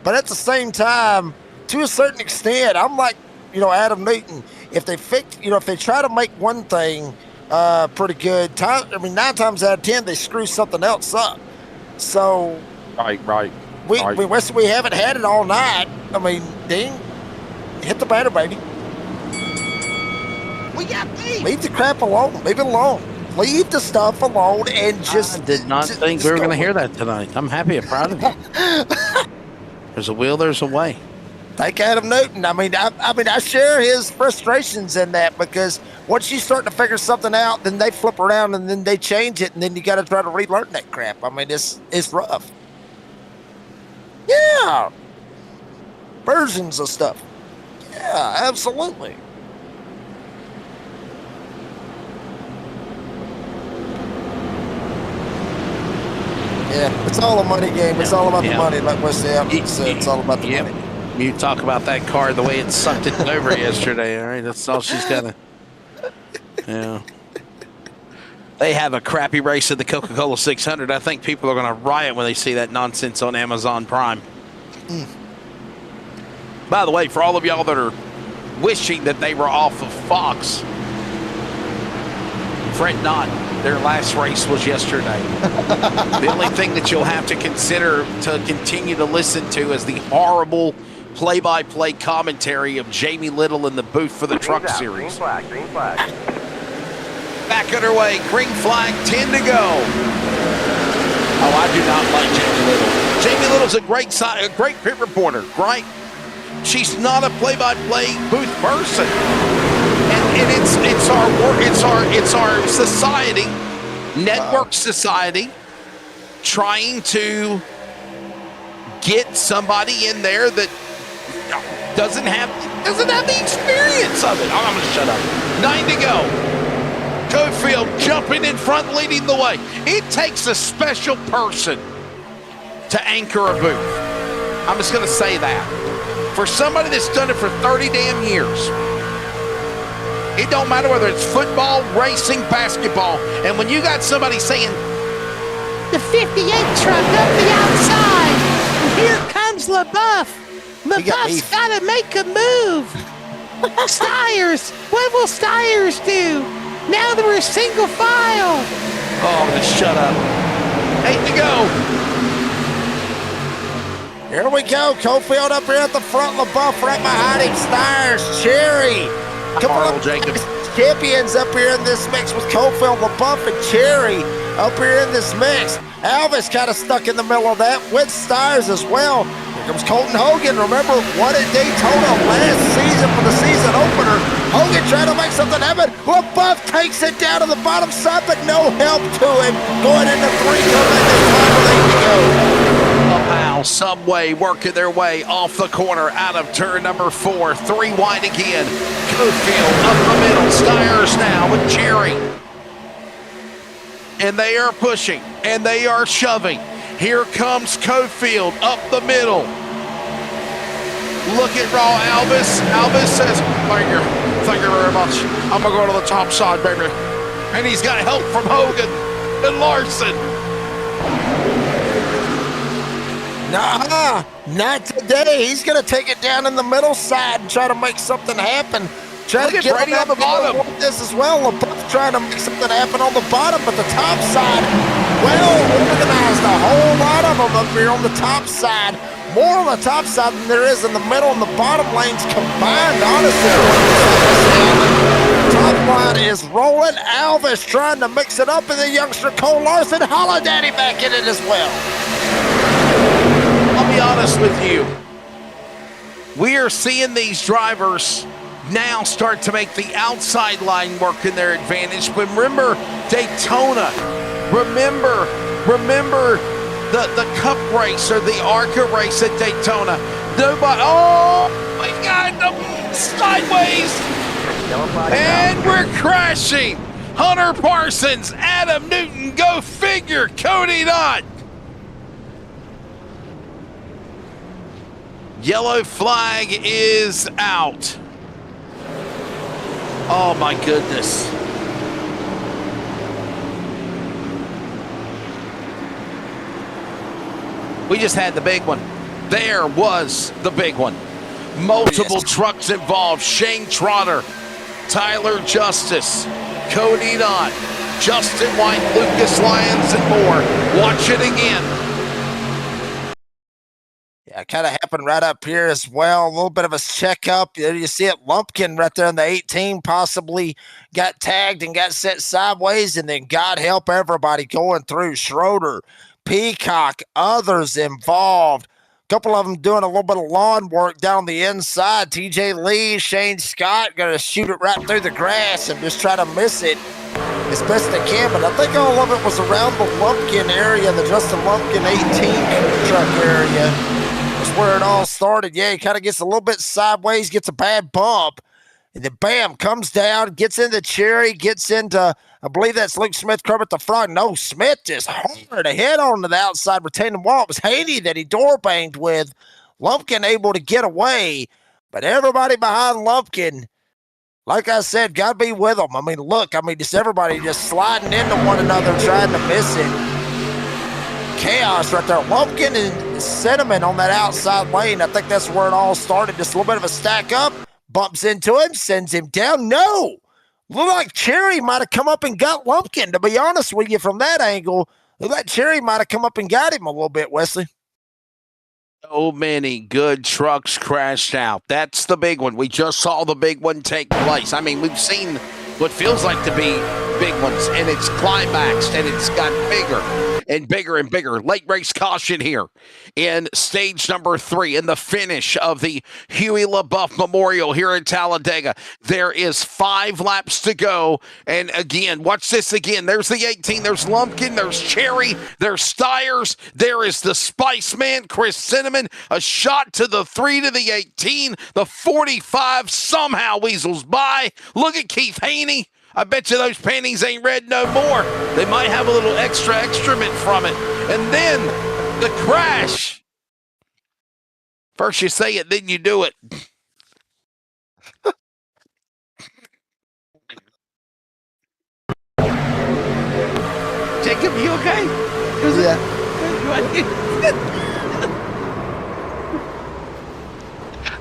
B: But at the same time, to a certain extent, I'm like, Adam Newton, if they try to make one thing pretty good. 9 times out of 10, they screw something else up. So,
J: right.
B: We haven't had it all night. Ding, hit the batter, baby.
C: We got beat.
B: Leave the crap alone. Leave it alone. Leave the stuff alone and just.
C: I did not think we were going to hear that tonight. I'm happy and proud of you. There's a will, there's a way.
B: Thank Adam Newton. I share his frustrations in that, because once you start to figure something out, then they flip around and then they change it, and then you got to try to relearn that crap. It's rough. Yeah. Versions of stuff. Yeah, absolutely. Yeah, it's all a money game. It's all about the money, like Wesley Allen said. It's all about the money.
C: You talk about that car, the way it sucked it over yesterday, all right? That's all she's got to. Yeah. They have a crappy race at the Coca-Cola 600. I think people are going to riot when they see that nonsense on Amazon Prime. By the way, for all of y'all that are wishing that they were off of Fox, fret not. Their last race was yesterday. The only thing that you'll have to consider to continue to listen to is the horrible play-by-play commentary of Jamie Little in the booth for the Truck Series.
P: Green flag.
C: Back underway, green flag, 10 to go. Oh, I do not like Jamie Little. Jamie Little's a great pit reporter, right? She's not a play-by-play booth person. And it's our society, network society, trying to get somebody in there that doesn't have the experience of it. I'm gonna shut up. 9 to go. Cofield jumping in front, leading the way. It takes a special person to anchor a booth. I'm just gonna say that. For somebody that's done it for 30 damn years. It don't matter whether it's football, racing, basketball. And when you got somebody saying,
Q: the 58 truck up the outside, and here comes LeBoeuf. LeBoeuf's got to make a move. Steyers, what will Steyers do? Now that we're single file.
C: Oh, just shut up. 8 to go.
B: Here we go. Cofield up here at the front. LeBoeuf right behind him. Steyers, Cherry. Couple of champions up here in this mix with Cofield, LeBoeuf, and Cherry up here in this mix. Alvis kind of stuck in the middle of that with Steyers as well. Here comes Colton Hogan. Remember, won at Daytona last season for the season opener. Hogan trying to make something happen. LeBoeuf takes it down to the bottom side, but no help to him. Going into 3 coming this time with 8 to go.
C: Wow. now. Subway working their way off the corner out of turn number 4. 3 wide again. Cofield up the middle. Stiers now with Jerry. And they are pushing and they are shoving. Here comes Cofield up the middle. Look at Raw Albus. Albus says, thank you very much. I'm going to go to the top side, baby. And he's got help from Hogan and Larson.
B: Nah, not today. He's going to take it down in the middle side and try to make something happen. Try
C: Look
B: to
C: at
B: get
C: Brady on the bottom.
B: This as well. LeBoeuf trying to make something happen on the bottom, but the top side, well organized. A whole lot of them up here on the top side. More on the top side than there is in the middle and the bottom lanes combined, honestly. Top line is rolling. Alvis trying to mix it up, and the youngster Cole Larson, Holladaddy back in it as well.
C: I'll be honest with you. We are seeing these drivers now start to make the outside line work in their advantage. But remember Daytona. Remember the Cup race or the ARCA race at Daytona. Nobody. Oh my God! The sideways, and we're crashing. Hunter Parsons, Adam Newton, go figure. Cody Knott. Yellow flag is out. Oh my goodness. We just had the big one. There was the big one. Multiple trucks involved. Shane Trotter, Tyler Justice, Cody Knott, Justin White, Lucas Lyons, and more. Watch it again.
B: Yeah, kind of happened right up here as well. A little bit of a checkup. You see it, Lumpkin right there in the 18 possibly got tagged and got set sideways, and then God help everybody going through. Schroeder, Peacock, others involved. A couple of them doing a little bit of lawn work down the inside. TJ Lee, Shane Scott going to shoot it right through the grass and just try to miss it as best they can. But I think all of it was around the Lumpkin area, the Justin Lumpkin 18 truck area. That's where it all started. Yeah, he kind of gets a little bit sideways, gets a bad bump, and then bam, comes down, gets into Cherry, gets into, I believe that's Luke Smith, Kermit the Frog. No, Smith just hammered ahead onto the outside retaining wall. It was Haney that he door banged with. Lumpkin able to get away, but everybody behind Lumpkin, like I said, got to be with them. I mean, look, just everybody just sliding into one another, trying to miss it. Chaos right there. Lumpkin and Cinnamon on that outside lane. I think that's where it all started. Just a little bit of a stack up. Bumps into him, sends him down. No. Looked like Cherry might have come up and got Lumpkin, to be honest with you, from that angle. Looked like Cherry might have come up and got him a little bit, Wesley.
C: So many good trucks crashed out. That's the big one. We just saw the big one take place. I mean, we've seen what feels like to be big ones, and it's climaxed, and it's got bigger and bigger and bigger. Late race caution here in stage number 3 in the finish of the Huey LeBoeuf Memorial here in Talladega. There is 5 laps to go. And again, watch this again. There's the 18. There's Lumpkin. There's Cherry. There's Stiers. There is the Spice Man, Chris Cinnamon. A shot to the 3 to the 18. The 45 somehow weasels by. Look at Keith Haney. I bet you those panties ain't red no more. They might have a little extra excrement from it. And then the crash. First you say it, then you do it. Jacob, you okay?
B: Yeah.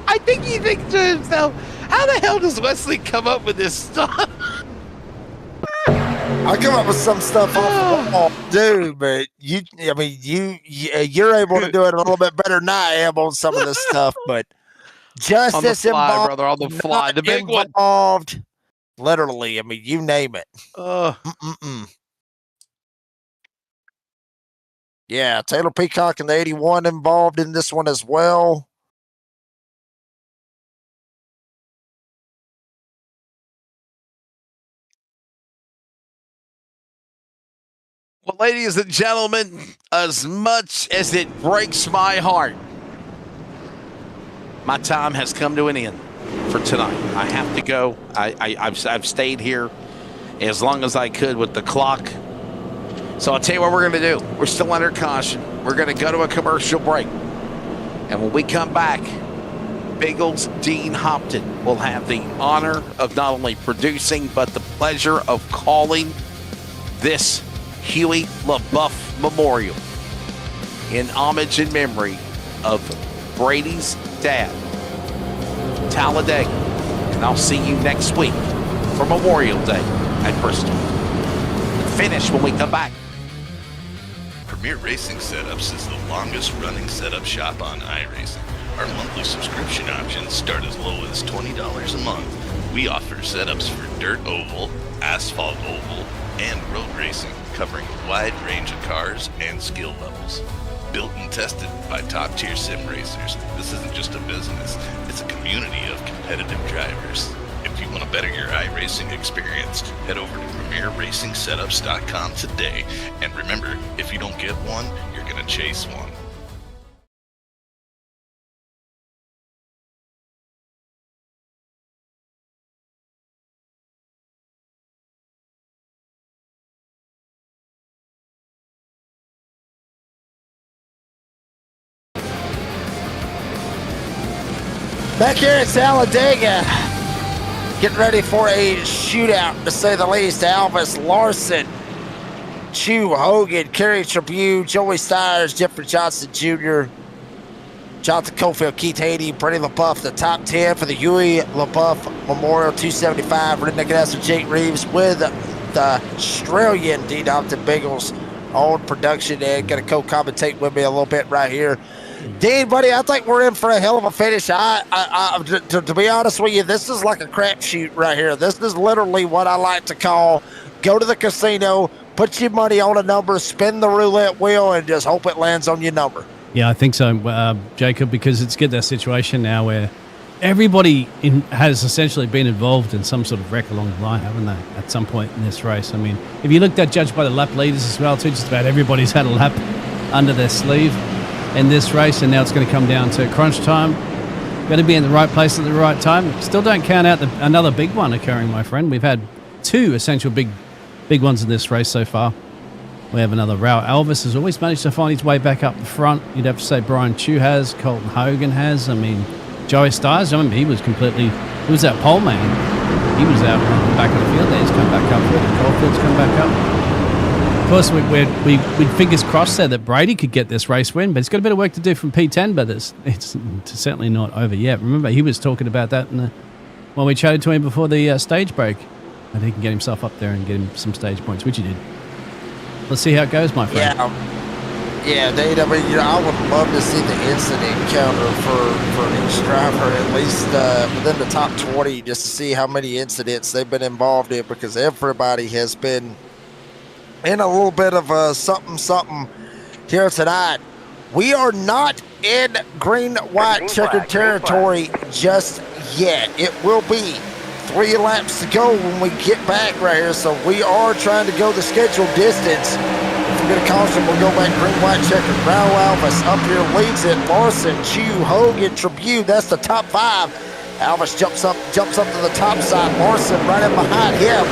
C: I think he thinks to himself, how the hell does Wesley come up with this stuff?
B: I come up with some stuff off the wall, dude, but you're able to do it a little bit better than I am on some of this stuff. But justice
C: on the fly,
B: involved,
C: brother, on the fly, the big
B: involved, one. Literally, I mean, you name it. Yeah, Taylor Peacock and the 81 involved in this one as well.
C: Well, ladies and gentlemen, as much as it breaks my heart, my time has come to an end for tonight. I have to go. I've stayed here as long as I could with the clock. So I'll tell you what we're going to do. We're still under caution. We're going to go to a commercial break. And when we come back, Biggles Dean Hopton will have the honor of not only producing, but the pleasure of calling this Huey LeBoeuf Memorial in homage and memory of Brady's dad, Talladega. And I'll see you next week for Memorial Day at Bristol. Finish when we come back.
E: Premier Racing Setups is the longest running setup shop on iRacing. Our monthly subscription options start as low as $20 a month. We offer setups for dirt oval, asphalt oval, and road racing, covering a wide range of cars and skill levels. Built and tested by top-tier sim racers, this isn't just a business, it's a community of competitive drivers. If you want to better your iRacing experience, head over to PremierRacingSetups.com today. And remember, if you don't get one, you're going to chase one.
B: Back here at Talladega, getting ready for a shootout, to say the least. Elvis Larson, Chew Hogan, Kerry Tribune, Joey Stires, Jeffrey Johnson Jr., Jonathan Cofield, Keith Haney, Brady LeBoeuf, the top 10 for the Huey LeBoeuf Memorial 275. Redneck Announcer Jake Reeves with the Australian D. Dompton Biggles on production, and going to co-commentate with me a little bit right here. Dean, buddy, I think we're in for a hell of a finish. To be honest with you, this is like a crapshoot right here. This is literally what I like to call go to the casino, put your money on a number, spin the roulette wheel, and just hope it lands on your number.
P: Yeah, I think so, Jacob, because it's get that situation now where everybody has essentially been involved in some sort of wreck along the line, haven't they, at some point in this race? I mean, if you looked at judged by the lap leaders as well, too, just about everybody's had a lap under their sleeve in this race, and now it's going to come down to crunch time. Got to be in the right place at the right time. Still don't count out another big one occurring, my friend. We've had two essential big ones in this race so far. We have another row. Elvis has always managed to find his way back up the front. You'd have to say Brian Chew has, Colton Hogan has. I mean, Joey Stires, I remember he was that pole man. He was out on the back of the field there. He's come back up with it. Caulfield's come back up. Of course, we'd fingers crossed there that Brady could get this race win, but he's got a bit of work to do from P10, but it's certainly not over yet. Remember, he was talking about that when we chatted to him before the stage break, and he can get himself up there and get him some stage points, which he did. Let's see how it goes, my friend.
B: Yeah, Dave, I mean, I would love to see the incident counter for each driver, at least within the top 20, just to see how many incidents they've been involved in, because everybody has been in a little bit of something here tonight. We are not in green, white, checkered territory just yet. It will be 3 laps to go when we get back right here, so we are trying to go the scheduled distance. If we're going to caution, we'll go back green, white, checkered. Brown Elvis up here leads it. Larson, Chew, Hogan, Tribune, that's the top 5. Elvis jumps up to the top side. Larson right in behind him.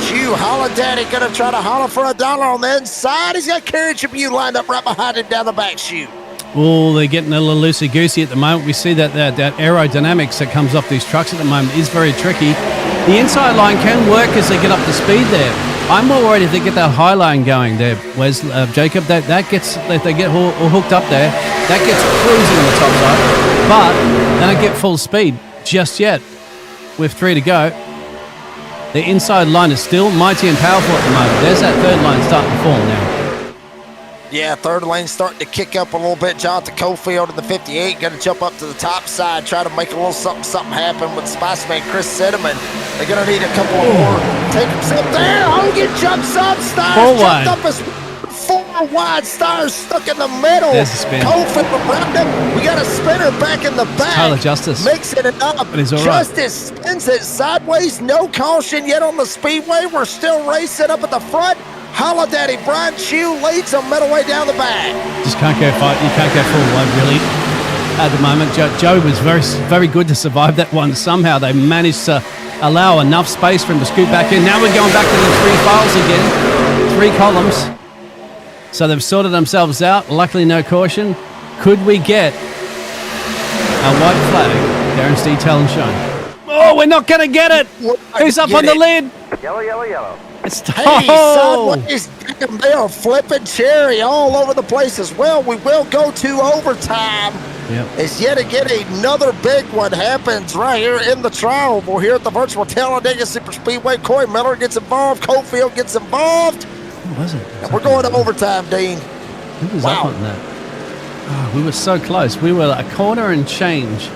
B: Chew, Daddy gonna try to holler for $1 on the inside. He's got Kerry Tribune lined up right behind him down the back chute.
P: Oh, they're getting a little loosey-goosey at the moment. We see that aerodynamics that comes off these trucks at the moment is very tricky. The inside line can work as they get up to speed there. I'm more worried if they get that high line going there, Wes, Jacob. If they get all hooked up there, that gets cruising on the top side. But they don't get full speed just yet. With 3 to go. The inside line is still mighty and powerful at the moment. There's that third line starting to fall now.
B: Yeah, third lane starting to kick up a little bit. Jonathan Cofield in the 58 going to jump up to the top side, try to make a little something happen with Spice-Man Chris Cinnamon. They're going to need a couple of more. Take himself there. Hogan jumps up. Stires jumped up as 4 wide. Stires stuck in the middle.
P: There's a spin.
B: Cofield around him. We got a spinner back in the back.
P: Tyler Justice.
B: Mixing it up.
P: But he's all
B: Justice spins it sideways. No caution yet on the speedway. We're still racing up at the front. Holiday Brian Chew leads them middle way down the back.
P: Just can't go fight. You can't go full wide, really, at the moment. Joe was very good to survive that one. Somehow they managed to allow enough space for him to scoot back in. Now we're going back to the 3 files again. 3 columns. So they've sorted themselves out. Luckily, no caution. Could we get a white flag? Darren's detailing showing. Oh, we're not going to get it. Who's up on the lid?
R: Yellow, yellow, yellow.
P: It's
B: Hey, sideways, damn, they are flipping Cherry all over the place as well. We will go to overtime.
P: Yep.
B: As yet again another big one happens right here in the trial. We're here at the virtual Talladega Superspeedway. Corey Miller gets involved. Cofield gets involved.
P: Who was it?
B: And we're going to overtime, Dean.
P: Who was up on that? Oh, we were so close. We were a quarter and change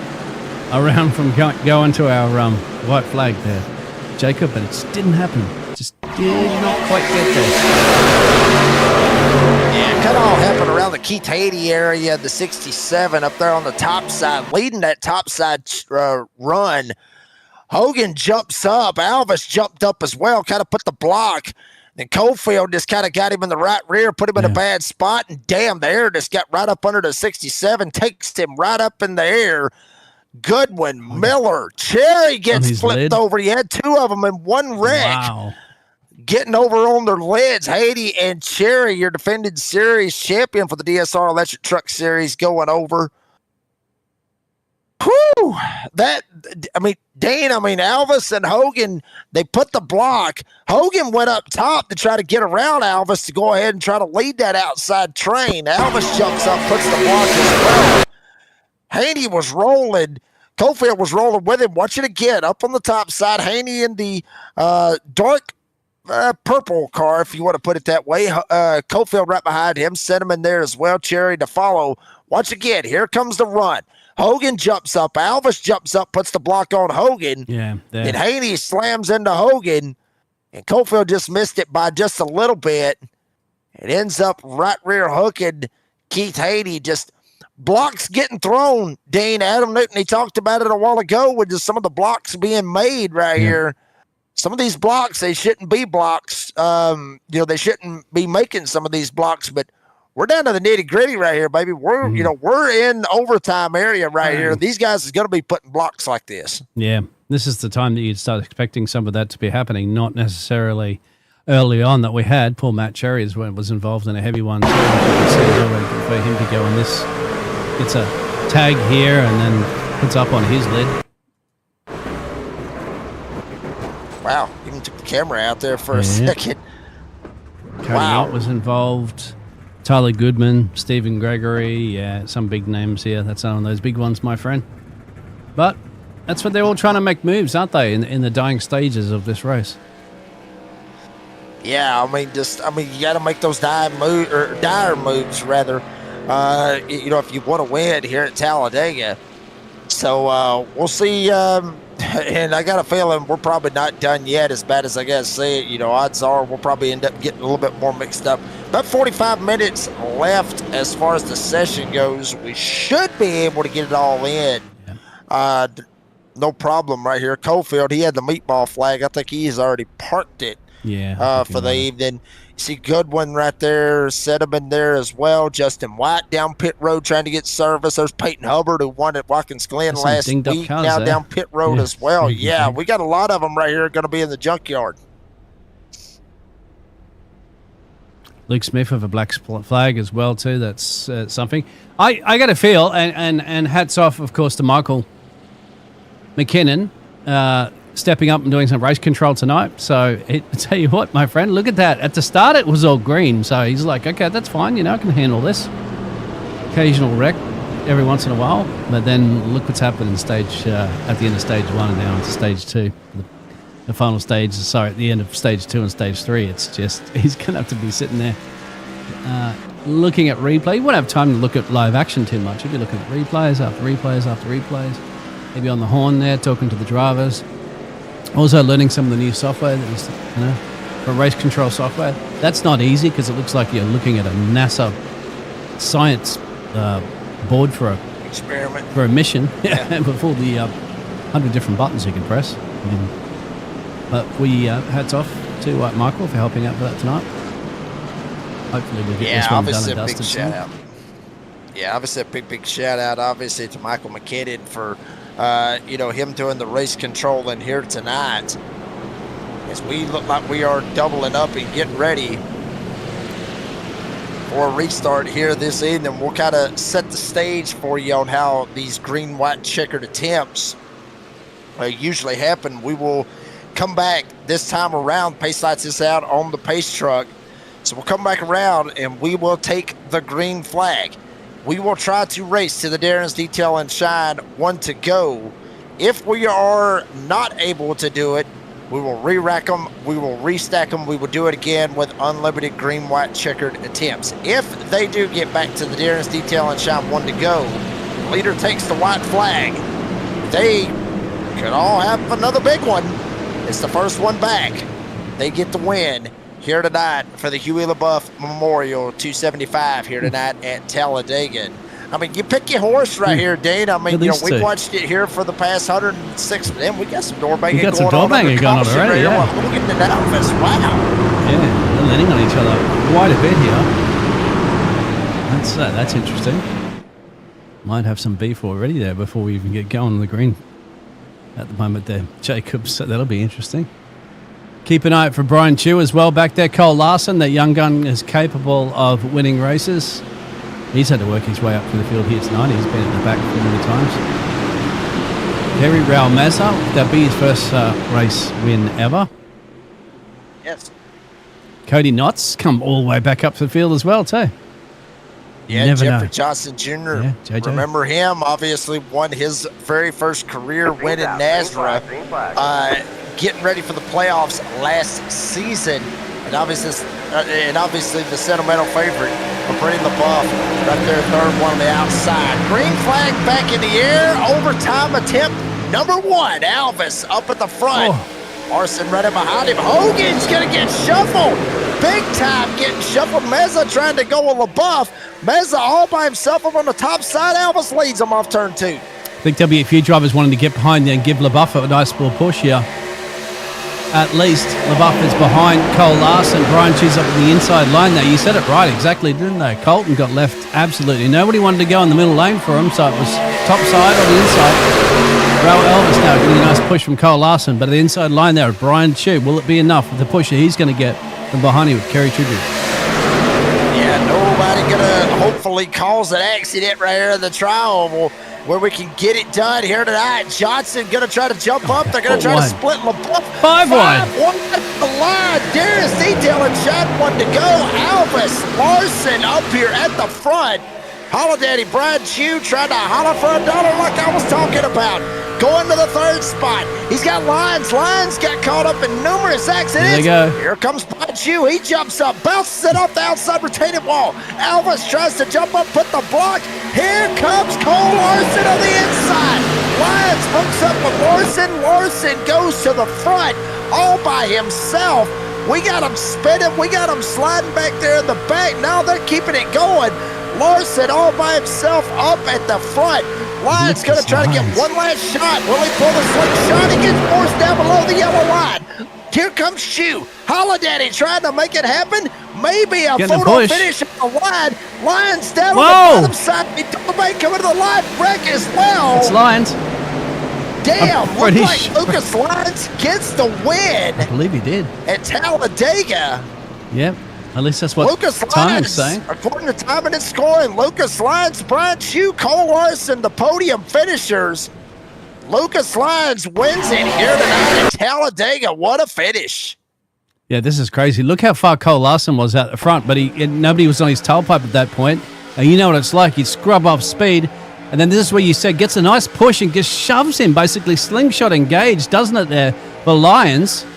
P: around from going to our white flag there, Jacob, but it just didn't happen. Just did not quite get there.
B: Yeah, it kind of all happened around the Keith Haiti area, the 67 up there on the top side, leading that top side run. Hogan jumps up. Alvis jumped up as well, kind of put the block. Then Cofield just kind of got him in the right rear, put him in a bad spot, and damn, the air just got right up under the 67, takes him right up in the air. Goodwin, Miller, Cherry gets flipped over. You had 2 of them in one wreck.
P: Wow.
B: Getting over on their lids. Haiti and Cherry, your defending series champion for the DSR Electric Truck Series, going over. Whew! Alvis and Hogan, they put the block. Hogan went up top to try to get around Alvis to go ahead and try to lead that outside train. Alvis jumps up, puts the block as well. Haney was rolling. Cofield was rolling with him. Watch it again. Up on the top side. Haney in the dark purple car, if you want to put it that way. Cofield right behind him. Sent him in there as well. Cherry to follow. Watch again. Here comes the run. Hogan jumps up. Alvis jumps up, puts the block on Hogan.
P: Yeah.
B: And Haney slams into Hogan. And Cofield just missed it by just a little bit. It ends up right rear hooking Keith Haney. Just blocks getting thrown, Dean. Adam Newton, he talked about it a while ago with just some of the blocks being made right here. Some of these blocks, they shouldn't be blocks. They shouldn't be making some of these blocks, but we're down to the nitty gritty right here, baby. We're in overtime area right here. These guys is going to be putting blocks like this.
P: Yeah. This is the time that you'd start expecting some of that to be happening, not necessarily early on that we had. Poor Matt Cherry was involved in a heavy one, too. You can see for him to go on this. It's a tag here and then puts up on his lid.
B: Wow, even took the camera out there for a second.
P: Cody Ott was involved. Tyler Goodman, Stephen Gregory, some big names here. That's one of those big ones, my friend. But that's what they're all trying to make moves, aren't they, in the dying stages of this race?
B: Yeah, you got to make those dire moves, rather. If you want to win here at Talladega. So we'll see. And I got a feeling we're probably not done yet, as bad as I got to say it. Odds are we'll probably end up getting a little bit more mixed up. About 45 minutes left as far as the session goes. We should be able to get it all in. No problem right here. Cofield, he had the meatball flag. I think he's already parked it for the evening. See Goodwin right there, set him in there as well. Justin White down pit road trying to get service. There's Peyton Hubbard who won at Watkins Glen last week. Now down pit road as well. Yeah, we got a lot of them right here going to be in the junkyard.
P: Luke Smith with a black flag as well too. That's something. I got a feel, and hats off, of course, to Michael McKinnon. Stepping up and doing some race control tonight. So, I tell you what, my friend, look at that. At the start, it was all green. So, he's like, okay, that's fine. I can handle this. Occasional wreck every once in a while. But then look what's happened at the end of stage 1 and now into stage 2. The final stage, at the end of stage 2 and stage 3. It's just, he's going to have to be sitting there looking at replay. You won't have time to look at live action too much. You'll be looking at replays after replays after replays. Maybe on the horn there, talking to the drivers. Also learning some of the new software that is, for race control software. That's not easy because it looks like you're looking at a NASA science board for a mission with all the 100 different buttons you can press. But we hats off to Michael for helping out for that tonight. Hopefully we'll get this one done and dusted soon.
B: Yeah, obviously a big shout out, obviously, to Michael McKinnon for, him doing the race control in here tonight. As we look like we are doubling up and getting ready for a restart here this evening. We'll kind of set the stage for you on how these green, white checkered attempts usually happen. We will come back this time around. Pace lights this out on the pace truck. So we'll come back around and we will take the green flag. We will try to race to the Darren's Detail and Shine 1 to go. If we are not able to do it, we will re-rack them, we will restack them, we will do it again with unlimited green, white, checkered attempts. If they do get back to the Darren's Detail and Shine 1 to go, leader takes the white flag. They could all have another big one. It's the first one back. They get the win here tonight for the Huey LeBoeuf Memorial 275 here tonight at Talladega. I mean, you pick your horse right here, Dean. I mean, we've watched it here for the past 106. Then we got some door banging going on.
P: We got some door banging going on already, yeah.
B: Look at the Elvis. Wow.
P: Yeah, they're leaning on each other quite a bit here. That's interesting. Might have some beef already there before we even get going on the green at the moment there, Jacob. So that'll be interesting. Keep an eye out for Brian Chew as well back there. Cole Larson, that young gun, is capable of winning races. He's had to work his way up to the field here tonight. He's been at the back many times. Terry Raul Mazza, that'll be his first race win ever.
B: Yes.
P: Cody Knotts come all the way back up to the field as well, too.
B: Yeah, Jeffrey Johnson Jr. Yeah, remember him? Obviously won his very first career win in NASRA. Getting ready for the playoffs last season. And obviously the sentimental favorite of Brady LeBoeuf right there, third one on the outside. Green flag back in the air. Overtime attempt number 1. Elvis up at the front. Larson right in behind him. Hogan's going to get shuffled. Big time getting shuffled. Meza trying to go with LeBoeuf. Meza all by himself up on the top side. Elvis leads him off turn 2.
P: I think there'll be a few drivers wanting to get behind there and give LeBoeuf a nice little push here. At least LeBoeuf is behind Cole Larson. Brian Chew's up at the inside line there. You said it right, exactly, didn't they? Colton got left absolutely. Nobody wanted to go in the middle lane for him, so it was top side or the inside. Raul Elvis now getting a nice push from Cole Larson, but at the inside line there, Brian Chew. Will it be enough with the push that he's going to get from behind him with Kerry Tribute?
B: Yeah, nobody going to hopefully cause an accident right here in the trial where we can get it done here tonight. Johnson going to try to jump up. They're going to try to split LeBoeuf.
P: 5-1.
B: 5-1 at the line. Darren's Detail and Shine 1 to go. Elvis Larson up here at the front. Holiday Brian Chew trying to holler for $1 like I was talking about. Going to the third spot. He's got Lyons. Lyons got caught up in numerous accidents.
P: There you go.
B: Here comes Brian Chew. He jumps up, bounces it off the outside retaining wall. Elvis tries to jump up, put the block. Here comes Cole Larson on the inside. Lyons hooks up with Larson. Larson goes to the front all by himself. We got him spinning. We got him sliding back there in the back. Now they're keeping it going. Larson all by himself up at the front. Lyons going to try to get one last shot. Will he pull the slingshot? He gets forced down below the yellow line. Here comes Chew. Holiday trying to make it happen. Maybe a photo finish at the line. Lyons down on the bottom side. Coming to the line. Wreck as well.
P: It's Lyons.
B: Damn, looks like Lucas Lyons gets the win.
P: I believe he did.
B: At Talladega.
P: Yep. At least that's what
B: Lucas
P: time is saying.
B: According to timing and scoring, Lucas Lyons, Brian Chew, Cole Larson, the podium finishers. Lucas Lyons wins it here tonight at Talladega. What a finish.
P: Yeah, this is crazy. Look how far Cole Larson was out the front, but nobody was on his tailpipe at that point. And you know what it's like. He'd scrub off speed. And then this is where you said gets a nice push and just shoves him, basically slingshot engaged, doesn't it, there for Lyons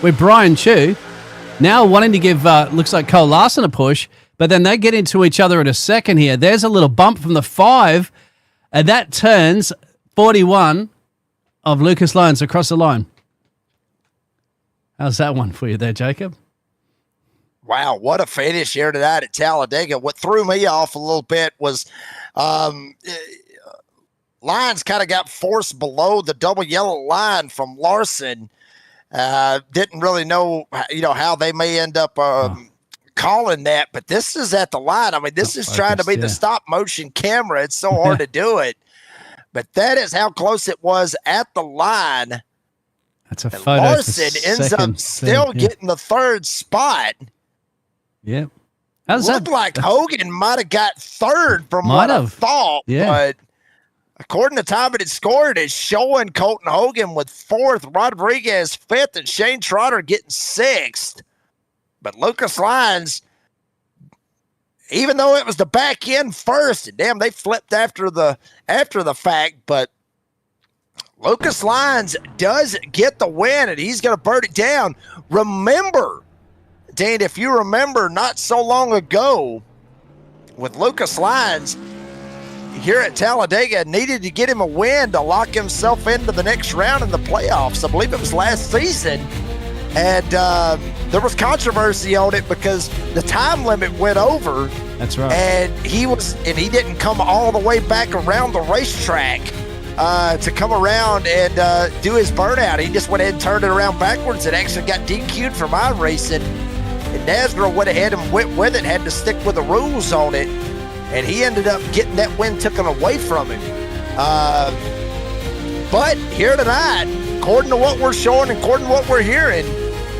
P: with Brian Chew. Now wanting to give, looks like Cole Larson a push, but then they get into each other in a second here. There's a little bump from the 5, and that turns 41 of Lucas Lyons across the line. How's that one for you there, Jacob?
B: Wow, what a finish here tonight at Talladega. What threw me off a little bit was Lyons kind of got forced below the double yellow line from Larson. Didn't really know, how they may end up calling that, but this is at the line. I mean, this is trying to be the stop motion camera. It's so hard to do it. But that is how close it was at the line.
P: That's a
B: and
P: photo.
B: Larson ends up still getting the third spot.
P: Yep.
B: Looked like Hogan might have got third from what I thought, but according to time it had scored, it's showing Colton Hogan with fourth, Rodriguez fifth, and Shane Trotter getting sixth. But Lucas Lyons, even though it was the back end first, and damn, they flipped after the fact, but Lucas Lyons does get the win, and he's going to burn it down. Remember, Dane, if you remember not so long ago with Lucas Lyons here at Talladega, needed to get him a win to lock himself into the next round in the playoffs. I believe it was last season. And there was controversy on it because the time limit went over.
P: That's right.
B: And he didn't come all the way back around the racetrack to come around and do his burnout. He just went ahead and turned it around backwards and actually got DQ'd from iRacing. And NASRA went ahead and went with it, had to stick with the rules on it. And he ended up getting that win taken away from him. But here tonight, according to what we're showing and according to what we're hearing,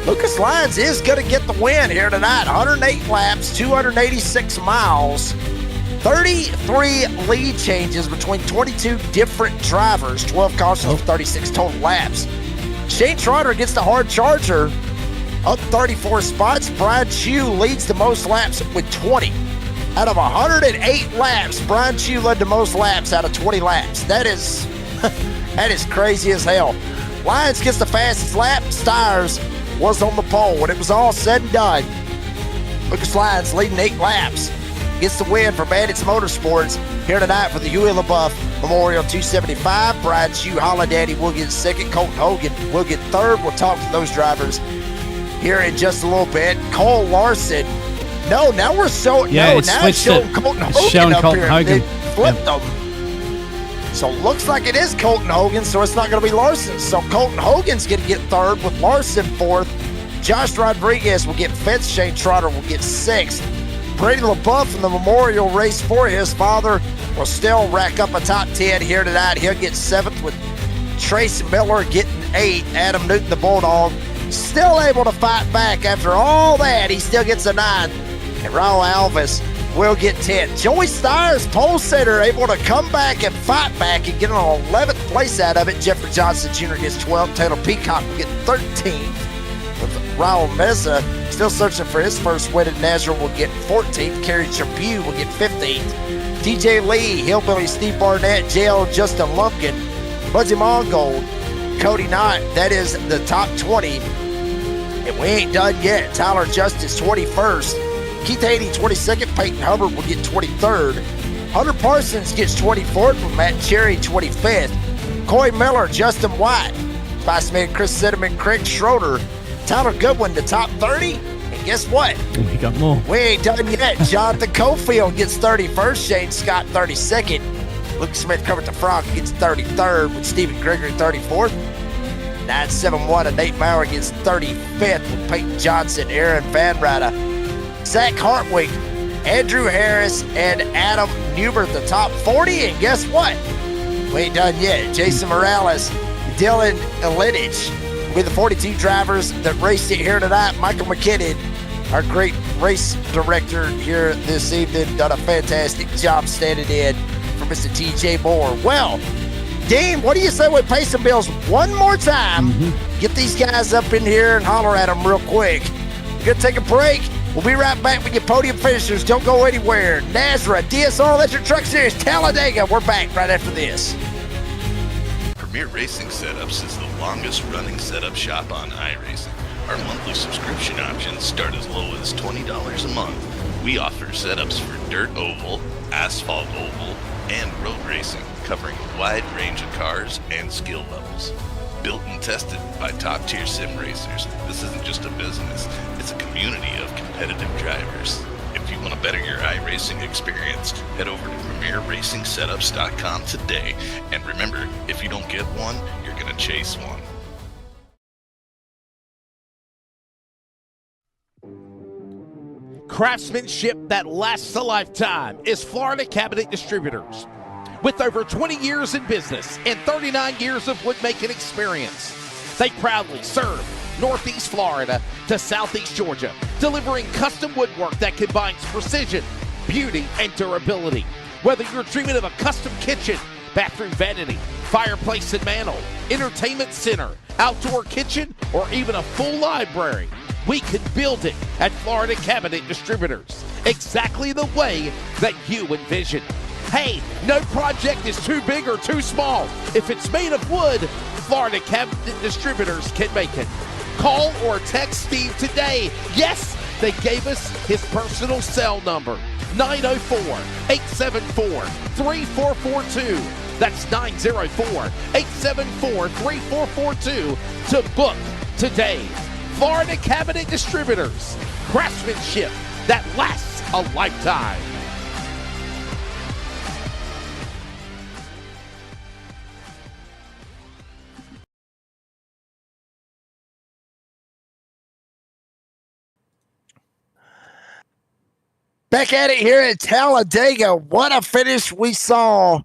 B: Lucas Lyons is going to get the win here tonight. 108 laps, 286 miles, 33 lead changes between 22 different drivers, 12 cautions for 36 total laps. Shane Trotter gets the hard charger, up 34 spots. Brian Chew leads the most laps with 20. Out of 108 laps, Brian Chew led the most laps out of 20 laps. That is crazy as hell. Lyons gets the fastest lap. Stiers was on the pole. When it was all said and done, Lucas Lyons leading 8 laps. Gets the win for Bandits Motorsports here tonight for the Huey LeBoeuf Memorial 275. Brian Chew, Hollandaddy will get second. Colton Hogan will get third. We'll talk to those drivers here in just a little bit. Cole Larson. No, now we're showing.
P: Yeah,
B: no, now it's showing Colton Hogan up here. They flipped them. So it looks like it is Colton Hogan, so it's not going to be Larson. So Colton Hogan's going to get third with Larson fourth. Josh Rodriguez will get fifth. Shane Trotter will get sixth. Brady LeBoeuf in the memorial race for his father will still rack up a top 10 here tonight. He'll get seventh with Trace Miller getting 8. Adam Newton, the Bulldog, still able to fight back after all that. He still gets a 9. And Raul Alves will get 10. Joey Stiers, pole sitter, able to come back and fight back and get an 11th place out of it. Jeffrey Johnson Jr. gets 12th. Taylor Peacock will get 13th. With Raul Meza still searching for his first win at NASRA will get 14th. Kerry Tribune will get 15th. TJ Lee, Hillbilly Steve Barnett, JL Justin Lumpkin, Buzzy Mongold, Cody Knott. That is the top 20. And we ain't done yet. Tyler Justice, 21st. Keith Haney, 22nd. Peyton Hubbard will get 23rd. Hunter Parsons gets 24th with Matt Cherry, 25th. Coy Miller, Justin White, Spice-Man, Chris Sitterman, Craig Schroeder, Tyler Goodwin, the top 30. And guess what?
P: We got more.
B: We ain't done yet. Jonathan Cofield gets 31st. Shane Scott, 32nd. Luke Smith, Kermit the Frog, gets 33rd with Stephen Gregory, 34th. 971 and Nate Bauer gets 35th with Peyton Johnson, Aaron Van Ryder, Zach Hartwig, Andrew Harris, and Adam Newbert, the top 40. And guess what? We ain't done yet. Jason Morales, Dylan Elinich will be the 42 drivers that raced it here tonight. Michael McKinnon, our great race director here this evening, done a fantastic job standing in for Mr. TJ Moore. Well, Dean, what do you say we pay some bills one more time? Get these guys up in here and holler at them real quick. We're going to take a break. We'll be right back with your podium finishers. Don't go anywhere. NASRA, DSR Electric Truck Series, Talladega. We're back right after this.
E: Premier Racing Setups is the longest running setup shop on iRacing. Our monthly subscription options start as low as $20 a month. We offer setups for dirt oval, asphalt oval, and road racing, covering a wide range of cars and skill levels. Built and tested by top-tier sim racers, this isn't just a business, it's a community of competitive drivers. If you want to better your iRacing experience, head over to PremierRacingSetups.com today. And remember, if you don't get one, you're going to chase one.
R: Craftsmanship that lasts a lifetime is Florida Cabinet Distributors. With over 20 years in business and 39 years of woodmaking experience, they proudly serve Northeast Florida to Southeast Georgia, delivering custom woodwork that combines precision, beauty, and durability. Whether you're dreaming of a custom kitchen, bathroom vanity, fireplace and mantel, entertainment center, outdoor kitchen, or even a full library, we can build it at Florida Cabinet Distributors, exactly the way that you envision. Hey, no project is too big or too small. If it's made of wood, Florida Cabinet Distributors can make it. Call or text Steve today. Yes, they gave us his personal cell number, 904-874-3442. That's 904-874-3442 to book today. Florida Cabinet Distributors, craftsmanship that lasts a lifetime.
B: Back at it here at Talladega. What a finish we saw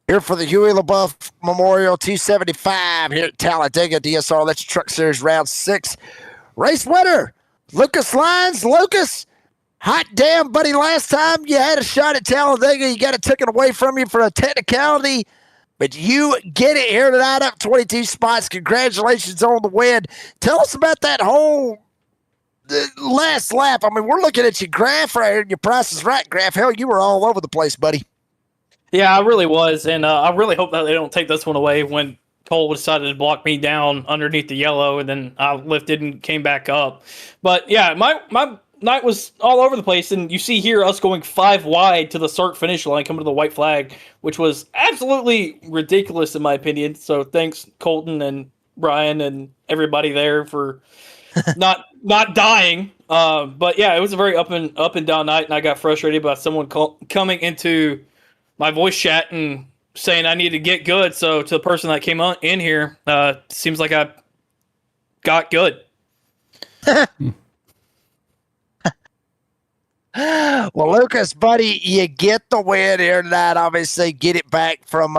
B: here for the Huey LeBoeuf Memorial 275 here at Talladega DSR Electric Truck Series Round 6. Race winner, Lucas Lyons. Lucas, hot damn, buddy. Last time you had a shot at Talladega, you got it taken away from you for a technicality, but you get it here tonight, up 22 spots. Congratulations on the win. Tell us about that whole last lap. I mean, we're looking at your graph right here, your Price is Right graph. Hell, you were all over the place, buddy.
S: Yeah, I really was, and I really hope that they don't take this one away when Cole decided to block me down underneath the yellow, and then I lifted and came back up. But yeah, my night was all over the place, and you see here us going 5 wide to the start finish line, coming to the white flag, which was absolutely ridiculous in my opinion. So thanks, Colton and Brian and everybody there for not dying. But yeah, it was a very up and down night, and I got frustrated by someone coming into my voice chat and saying I need to get good. So to the person that came in here, seems like I got good.
B: Well, Lucas, buddy, you get the win here tonight. Obviously, get it back from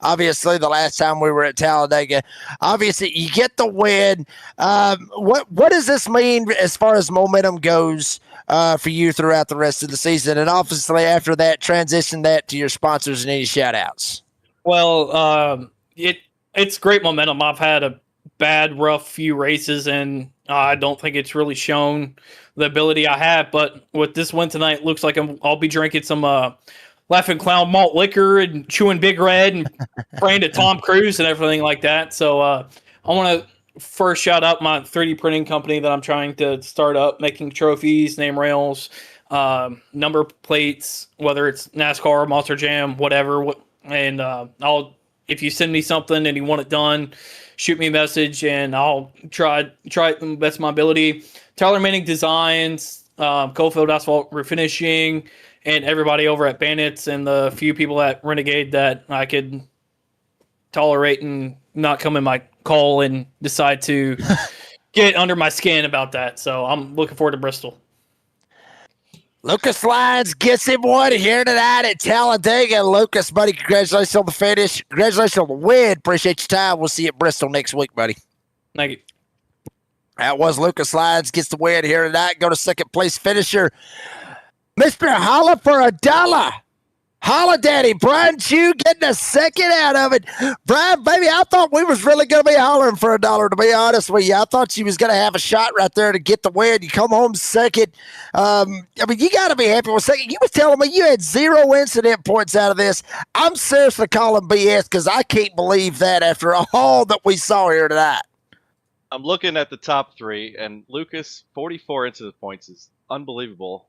B: obviously the last time we were at Talladega. Obviously, you get the win. What does this mean as far as momentum goes for you throughout the rest of the season? And obviously, after that, transition that to your sponsors and any shout outs.
S: Well, it's great momentum. I've had a bad, rough few races, and I don't think it's really shown the ability I have. But with this win tonight, it looks like I'll be drinking some Laughing Clown malt liquor and chewing Big Red and praying to Tom Cruise and everything like that. So I want to first shout out my 3D printing company that I'm trying to start up, making trophies, name rails, number plates, whether it's NASCAR, Monster Jam, whatever. And if you send me something and you want it done, shoot me a message and I'll try it the best of my ability. Tyler Manning Designs, Coalfield Asphalt Refinishing, and everybody over at Bandits and the few people at Renegade that I could tolerate and not come in my call and decide to get under my skin about that. So I'm looking forward to Bristol.
B: Lucas Lyons gets him one here tonight at Talladega. Lucas, buddy, congratulations on the finish. Congratulations on the win. Appreciate your time. We'll see you at Bristol next week, buddy.
S: Thank you.
B: That was Lucas Lyons gets the win here tonight. Go to second place finisher, Mr. Holla for $1. Holla Daddy, Brian Chew getting a second out of it. Brian, baby, I thought we was really going to be hollering for $1, to be honest with you. I thought you was going to have a shot right there to get the win. You come home second. I mean, you got to be happy with second. You was telling me you had 0 incident points out of this. I'm seriously calling BS because I can't believe that after all that we saw here tonight.
T: I'm looking at the top 3, and Lucas, 44 incident points is unbelievable.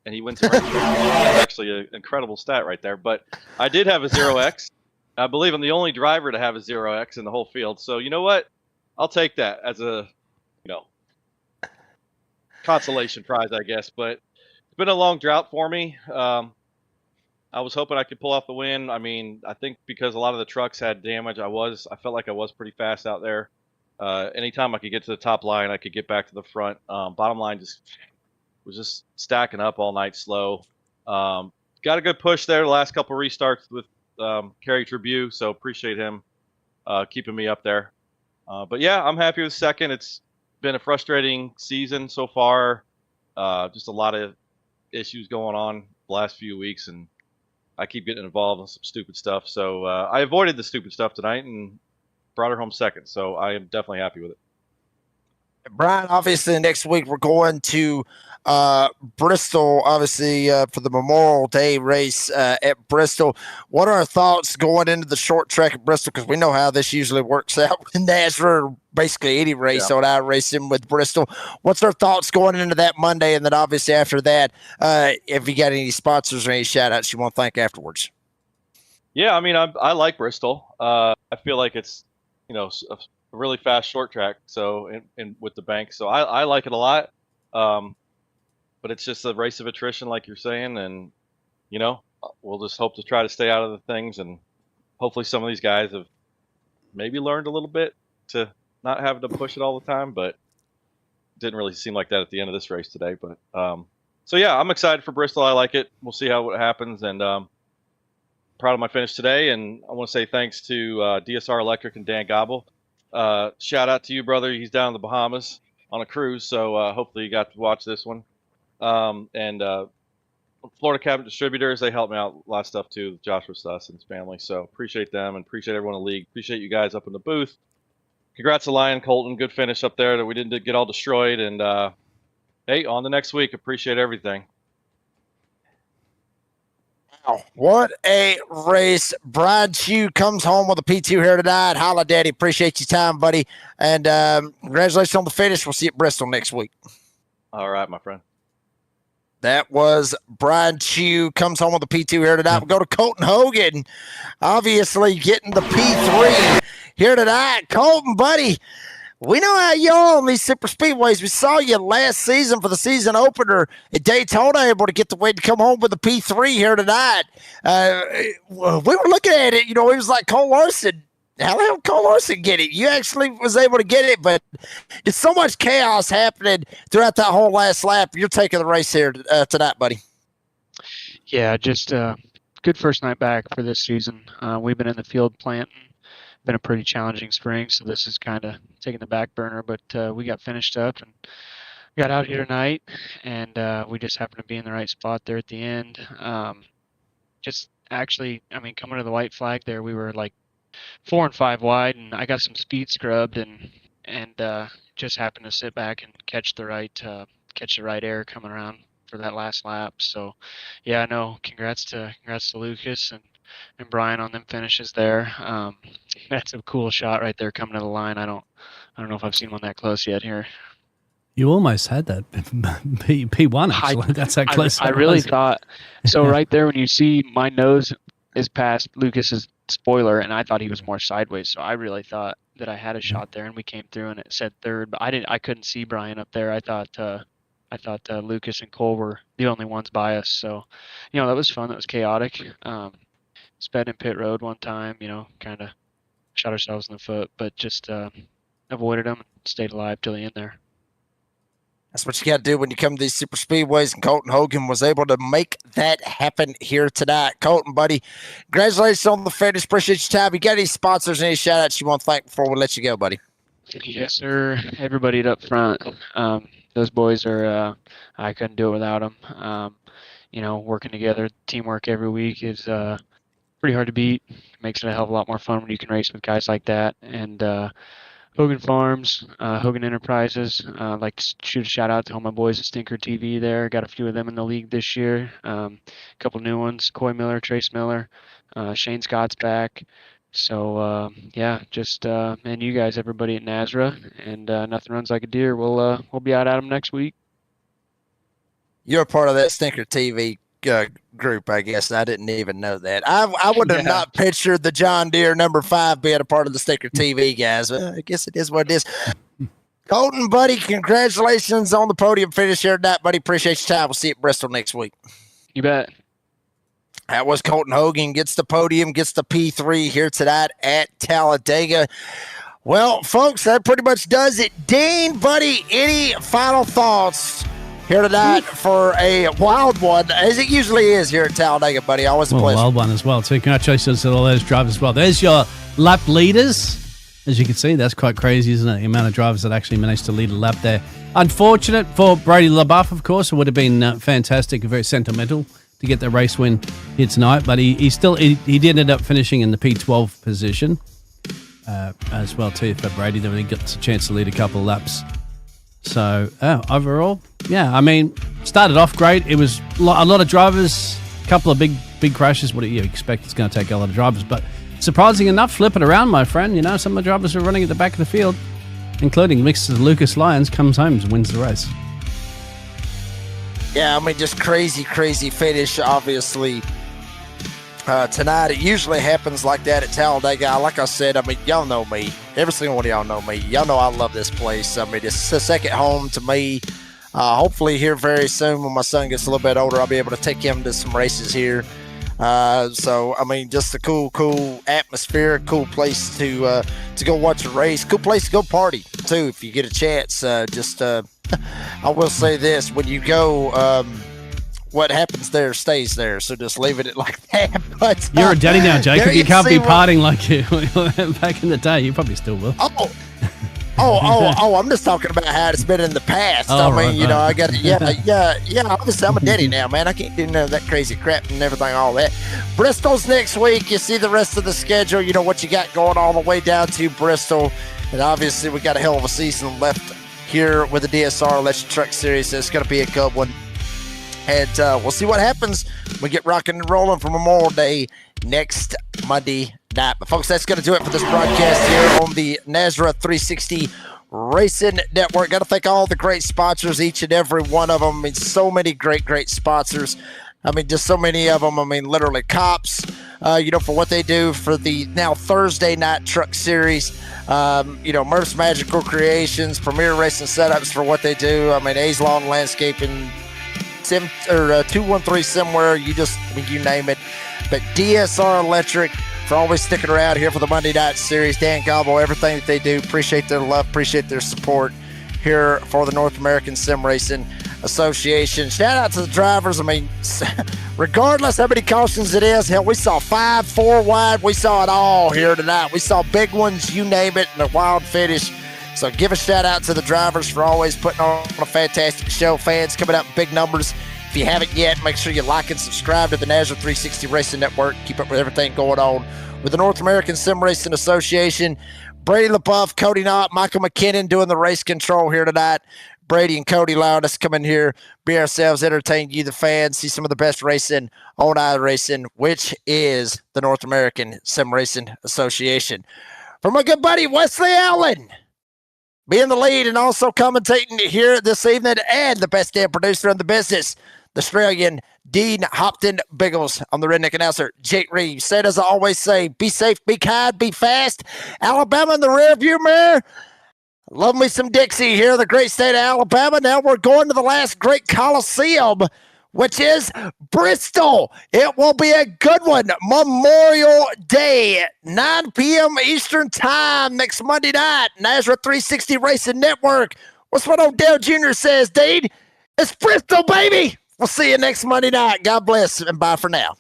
T: And he wins the race. That's actually an incredible stat right there. But I did have a 0x. I believe I'm the only driver to have a 0x in the whole field. So you know what? I'll take that as a, consolation prize, I guess. But it's been a long drought for me. I was hoping I could pull off the win. I mean, I think because a lot of the trucks had damage, I felt like I was pretty fast out there. Anytime I could get to the top line, I could get back to the front. Bottom line, just was just stacking up all night slow. Got a good push there the last couple restarts with Kerry Tribune, so appreciate him keeping me up there. But yeah, I'm happy with second. It's been a frustrating season so far. Just a lot of issues going on the last few weeks, and I keep getting involved in some stupid stuff. So I avoided the stupid stuff tonight and brought her home second. So I am definitely happy with it.
B: Brian, obviously next week we're going to Bristol, obviously for the Memorial Day race at Bristol. What are our thoughts going into the short track at Bristol? Because we know how this usually works out with NASRA, or basically any race on iRacing with Bristol. What's our thoughts going into that Monday? And then obviously after that, if you got any sponsors or any shout outs you want to thank afterwards?
T: Yeah, I mean, I like Bristol. I feel like it's, a really fast short track. So, and with the bank, so I like it a lot. But it's just a race of attrition, like you're saying, and we'll just hope to try to stay out of the things, and hopefully some of these guys have maybe learned a little bit to not having to push it all the time. But it didn't really seem like that at the end of this race today. But so yeah, I'm excited for Bristol. I like it. We'll see how it happens, and proud of my finish today. And I want to say thanks to DSR Electric and Dan Gobble. Shout out to you, brother. He's down in the Bahamas on a cruise, so hopefully you got to watch this one. And Florida Cabinet Distributors, they helped me out a lot of stuff too, Joshua Suss and his family. So appreciate them and appreciate everyone in the league. Appreciate you guys up in the booth. Congrats to Lion Colton. Good finish up there that we didn't get all destroyed. And hey, on the next week. Appreciate everything.
B: Wow, what a race. Brian Chew comes home with a P2 here tonight. Holla, Daddy. Appreciate your time, buddy. And congratulations on the finish. We'll see you at Bristol next week.
T: All right, my friend.
B: That was Brian Chew, comes home with a P2 here tonight. We'll go to Colton Hogan, obviously getting the P3 here tonight. Colton, buddy, we know how you are on these super speedways. We saw you last season for the season opener at Daytona, able to get the way to come home with the P3 here tonight. We were looking at it, it was like Cole Larson. How the hell Cole Larson get it? You actually was able to get it, but it's so much chaos happening throughout that whole last lap. You're taking the race here tonight, buddy.
U: Yeah, just good first night back for this season. We've been in the field planting. Been a pretty challenging spring, so this is kind of taking the back burner, but we got finished up and got out here tonight, and we just happened to be in the right spot there at the end. Coming to the white flag there, we were like 4 and 5 wide, and I got some speed scrubbed and just happened to sit back and catch the right air coming around for that last lap. So yeah, no, congrats to Lucas and Brian on them finishes there. That's a cool shot right there coming to the line. I don't know if I've seen one that close yet here.
P: You almost had that P1 actually. That's how close.
U: I really thought so. Right there, when you see my nose is past Lucas's spoiler, and I thought he was more sideways, so I really thought that I had a shot there, and we came through and it said third, but I couldn't see Brian up there. I thought Lucas and Cole were the only ones by us, so that was fun. That was chaotic. Sped in pit road one time, kind of shot ourselves in the foot, but just avoided them and stayed alive till the end there.
B: That's what you got to do when you come to these super speedways, and Colton Hogan was able to make that happen here tonight. Colton, buddy, congratulations on the finish. Appreciate your time. You got any sponsors, any shout-outs you want to thank before we let you go, buddy?
U: Yes, sir. Everybody up front. Those boys are, I couldn't do it without them. Working together, teamwork every week is pretty hard to beat. Makes it a hell of a lot more fun when you can race with guys like that. And Hogan Farms, Hogan Enterprises. I'd like to shoot a shout out to all my boys at Stinker TV there. Got a few of them in the league this year. A couple new ones, Coy Miller, Trace Miller, Shane Scott's back. So and you guys, everybody at NASRA, and Nothing Runs Like a Deer. We'll be out at them next week.
B: You're a part of that Stinker TV group, I guess. I didn't even know that. I would have not pictured the John Deere number 5 being a part of the Stinker TV guys. Well, I guess it is what it is. Colton, buddy, congratulations on the podium finish here tonight, buddy. Appreciate your time. We'll see you at Bristol next week.
U: You bet.
B: That was Colton Hogan, gets the podium, gets the P3 here tonight at Talladega. Well, folks, that pretty much does it. Dean, buddy, any final thoughts here tonight for a wild one, as it usually is here at Talladega, buddy. Always a pleasure.
P: Wild one as well, too. Congratulations to all those drivers as well. There's your lap leaders. As you can see, that's quite crazy, isn't it? The amount of drivers that actually managed to lead a lap there. Unfortunate for Brady LeBoeuf, of course. It would have been fantastic and very sentimental to get the race win here tonight, but he did end up finishing in the P12 position as well, too, for Brady. Then he got a chance to lead a couple of laps. So, overall, yeah, I mean, started off great. It was a lot of drivers, a couple of big crashes. What do you expect? It's going to take a lot of drivers, but surprising enough, flipping around, my friend. You know, some of the drivers are running at the back of the field, including Mr. Lucas Lyons, comes home and wins the race.
B: Yeah, I mean, just crazy finish, obviously. Tonight, it usually happens like that at Talladega. Like I said, I mean, y'all know me. Every single one of y'all know me. Y'all know I love this place. I mean, it's a second home to me. Hopefully here very soon when my son gets a little bit older, I'll be able to take him to some races here. So, I mean, just a cool atmosphere, cool place to go watch a race, cool place to go party, too, if you get a chance. I will say this, when you go, what happens there stays there, so just leave it like that. But
P: you're a daddy now, Jacob. You can't be partying like you back in the day. You probably still will.
B: I'm just talking about how it's been in the past. I mean, you know, I got obviously I'm a daddy now, man. I can't do none of that crazy crap and everything, all that. Bristol's next week. You see the rest of the schedule, you know what you got going all the way down to Bristol. And obviously we got a hell of a season left here with the DSR Electric Truck Series. So it's going to be a good one. And we'll see what happens when we get rocking and rolling for Memorial Day next Monday night. But folks, that's going to do it for this broadcast here on the NASRA 360 Racing Network. Got to thank all the great sponsors, each and every one of them. I mean, so many great sponsors. I mean, just so many of them. I mean, literally Cops, you know, for what they do for the now Thursday night truck series. You know, Murph's Magical Creations, Premier Racing Setups for what they do. I mean, A's Lawn Landscaping, 213 somewhere, you name it. But DSR Electric for always sticking around here for the Monday night series. Dan Gobble, everything that they do, appreciate their love, appreciate their support here for the North American Sim Racing Association. Shout out to the drivers. I mean, regardless how many cautions it is, hell, we saw 5, 4 wide, we saw it all here tonight. We saw big ones, you name it, and a wild finish. So give a shout out to the drivers for always putting on a fantastic show. Fans coming out in big numbers. If you haven't yet, make sure you like and subscribe to the NASRA 360 Racing Network. Keep up with everything going on with the North American Sim Racing Association. Brady LeBoeuf, Cody Knott, Michael McKinnon doing the race control here tonight. Brady and Cody allowing us to come in here, be ourselves, entertain you, the fans, see some of the best racing on iRacing, which is the North American Sim Racing Association. For my good buddy Wesley Allen, being the lead and also commentating here this evening, and the best damn producer in the business, the Australian Dean Hopton Biggles. I'm the redneck announcer, Jake Reeves. Said as I always say, be safe, be kind, be fast. Alabama in the rearview mirror. Love me some Dixie here in the great state of Alabama. Now we're going to the last great Coliseum, which is Bristol. It will be a good one. Memorial Day, 9 p.m. Eastern Time next Monday night. NASRA 360 Racing Network. What's what Odell Jr. says, Dean? It's Bristol, baby. We'll see you next Monday night. God bless, and bye for now.